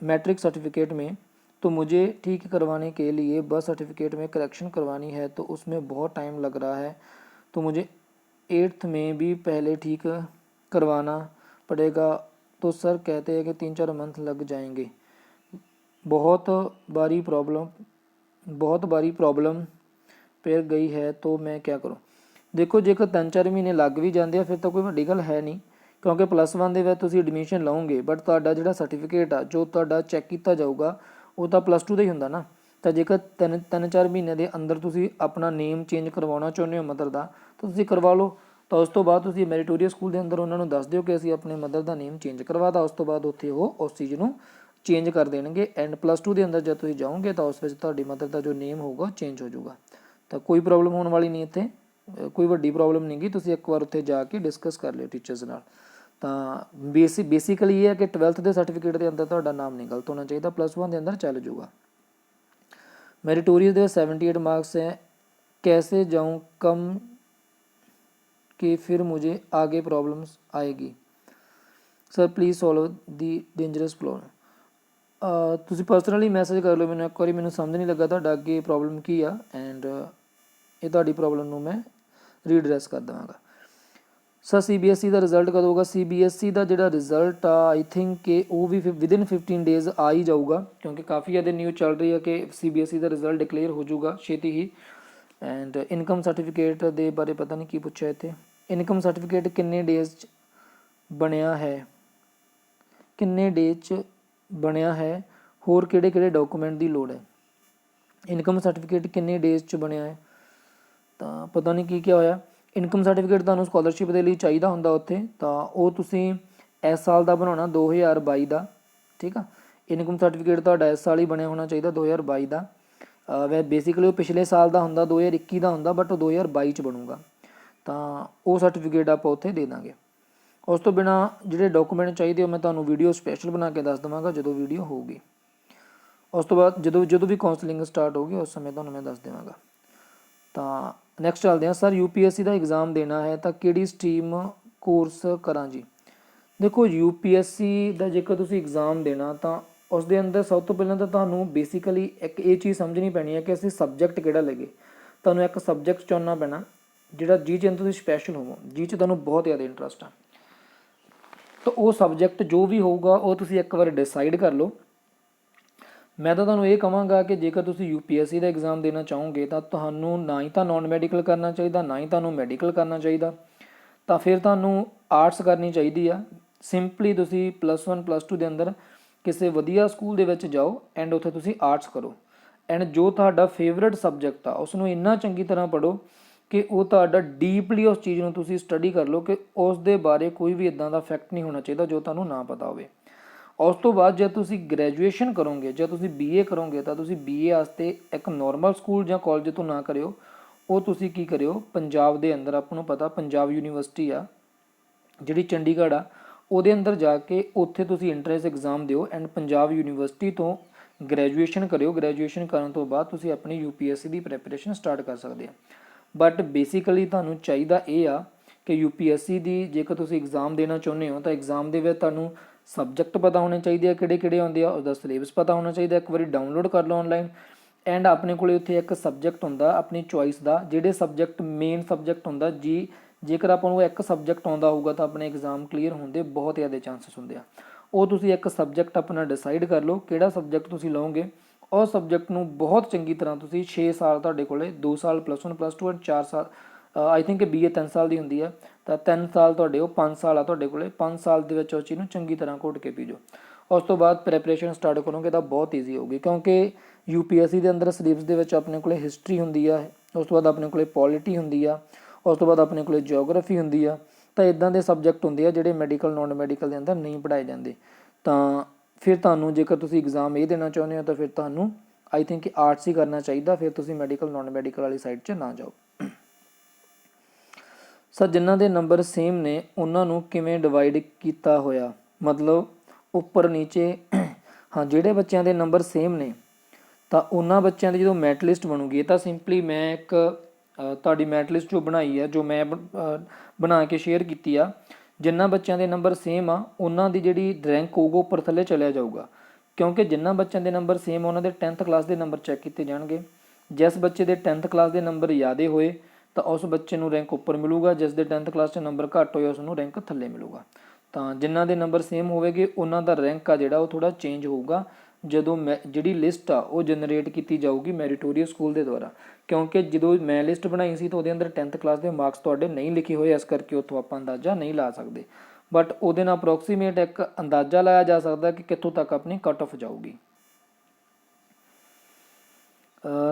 मैट्रिक सर्टिफिकेट में, तो मुझे ठीक करवाने के लिए बर्थ सर्टिफिकेट में करेक्शन करवानी है, तो उसमें बहुत टाइम लग रहा है, तो मुझे 8th में भी पहले ठीक करवाना पड़ेगा। तो सर कहते हैं कि 3-4 मंथ लग जाएंगे। बहुत बारी प्रॉब्लम पेड़ गई है, तो मैं क्या करूं। देखो ਜੇਕਰ 3-4 ਮਹੀਨੇ ਲੱਗ ਵੀ ਜਾਂਦੇ ਆ ਫਿਰ ਤਾਂ ਕੋਈ ਵੱਡੀ ਗੱਲ ਹੈ ਨਹੀਂ, ਕਿਉਂਕਿ +1 ਦੇ ਵਿੱਚ ਤੁਸੀਂ ਐਡਮਿਸ਼ਨ ਲਓਗੇ, ਬਟ ਤੁਹਾਡਾ ਜਿਹੜਾ ਸਰਟੀਫਿਕੇਟ ਆ ਜੋ ਤੁਹਾਡਾ ਚੈੱਕ ਕੀਤਾ ਜਾਊਗਾ ਉਹ ਤਾਂ +2 ਦਾ ਹੀ ਹੁੰਦਾ ਨਾ। ਤਾਂ ਜੇਕਰ 3-4 ਮਹੀਨੇ ਦੇ ਅੰਦਰ ਤੁਸੀਂ ਆਪਣਾ ਨੇਮ ਚੇਂਜ ਕਰਵਾਉਣਾ ਚਾਹੁੰਦੇ ਹੋ ਮਦਰ ਦਾ, ਤਾਂ ਤੁਸੀਂ ਕਰਵਾ ਲਓ। ਤਾਂ ਉਸ ਤੋਂ ਬਾਅਦ ਤੁਸੀਂ ਮੈਰੀਟੋਰੀਅਸ ਸਕੂਲ ਦੇ ਅੰਦਰ ਉਹਨਾਂ ਨੂੰ ਦੱਸ ਦਿਓ ਕਿ ਅਸੀਂ ਆਪਣੇ ਮਦਰ ਦਾ ਨੇਮ ਚੇਂਜ ਕਰਵਾਤਾ। ਉਸ ਤੋਂ ਬਾਅਦ ਉੱਥੇ ਉਹ ਉਸ ਚੀਜ਼ ਨੂੰ ਚੇਂਜ ਕਰ ਦੇਣਗੇ, ਐਂਡ +2 ਦੇ ਅੰਦਰ ਜਦ ਤੁਸੀਂ ਜਾਓਗੇ ਤਾਂ ਉਸ ਵਿੱਚ ਤੁਹਾਡੀ ਮਦਰ ਦਾ ਜੋ ਨੇਮ ਹੋਊਗਾ ਚੇਂਜ ਹੋ ਜਾਊਗਾ। ਤਾਂ ਕੋਈ ਪ੍ਰੋਬਲਮ ਹੋਣ ਵਾਲੀ ਨਹੀਂ, ਇੱਥੇ ਕੋਈ ਵੱਡੀ ਪ੍ਰੋਬਲਮ ਨਹੀਂ ਗੀ। ਤੁਸੀਂ ਇੱਕ ਵਾਰ ਉੱਥੇ ਜਾ ਕੇ ਡਿਸਕਸ ਕਰ ਲਿਓ ਟੀਚਰਸ ਨਾਲ। ਤਾਂ ਬੇਸਿਕਲੀ ਇਹ ਹੈ ਕਿ 12th ਦੇ ਸਰਟੀਫਿਕੇਟ ਦੇ ਅੰਦਰ ਤੁਹਾਡਾ ਨਾਮ ਨਹੀਂ ਗਲਤ ਹੋਣਾ ਚਾਹੀਦਾ, +1 ਦੇ ਅੰਦਰ ਚੱਲ ਜਾਊਗਾ। ਮੈਰੀਟੋਰੀਅਸ ਦੇ 78 मार्क्स हैं, कैसे जाऊँ कम कि फिर मुझे आगे प्रॉब्लम्स आएगी। Sir please solve the dangerous problem. ਤੁਸੀਂ ਪਰਸਨਲੀ ਮੈਸੇਜ ਕਰ ਲਓ ਮੈਨੂੰ ਇੱਕ ਵਾਰੀ, ਮੈਨੂੰ ਸਮਝ ਨਹੀਂ ਲੱਗਾ ਤੁਹਾਡਾ ਅੱਗੇ ਪ੍ਰੋਬਲਮ ਕੀ ਆ, ਐਂਡ ਇਹ ਤੁਹਾਡੀ ਪ੍ਰੋਬਲਮ ਨੂੰ ਮੈਂ ਰੀਡਰੈਸ ਕਰ ਦੇਵਾਂਗਾ। ਸਰ CBSE ਦਾ ਰਿਜ਼ਲਟ ਕਦੋਂ ਹੋਊਗਾ। CBSE ਦਾ ਜਿਹੜਾ ਰਿਜ਼ਲਟ ਆ ਆਈ ਥਿੰਕ ਕਿ ਉਹ ਵੀ ਵਿਦਿਨ 15 ਡੇਜ਼ ਆ ਹੀ ਜਾਊਗਾ, ਕਿਉਂਕਿ ਕਾਫੀ ਜ਼ਿਆਦਾ ਨਿਊਜ਼ ਚੱਲ ਰਹੀ ਹੈ ਕਿ CBSE ਦਾ ਰਿਜ਼ਲਟ ਡਿਕਲੇਅਰ ਹੋ ਜਾਊਗਾ ਛੇਤੀ ਹੀ। ਐਂਡ ਇਨਕਮ ਸਰਟੀਫਿਕੇਟ ਦੇ ਬਾਰੇ ਪਤਾ ਨਹੀਂ ਕੀ ਪੁੱਛਿਆ ਇੱਥੇ। ਇਨਕਮ ਸਰਟੀਫਿਕੇਟ ਕਿੰਨੇ ਡੇਜ਼ 'ਚ ਬਣਿਆ ਹੈ, ਹੋਰ ਕਿਹੜੇ ਡਾਕੂਮੈਂਟ ਦੀ ਲੋੜ ਹੈ। ਇਨਕਮ ਸਰਟੀਫਿਕੇਟ ਕਿੰਨੇ ਡੇਜ਼ 'ਚ ਬਣਿਆ ਹੈ, ਤਾਂ ਪਤਾ ਨਹੀਂ ਕੀ ਹੋਇਆ। ਇਨਕਮ ਸਰਟੀਫਿਕੇਟ ਤੁਹਾਨੂੰ ਸਕੋਲਰਸ਼ਿਪ ਦੇ ਲਈ ਚਾਹੀਦਾ ਹੁੰਦਾ ਉੱਥੇ, ਤਾਂ ਉਹ ਤੁਸੀਂ ਇਸ ਸਾਲ ਦਾ ਬਣਾਉਣਾ 2022 ਦਾ, ਠੀਕ ਆ। ਇਨਕਮ ਸਰਟੀਫਿਕੇਟ ਤੁਹਾਡਾ ਇਸ ਸਾਲ ਹੀ ਬਣਿਆ ਹੋਣਾ ਚਾਹੀਦਾ 2022 ਦਾ। ਬੇਸਿਕਲੀ ਉਹ ਪਿਛਲੇ ਸਾਲ ਦਾ ਹੁੰਦਾ, 2021 ਦਾ ਹੁੰਦਾ, ਬਟ ਉਹ 2022 'ਚ ਬਣੂਗਾ, ਤਾਂ ਉਹ ਸਰਟੀਫਿਕੇਟ ਆਪਾਂ ਉੱਥੇ ਦੇ ਦਾਂਗੇ। ਉਸ ਤੋਂ ਬਿਨਾਂ ਜਿਹੜੇ ਡਾਕੂਮੈਂਟ ਚਾਹੀਦੇ ਉਹ ਮੈਂ ਤੁਹਾਨੂੰ ਵੀਡੀਓ ਸਪੈਸ਼ਲ ਬਣਾ ਕੇ ਦੱਸ ਦੇਵਾਂਗਾ ਜਦੋਂ ਵੀਡੀਓ ਹੋਊਗੀ। ਉਸ ਤੋਂ ਬਾਅਦ ਜਦੋਂ ਵੀ ਕਾਉਂਸਲਿੰਗ ਸਟਾਰਟ ਹੋਊਗੀ ਉਸ ਸਮੇਂ ਤੁਹਾਨੂੰ ਮੈਂ ਦੱਸ ਦੇਵਾਂਗਾ। ਤਾਂ ਨੈਕਸਟ ਚੱਲਦੇ ਹਾਂ। ਸਰ UPSC ਦਾ ਐਗਜ਼ਾਮ ਦੇਣਾ ਹੈ ਤਾਂ ਕਿਹੜੀ ਸਟਰੀਮ ਕੋਰਸ ਕਰਾਂ ਜੀ? ਦੇਖੋ UPSC ਦਾ ਜੇਕਰ ਤੁਸੀਂ ਐਗਜ਼ਾਮ ਦੇਣਾ ਤਾਂ ਉਸ ਦੇ ਅੰਦਰ ਸਭ ਤੋਂ ਪਹਿਲਾਂ ਤਾਂ ਤੁਹਾਨੂੰ ਬੇਸਿਕਲੀ ਇੱਕ ਇਹ ਚੀਜ਼ ਸਮਝਣੀ ਪੈਣੀ ਹੈ ਕਿ ਅਸੀਂ ਸਬਜੈਕਟ ਕਿਹੜਾ ਲਈਏ। ਤੁਹਾਨੂੰ ਇੱਕ ਸਬਜੈਕਟ ਚੁਣਨਾ ਪੈਣਾ ਜਿਹੜਾ ਜਿਹ 'ਚ ਤੁਸੀਂ ਸਪੈਸ਼ਲ ਹੋਵੋ, ਜਿਹ 'ਚ ਤੁਹਾਨੂੰ ਬਹੁਤ ਜ਼ਿਆਦਾ ਇੰਟਰਸਟ ਆ। ਤਾਂ ਉਹ ਸਬਜੈਕਟ ਜੋ ਵੀ ਹੋਊਗਾ ਉਹ ਤੁਸੀਂ ਇੱਕ ਵਾਰ ਡਿਸਾਈਡ ਕਰ ਲਓ। ਮੈਂ ਤਾਂ ਤੁਹਾਨੂੰ ਇਹ ਕਹਾਂਗਾ ਕਿ ਜੇਕਰ ਤੁਸੀਂ UPSC ਦਾ ਐਗਜ਼ਾਮ ਦੇਣਾ ਚਾਹੋਗੇ ਤਾਂ ਤੁਹਾਨੂੰ ਨਾ ਹੀ ਤਾਂ ਨੋਨ ਮੈਡੀਕਲ ਕਰਨਾ ਚਾਹੀਦਾ, ਨਾ ਹੀ ਤੁਹਾਨੂੰ ਮੈਡੀਕਲ ਕਰਨਾ ਚਾਹੀਦਾ, ਤਾਂ ਫਿਰ ਤੁਹਾਨੂੰ ਆਰਟਸ ਕਰਨੀ ਚਾਹੀਦੀ ਆ। ਸਿੰਪਲੀ ਤੁਸੀਂ +1 +2 ਦੇ ਅੰਦਰ ਕਿਸੇ ਵਧੀਆ ਸਕੂਲ ਦੇ ਵਿੱਚ ਜਾਓ ਐਂਡ ਉੱਥੇ ਤੁਸੀਂ ਆਰਟਸ ਕਰੋ ਐਂਡ ਜੋ ਤੁਹਾਡਾ ਫੇਵਰਟ ਸਬਜੈਕਟ ਆ ਉਸ ਨੂੰ ਇੰਨਾ ਚੰਗੀ ਤਰ੍ਹਾਂ ਪੜ੍ਹੋ ਕਿ ਉਹ ਤੁਹਾਡਾ ਡੀਪਲੀ ਉਸ ਚੀਜ਼ ਨੂੰ ਤੁਸੀਂ ਸਟੱਡੀ ਕਰ ਲਓ ਕਿ ਉਸ ਦੇ ਬਾਰੇ ਕੋਈ ਵੀ ਇੱਦਾਂ ਦਾ ਫੈਕਟ ਨਹੀਂ ਹੋਣਾ ਚਾਹੀਦਾ ਜੋ ਤੁਹਾਨੂੰ ਨਾ ਪਤਾ ਹੋਵੇ। ਉਸ ਤੋਂ ਬਾਅਦ ਜੇ ਤੁਸੀਂ ਗ੍ਰੈਜੂਏਸ਼ਨ ਕਰੋਗੇ, ਜੇ ਤੁਸੀਂ BA ਕਰੋਗੇ ਤਾਂ ਤੁਸੀਂ BA ਵਾਸਤੇ ਇੱਕ ਨੋਰਮਲ ਸਕੂਲ ਜਾਂ ਕਾਲਜ ਤੋਂ ਨਾ ਕਰਿਓ। ਉਹ ਤੁਸੀਂ ਕੀ ਕਰਿਓ, ਪੰਜਾਬ ਦੇ ਅੰਦਰ ਆਪਾਂ ਨੂੰ ਪਤਾ ਪੰਜਾਬ ਯੂਨੀਵਰਸਿਟੀ ਆ ਜਿਹੜੀ ਚੰਡੀਗੜ੍ਹ ਆ, ਉਹਦੇ ਅੰਦਰ ਜਾ ਕੇ ਉੱਥੇ ਤੁਸੀਂ ਐਂਟਰੈਂਸ ਐਗਜ਼ਾਮ ਦਿਓ ਐਂਡ ਪੰਜਾਬ ਯੂਨੀਵਰਸਿਟੀ ਤੋਂ ਗ੍ਰੈਜੂਏਸ਼ਨ ਕਰਿਓ। ਗ੍ਰੈਜੂਏਸ਼ਨ ਕਰਨ ਤੋਂ ਬਾਅਦ ਤੁਸੀਂ ਆਪਣੀ UPSC ਦੀ ਪ੍ਰੈਪਰੇਸ਼ਨ ਸਟਾਰਟ ਕਰ ਸਕਦੇ ਆ। ਬਟ ਬੇਸਿਕਲੀ ਤੁਹਾਨੂੰ ਚਾਹੀਦਾ ਇਹ ਆ ਕਿ UPSC ਦੀ ਜੇਕਰ ਤੁਸੀਂ ਐਗਜ਼ਾਮ ਦੇਣਾ ਚਾਹੁੰਦੇ ਹੋ ਤਾਂ ਐਗਜ਼ਾਮ ਦੇ ਵਿੱਚ ਤੁਹਾਨੂੰ ਸਬਜੈਕਟ ਪਤਾ ਹੋਣੇ ਚਾਹੀਦੇ ਆ ਕਿਹੜੇ ਕਿਹੜੇ ਆਉਂਦੇ ਆ, ਉਹਦਾ ਸਿਲੇਬਸ ਪਤਾ ਹੋਣਾ ਚਾਹੀਦਾ। ਇੱਕ ਵਾਰੀ ਡਾਊਨਲੋਡ ਕਰ ਲਓ ਆਨਲਾਈਨ ਐਂਡ ਆਪਣੇ ਕੋਲੇ ਉੱਥੇ ਇੱਕ ਸਬਜੈਕਟ ਹੁੰਦਾ ਆਪਣੀ ਚੋਇਸ ਦਾ, ਜਿਹੜੇ ਸਬਜੈਕਟ ਮੇਨ ਸਬਜੈਕਟ ਹੁੰਦਾ ਜੀ। ਜੇਕਰ ਆਪਾਂ ਨੂੰ ਇੱਕ ਸਬਜੈਕਟ ਆਉਂਦਾ ਹੋਊਗਾ ਤਾਂ ਆਪਣੇ ਐਗਜ਼ਾਮ ਕਲੀਅਰ ਹੋਣ ਦੇ ਬਹੁਤ ਜ਼ਿਆਦਾ ਚਾਂਸਸ ਹੁੰਦੇ ਆ। ਉਹ ਤੁਸੀਂ ਇੱਕ ਸਬਜੈਕਟ ਆਪਣਾ ਡਿਸਾਈਡ ਕਰ ਲਓ ਕਿਹੜਾ ਸਬਜੈਕਟ ਤੁਸੀਂ ਲਓਗੇ। ਉਹ ਸਬਜੈਕਟ ਨੂੰ ਬਹੁਤ ਚੰਗੀ ਤਰ੍ਹਾਂ ਤੁਸੀਂ 6 ਸਾਲ ਤੁਹਾਡੇ ਕੋਲੇ 2 ਸਾਲ +1 +2 ਐਂਡ 4 ਸਾਲ ਆਈ ਥਿੰਕ BA 3 ਸਾਲ ਦੀ ਹੁੰਦੀ ਆ ਤਾਂ 3 ਸਾਲ ਤੁਹਾਡੇ ਉਹ 5 ਸਾਲ ਆ ਤੁਹਾਡੇ ਕੋਲੇ। 5 ਸਾਲ ਦੇ ਵਿੱਚ ਉਸ ਚੀਜ਼ ਨੂੰ ਚੰਗੀ ਤਰ੍ਹਾਂ ਘੋਟ ਕੇ ਪੀ ਜਾਓ। ਉਸ ਤੋਂ ਬਾਅਦ ਪ੍ਰੈਪਰੇਸ਼ਨ ਸਟਾਰਟ ਕਰੋਗੇ ਤਾਂ ਬਹੁਤ ਈਜ਼ੀ ਹੋਊਗੀ ਕਿਉਂਕਿ UPSC ਦੇ ਅੰਦਰ ਸਿਲੇਬਸ ਦੇ ਵਿੱਚ ਆਪਣੇ ਕੋਲੇ ਹਿਸਟਰੀ ਹੁੰਦੀ ਆ, ਉਸ ਤੋਂ ਬਾਅਦ ਆਪਣੇ ਕੋਲੇ ਪੋਲਿਟੀ ਹੁੰਦੀ ਆ, ਉਸ ਤੋਂ ਬਾਅਦ ਆਪਣੇ ਕੋਲੇ ਜਿਓਗ੍ਰਾਫੀ ਹੁੰਦੀ ਆ। ਤਾਂ ਇੱਦਾਂ ਦੇ ਸਬਜੈਕਟ ਹੁੰਦੇ ਆ ਜਿਹੜੇ ਮੈਡੀਕਲ ਨੋਨ ਮੈਡੀਕਲ ਦੇ ਅੰਦਰ ਨਹੀਂ ਪੜ੍ਹਾਏ ਜਾਂਦੇ। ਤਾਂ ਫਿਰ ਤੁਹਾਨੂੰ ਜੇਕਰ ਤੁਸੀਂ ਐਗਜ਼ਾਮ ਇਹ ਦੇਣਾ ਚਾਹੁੰਦੇ ਹੋ ਤਾਂ ਫਿਰ ਤੁਹਾਨੂੰ ਆਈ ਥਿੰਕ ਆਰਟਸ ਹੀ ਕਰਨਾ ਚਾਹੀਦਾ। ਫਿਰ ਤੁਸੀਂ ਮੈਡੀਕਲ ਨੋਨ ਮੈਡੀਕਲ ਵਾਲੀ ਸਾਈਡ 'ਚ ਨਾ ਜਾਓ। ਸਰ ਜਿਨ੍ਹਾਂ ਦੇ ਨੰਬਰ ਸੇਮ ਨੇ ਉਹਨਾਂ ਨੂੰ ਕਿਵੇਂ ਡਿਵਾਈਡ ਕੀਤਾ ਹੋਇਆ, ਮਤਲਬ ਉੱਪਰ ਨੀਚੇ? ਹਾਂ, ਜਿਹੜੇ ਬੱਚਿਆਂ ਦੇ ਨੰਬਰ ਸੇਮ ਨੇ ਤਾਂ ਉਹਨਾਂ ਬੱਚਿਆਂ ਦੀ ਜਦੋਂ ਮੈਰਿਟ ਲਿਸਟ ਬਣੂਗੀ, ਇਹ ਤਾਂ ਸਿੰਪਲੀ ਮੈਂ ਇੱਕ ਤੁਹਾਡੀ ਮੈਰਿਟ ਲਿਸਟ ਜੋ ਬਣਾਈ ਆ, ਜੋ ਮੈਂ ਬਣਾ ਕੇ ਸ਼ੇਅਰ ਕੀਤੀ ਆ, ਜਿਨ੍ਹਾਂ ਬੱਚਿਆਂ ਦੇ ਨੰਬਰ ਸੇਮ ਆ ਉਹਨਾਂ ਦੀ ਜਿਹੜੀ ਰੈਂਕ ਹੋਊਗਾ ਉੱਪਰ ਥੱਲੇ ਚਲਿਆ ਜਾਊਗਾ। ਕਿਉਂਕਿ ਜਿਨ੍ਹਾਂ ਬੱਚਿਆਂ ਦੇ ਨੰਬਰ ਸੇਮ ਉਹਨਾਂ ਦੇ 10th ਕਲਾਸ ਦੇ ਨੰਬਰ ਚੈੱਕ ਕੀਤੇ ਜਾਣਗੇ। ਜਿਸ ਬੱਚੇ ਦੇ 10th ਕਲਾਸ ਦੇ ਨੰਬਰ ਜ਼ਿਆਦਾ ਹੋਏ ਤਾਂ ਉਸ ਬੱਚੇ ਨੂੰ ਰੈਂਕ ਉੱਪਰ ਮਿਲੂਗਾ, ਜਿਸ ਦੇ 10th ਕਲਾਸ 'ਚ ਨੰਬਰ ਘੱਟ ਹੋਏ ਉਸ ਨੂੰ ਰੈਂਕ ਥੱਲੇ ਮਿਲੂਗਾ। ਤਾਂ ਜਿਨ੍ਹਾਂ ਦੇ ਨੰਬਰ ਸੇਮ ਹੋਵੇਗੇ ਉਹਨਾਂ ਦਾ ਰੈਂਕ ਆ ਜਿਹੜਾ ਉਹ ਥੋੜ੍ਹਾ ਚੇਂਜ ਹੋਊਗਾ ਜਦੋਂ ਜਿਹੜੀ ਲਿਸਟ ਆ ਉਹ ਜਨਰੇਟ ਕੀਤੀ ਜਾਊਗੀ ਮੈਰੀਟੋਰੀਅਸ ਸਕੂਲ ਦੇ ਦੁਆਰਾ। ਕਿਉਂਕਿ ਜਦੋਂ ਮੈਂ ਲਿਸਟ ਬਣਾਈ ਸੀ ਤਾਂ ਉਹਦੇ ਅੰਦਰ 10th ਕਲਾਸ ਦੇ ਮਾਰਕਸ ਤੁਹਾਡੇ ਨਹੀਂ ਲਿਖੇ ਹੋਏ, ਇਸ ਕਰਕੇ ਉੱਥੋਂ ਆਪਾਂ ਅੰਦਾਜ਼ਾ ਨਹੀਂ ਲਾ ਸਕਦੇ। ਬਟ ਉਹਦੇ ਨਾਲ ਅਪਰੋਕਸੀਮੇਟ ਇੱਕ ਅੰਦਾਜ਼ਾ ਲਾਇਆ ਜਾ ਸਕਦਾ ਕਿ ਕਿੱਥੋਂ ਤੱਕ ਆਪਣੀ ਕੱਟ ਆਫ ਜਾਊਗੀ।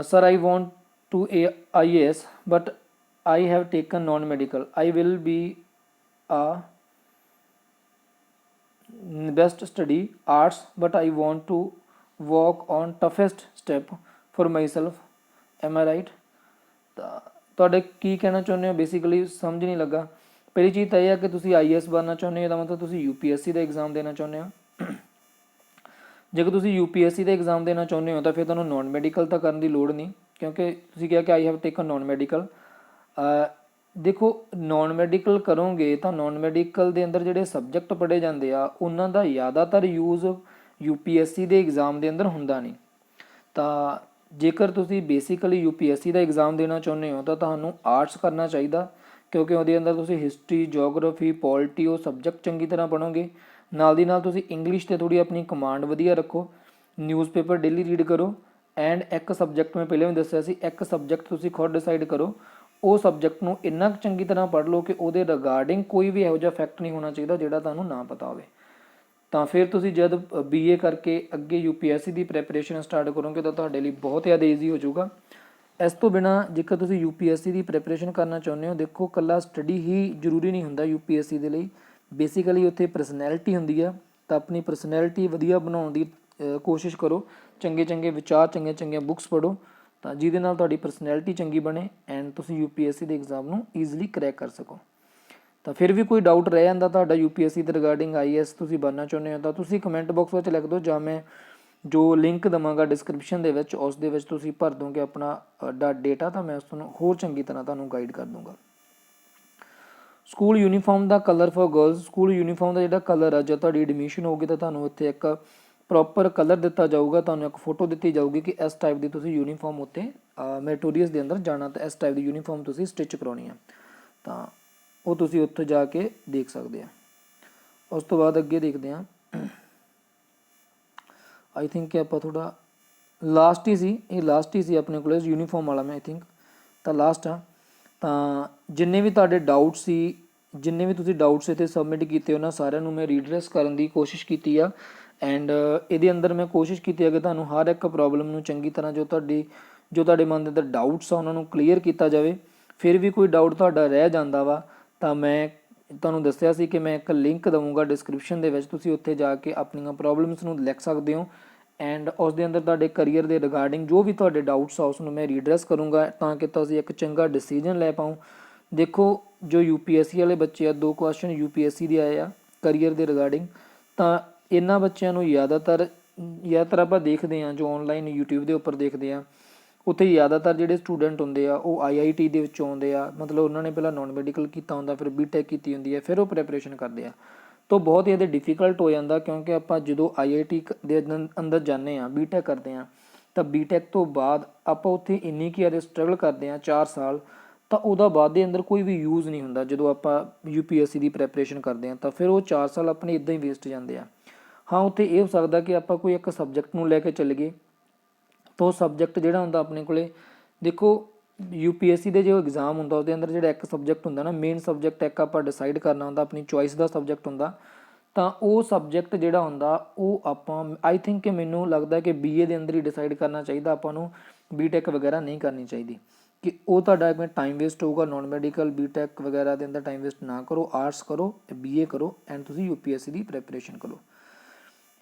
Sir I want to IAS but I have taken non-medical. I will be a best study arts but I want to walk on toughest step for myself. Am I right? ਤਾਂ ਤੁਹਾਡੇ ਕੀ ਕਹਿਣਾ ਚਾਹੁੰਦੇ ਹੋ ਬੇਸਿਕਲੀ ਸਮਝ ਨਹੀਂ ਲੱਗਾ। ਪਹਿਲੀ ਚੀਜ਼ ਤਾਂ ਇਹ ਹੈ ਕਿ ਤੁਸੀਂ IAS ਬਣਨਾ ਚਾਹੁੰਦੇ ਹੋ, ਇਹਦਾ ਮਤਲਬ ਤੁਸੀਂ UPSC ਦਾ ਐਗਜ਼ਾਮ ਦੇਣਾ ਚਾਹੁੰਦੇ ਹੋ। ਜੇਕਰ ਤੁਸੀਂ UPSC ਦਾ ਐਗਜ਼ਾਮ ਦੇਣਾ ਚਾਹੁੰਦੇ ਹੋ ਤਾਂ ਫਿਰ ਤੁਹਾਨੂੰ ਨੋਨ ਮੈਡੀਕਲ ਤਾਂ ਕਰਨ ਦੀ ਲੋੜ ਨਹੀਂ, ਕਿਉਂਕਿ ਤੁਸੀਂ ਕਿਹਾ ਕਿ I have taken non medical। ਦੇਖੋ ਨੋਨ ਮੈਡੀਕਲ ਕਰੋਗੇ ਤਾਂ ਨੋਨ ਮੈਡੀਕਲ ਦੇ ਅੰਦਰ ਜਿਹੜੇ ਸਬਜੈਕਟ ਪੜ੍ਹੇ ਜਾਂਦੇ ਆ ਉਹਨਾਂ ਦਾ ਜ਼ਿਆਦਾਤਰ ਯੂਜ਼ UPSC ਦੇ ਐਗਜ਼ਾਮ ਦੇ ਅੰਦਰ ਹੁੰਦਾ ਨਹੀਂ। ਤਾਂ ਜੇਕਰ ਤੁਸੀਂ ਬੇਸਿਕਲੀ UPSC ਦਾ ਐਗਜ਼ਾਮ ਦੇਣਾ ਚਾਹੁੰਦੇ ਹੋ ਤਾਂ ਤੁਹਾਨੂੰ ਆਰਟਸ ਕਰਨਾ ਚਾਹੀਦਾ, ਕਿਉਂਕਿ ਉਹਦੇ ਅੰਦਰ ਤੁਸੀਂ ਹਿਸਟਰੀ, ਜਿਓਗ੍ਰਾਫੀ, ਪੋਲਿਟੀ ਉਹ ਸਬਜੈਕਟ ਚੰਗੀ ਤਰ੍ਹਾਂ ਪੜ੍ਹੋਗੇ। ਨਾਲ ਦੀ ਨਾਲ ਤੁਸੀਂ ਇੰਗਲਿਸ਼ 'ਤੇ ਥੋੜ੍ਹੀ ਆਪਣੀ ਕਮਾਂਡ ਵਧੀਆ ਰੱਖੋ, ਨਿਊਜ਼ਪੇਪਰ ਡੇਲੀ ਰੀਡ ਕਰੋ ਐਂਡ ਇੱਕ ਸਬਜੈਕਟ ਮੈਂ ਪਹਿਲਾਂ ਵੀ ਦੱਸਿਆ ਸੀ, ਇੱਕ ਸਬਜੈਕਟ ਤੁਸੀਂ ਖੁਦ ਡਿਸਾਈਡ ਕਰੋ। ਉਹ ਸਬਜੈਕਟ ਨੂੰ ਇੰਨਾ ਕੁ ਚੰਗੀ ਤਰ੍ਹਾਂ ਪੜ੍ਹ ਲਓ ਕਿ ਉਹਦੇ ਰਿਗਾਰਡਿੰਗ ਕੋਈ ਵੀ ਇਹੋ ਜਿਹਾ ਫੈਕਟ ਨਹੀਂ ਹੋਣਾ ਚਾਹੀਦਾ ਜਿਹੜਾ ਤੁਹਾਨੂੰ ਨਾ ਪਤਾ ਹੋਵੇ। ਤਾਂ ਫਿਰ ਤੁਸੀਂ ਜਦ BA ਕਰਕੇ ਅੱਗੇ UPSC ਦੀ ਪ੍ਰੈਪਰੇਸ਼ਨ ਸਟਾਰਟ ਕਰੋਗੇ ਤਾਂ ਤੁਹਾਡੇ ਲਈ ਬਹੁਤ ਜ਼ਿਆਦਾ ਈਜ਼ੀ ਹੋ ਜਾਊਗਾ। ਇਸ ਤੋਂ ਬਿਨਾਂ ਜੇਕਰ ਤੁਸੀਂ UPSC ਦੀ ਪ੍ਰੈਪਰੇਸ਼ਨ ਕਰਨਾ ਚਾਹੁੰਦੇ ਹੋ, ਦੇਖੋ ਇਕੱਲਾ ਸਟੱਡੀ ਹੀ ਜ਼ਰੂਰੀ ਨਹੀਂ ਹੁੰਦਾ UPSC ਦੇ ਲਈ। ਬੇਸਿਕਲੀ ਉੱਥੇ ਪਰਸਨੈਲਿਟੀ ਹੁੰਦੀ ਆ, ਤਾਂ ਆਪਣੀ ਪਰਸਨੈਲਿਟੀ ਵਧੀਆ ਬਣਾਉਣ ਦੀ ਕੋਸ਼ਿਸ਼ ਕਰੋ। ਚੰਗੇ ਚੰਗੇ ਵਿਚਾਰ, ਚੰਗੀਆਂ ਚੰਗੀਆਂ ਬੁੱਕਸ ਪੜ੍ਹੋ ਤਾਂ ਜਿਹਦੇ ਨਾਲ ਤੁਹਾਡੀ ਪਰਸਨੈਲਿਟੀ ਚੰਗੀ ਬਣੇ ਐਂਡ ਤੁਸੀਂ UPSC ਦੇ ਐਗਜ਼ਾਮ ਨੂੰ ਈਜ਼ੀਲੀ ਕਰੈਕ ਕਰ ਸਕੋ। ਤਾਂ ਫਿਰ ਵੀ ਕੋਈ ਡਾਊਟ ਰਹਿ ਜਾਂਦਾ ਤੁਹਾਡਾ UPSC ਦੇ ਰਿਗਾਰਡਿੰਗ IAS ਤੁਸੀਂ ਬਣਨਾ ਚਾਹੁੰਦੇ ਹੋ ਤਾਂ ਤੁਸੀਂ ਕਮੈਂਟ ਬਾਕਸ ਵਿੱਚ ਲਿਖ ਦਿਓ, ਜਾਂ ਮੈਂ ਜੋ ਲਿੰਕ ਦੇਵਾਂਗਾ ਡਿਸਕ੍ਰਿਪਸ਼ਨ ਦੇ ਵਿੱਚ, ਉਸ ਦੇ ਵਿੱਚ ਤੁਸੀਂ ਭਰ ਦੋਗੇ ਆਪਣਾ ਡੇਟਾ, ਤਾਂ ਮੈਂ ਉਸ ਨੂੰ ਹੋਰ ਚੰਗੀ ਤਰ੍ਹਾਂ ਤੁਹਾਨੂੰ ਗਾਈਡ ਕਰ ਦੂੰਗਾ। ਸਕੂਲ ਯੂਨੀਫਾਰਮ ਦਾ colour for girls, school uniform ਦਾ ਜਿਹੜਾ ਕਲਰ ਆ, ਜਦ ਤੁਹਾਡੀ ਐਡਮਿਸ਼ਨ ਹੋਊਗੀ ਤਾਂ ਤੁਹਾਨੂੰ ਉੱਥੇ ਇੱਕ ਪ੍ਰੋਪਰ ਕਲਰ ਦਿੱਤਾ ਜਾਊਗਾ, ਤੁਹਾਨੂੰ ਇੱਕ ਫੋਟੋ ਦਿੱਤੀ ਜਾਊਗੀ ਕਿ ਇਸ ਟਾਈਪ ਦੀ ਤੁਸੀਂ ਯੂਨੀਫਾਰਮ ਉੱਤੇ ਮੈਰੀਟੋਰੀਅਸ ਦੇ ਅੰਦਰ ਜਾਣਾ, ਤਾਂ ਇਸ ਟਾਈਪ ਦੀ ਯੂਨੀਫਾਰਮ ਤੁਸੀਂ ਸਟਿਚ ਕਰਾਉਣੀ ਆ, ਤਾਂ ਉਹ ਤੁਸੀਂ ਉੱਥੇ ਜਾ ਕੇ ਦੇਖ ਸਕਦੇ ਆ। ਉਸ ਤੋਂ ਬਾਅਦ ਅੱਗੇ ਦੇਖਦੇ ਹਾਂ, ਆਈ ਥਿੰਕ ਕਿ ਆਪਾਂ ਥੋੜ੍ਹਾ ਲਾਸਟ ਹੀ ਸੀ, ਇਹ ਲਾਸਟ ਹੀ ਸੀ ਆਪਣੇ ਕੋਲ ਯੂਨੀਫਾਰਮ ਵਾਲਾ, ਮੈਂ ਆਈ ਥਿੰਕ ਤਾਂ ਲਾਸਟ ਆ। ਤਾਂ ਜਿੰਨੇ ਵੀ ਤੁਹਾਡੇ ਡਾਊਟ ਸੀ, ਜਿੰਨੇ ਵੀ ਤੁਸੀਂ ਡਾਊਟਸ ਇੱਥੇ ਸਬਮਿਟ ਕੀਤੇ, ਉਹਨਾਂ ਸਾਰਿਆਂ ਨੂੰ ਮੈਂ ਰੀਡਰੈਸ ਕਰਨ ਦੀ ਕੋਸ਼ਿਸ਼ ਕੀਤੀ ਆ। ਐਂਡ ਇਹਦੇ ਅੰਦਰ ਮੈਂ ਕੋਸ਼ਿਸ਼ ਕੀਤੀ ਹੈ ਕਿ ਤੁਹਾਨੂੰ ਹਰ ਇੱਕ ਪ੍ਰੋਬਲਮ ਨੂੰ ਚੰਗੀ ਤਰ੍ਹਾਂ ਜੋ ਤੁਹਾਡੇ ਮਨ ਦੇ ਅੰਦਰ ਡਾਊਟਸ ਆ ਉਹਨਾਂ ਨੂੰ ਕਲੀਅਰ ਕੀਤਾ ਜਾਵੇ। ਫਿਰ ਵੀ ਕੋਈ ਡਾਊਟ ਤੁਹਾਡਾ ਰਹਿ ਜਾਂਦਾ ਵਾ ਤਾਂ ਮੈਂ ਤੁਹਾਨੂੰ ਦੱਸਿਆ ਸੀ ਕਿ ਮੈਂ ਇੱਕ ਲਿੰਕ ਦੇਵਾਂਗਾ ਡਿਸਕ੍ਰਿਪਸ਼ਨ ਦੇ ਵਿੱਚ, ਤੁਸੀਂ ਉੱਥੇ ਜਾ ਕੇ ਆਪਣੀਆਂ ਪ੍ਰੋਬਲਮਸ ਨੂੰ ਲਿਖ ਸਕਦੇ ਹੋ। ਐਂਡ ਉਸ ਦੇ ਅੰਦਰ ਤੁਹਾਡੇ ਕਰੀਅਰ ਦੇ ਰਿਗਾਰਡਿੰਗ ਜੋ ਵੀ ਤੁਹਾਡੇ ਡਾਊਟਸ ਆ ਉਸ ਨੂੰ ਮੈਂ ਰੀਡਰੈਸ ਕਰੂੰਗਾ, ਤਾਂ ਕਿ ਤੁਸੀਂ ਇੱਕ ਚੰਗਾ ਡਿਸੀਜਨ ਲੈ ਪਾਓ। ਦੇਖੋ ਜੋ UPSC ਵਾਲੇ ਬੱਚੇ ਆ, 2 ਕੁਐਸਚਨ UPSC ਦੇ ਆਏ ਆ ਕਰੀਅਰ ਦੇ ਰਿਗਾਰਡਿੰਗ, ਤਾਂ ਇਹਨਾਂ ਬੱਚਿਆਂ ਨੂੰ ਜ਼ਿਆਦਾਤਰ ਆਪਾਂ ਦੇਖਦੇ ਹਾਂ ਜੋ ਔਨਲਾਈਨ YouTube ਦੇ ਉੱਪਰ ਦੇਖਦੇ ਹਾਂ, ਉੱਥੇ ਜ਼ਿਆਦਾਤਰ ਜਿਹੜੇ ਸਟੂਡੈਂਟ ਹੁੰਦੇ ਆ ਉਹ IIT ਦੇ ਵਿੱਚੋਂ ਆਉਂਦੇ ਆ, ਮਤਲਬ ਉਹਨਾਂ ਨੇ ਪਹਿਲਾਂ ਨੋਨ ਮੈਡੀਕਲ ਕੀਤਾ ਹੁੰਦਾ, ਫਿਰ BTech ਕੀਤੀ ਹੁੰਦੀ ਹੈ, ਫਿਰ ਉਹ ਪ੍ਰੈਪਰੇਸ਼ਨ ਕਰਦੇ ਆ। ਤਾਂ ਬਹੁਤ ਜ਼ਿਆਦਾ ਡਿਫੀਕਲਟ ਹੋ ਜਾਂਦਾ, ਕਿਉਂਕਿ ਆਪਾਂ ਜਦੋਂ IIT ਦੇ ਅੰਦਰ ਜਾਂਦੇ ਹਾਂ, BTech ਕਰਦੇ ਹਾਂ, ਤਾਂ BTech ਤੋਂ ਬਾਅਦ ਆਪਾਂ ਉੱਥੇ ਇੰਨੀ ਕੁ ਜ਼ਿਆਦਾ ਸਟਰਗਲ ਕਰਦੇ ਹਾਂ 4 ਸਾਲ, ਤਾਂ ਉਹਦਾ ਬਾਅਦ ਦੇ ਅੰਦਰ ਕੋਈ ਵੀ ਯੂਜ਼ ਨਹੀਂ ਹੁੰਦਾ। ਜਦੋਂ ਆਪਾਂ UPSC ਦੀ ਪ੍ਰੈਪਰੇਸ਼ਨ ਕਰਦੇ ਹਾਂ ਤਾਂ ਫਿਰ ਉਹ 4 ਸਾਲ ਆਪਣੇ ਇੱਦਾਂ ਹੀ ਵੇਸਟ ਜਾਂਦੇ ਆ। ਹਾਂ, ਉੱਥੇ ਇਹ ਹੋ ਸਕਦਾ ਕਿ ਆਪਾਂ ਕੋਈ ਇੱਕ ਸਬਜੈਕਟ ਨੂੰ ਲੈ ਕੇ ਚੱਲ ਗਏ, ਤਾਂ ਉਹ ਸਬਜੈਕਟ ਜਿਹੜਾ ਹੁੰਦਾ ਆਪਣੇ ਕੋਲੇ, ਦੇਖੋ UPSC ਦੇ ਜੋ ਐਗਜ਼ਾਮ ਹੁੰਦਾ ਉਹਦੇ ਅੰਦਰ ਜਿਹੜਾ ਇੱਕ ਸਬਜੈਕਟ ਹੁੰਦਾ ਨਾ, ਮੇਨ ਸਬਜੈਕਟ ਇੱਕ ਆਪਾਂ ਡਿਸਾਈਡ ਕਰਨਾ ਹੁੰਦਾ, ਆਪਣੀ ਚੋਇਸ ਦਾ ਸਬਜੈਕਟ ਹੁੰਦਾ, ਤਾਂ ਉਹ ਸਬਜੈਕਟ ਜਿਹੜਾ ਹੁੰਦਾ ਉਹ ਆਪਾਂ ਆਈ ਥਿੰਕ ਕਿ ਮੈਨੂੰ ਲੱਗਦਾ ਕਿ BA ਦੇ ਅੰਦਰ ਹੀ ਡਿਸਾਈਡ ਕਰਨਾ ਚਾਹੀਦਾ, ਆਪਾਂ ਨੂੰ BTech ਵਗੈਰਾ ਨਹੀਂ ਕਰਨੀ ਚਾਹੀਦੀ, ਕਿ ਉਹ ਤੁਹਾਡਾ ਇੱਕ ਟਾਈਮ ਵੇਸਟ ਹੋਊਗਾ। ਨੋਨ ਮੈਡੀਕਲ BTech ਵਗੈਰਾ ਦੇ ਅੰਦਰ ਟਾਈਮ ਵੇਸਟ ਨਾ ਕਰੋ, ਆਰਟਸ ਕਰੋ, BA ਕਰੋ, ਐਂਡ ਤੁਸੀਂ UPSC ਦੀ ਪ੍ਰੈਪਰੇਸ਼ਨ ਕਰੋ।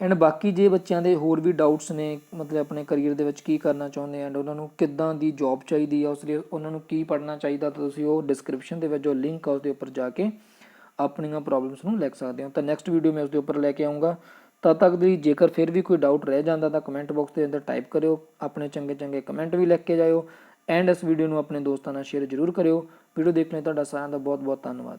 ਐਂਡ ਬਾਕੀ ਜੇ ਬੱਚਿਆਂ ਦੇ ਹੋਰ ਵੀ ਡਾਊਟਸ ਨੇ, ਮਤਲਬ ਆਪਣੇ ਕਰੀਅਰ ਦੇ ਵਿੱਚ ਕੀ ਕਰਨਾ ਚਾਹੁੰਦੇ ਐਂਡ ਉਹਨਾਂ ਨੂੰ ਕਿੱਦਾਂ ਦੀ ਜੋਬ ਚਾਹੀਦੀ ਆ, ਉਸ ਲਈ ਉਹਨਾਂ ਨੂੰ ਕੀ ਪੜ੍ਹਨਾ ਚਾਹੀਦਾ, ਤਾਂ ਤੁਸੀਂ ਉਹ ਡਿਸਕ੍ਰਿਪਸ਼ਨ ਦੇ ਵਿੱਚ ਜੋ ਲਿੰਕ ਆ ਉਸਦੇ ਉੱਪਰ ਜਾ ਕੇ ਆਪਣੀਆਂ ਪ੍ਰੋਬਲਮਸ ਨੂੰ ਲਿਖ ਸਕਦੇ ਹੋ। ਤਾਂ ਨੈਕਸਟ ਵੀਡੀਓ ਮੈਂ ਉਸਦੇ ਉੱਪਰ ਲੈ ਕੇ ਆਊਂਗਾ। ਤਦ ਤੱਕ ਦੀ ਜੇਕਰ ਫਿਰ ਵੀ ਕੋਈ ਡਾਊਟ ਰਹਿ ਜਾਂਦਾ ਤਾਂ ਕਮੈਂਟ ਬਾਕਸ ਦੇ ਅੰਦਰ ਟਾਈਪ ਕਰਿਓ, ਆਪਣੇ ਚੰਗੇ ਕਮੈਂਟ ਵੀ ਲਿਖ ਕੇ ਜਾਇਓ, ਐਂਡ ਇਸ ਵੀਡੀਓ ਨੂੰ ਆਪਣੇ ਦੋਸਤਾਂ ਨਾਲ ਸ਼ੇਅਰ ਜ਼ਰੂਰ ਕਰਿਓ। ਵੀਡੀਓ ਦੇਖਣ ਲਈ ਤੁਹਾਡਾ ਸਾਰਿਆਂ ਦਾ ਬਹੁਤ ਬਹੁਤ ਧੰਨਵਾਦ।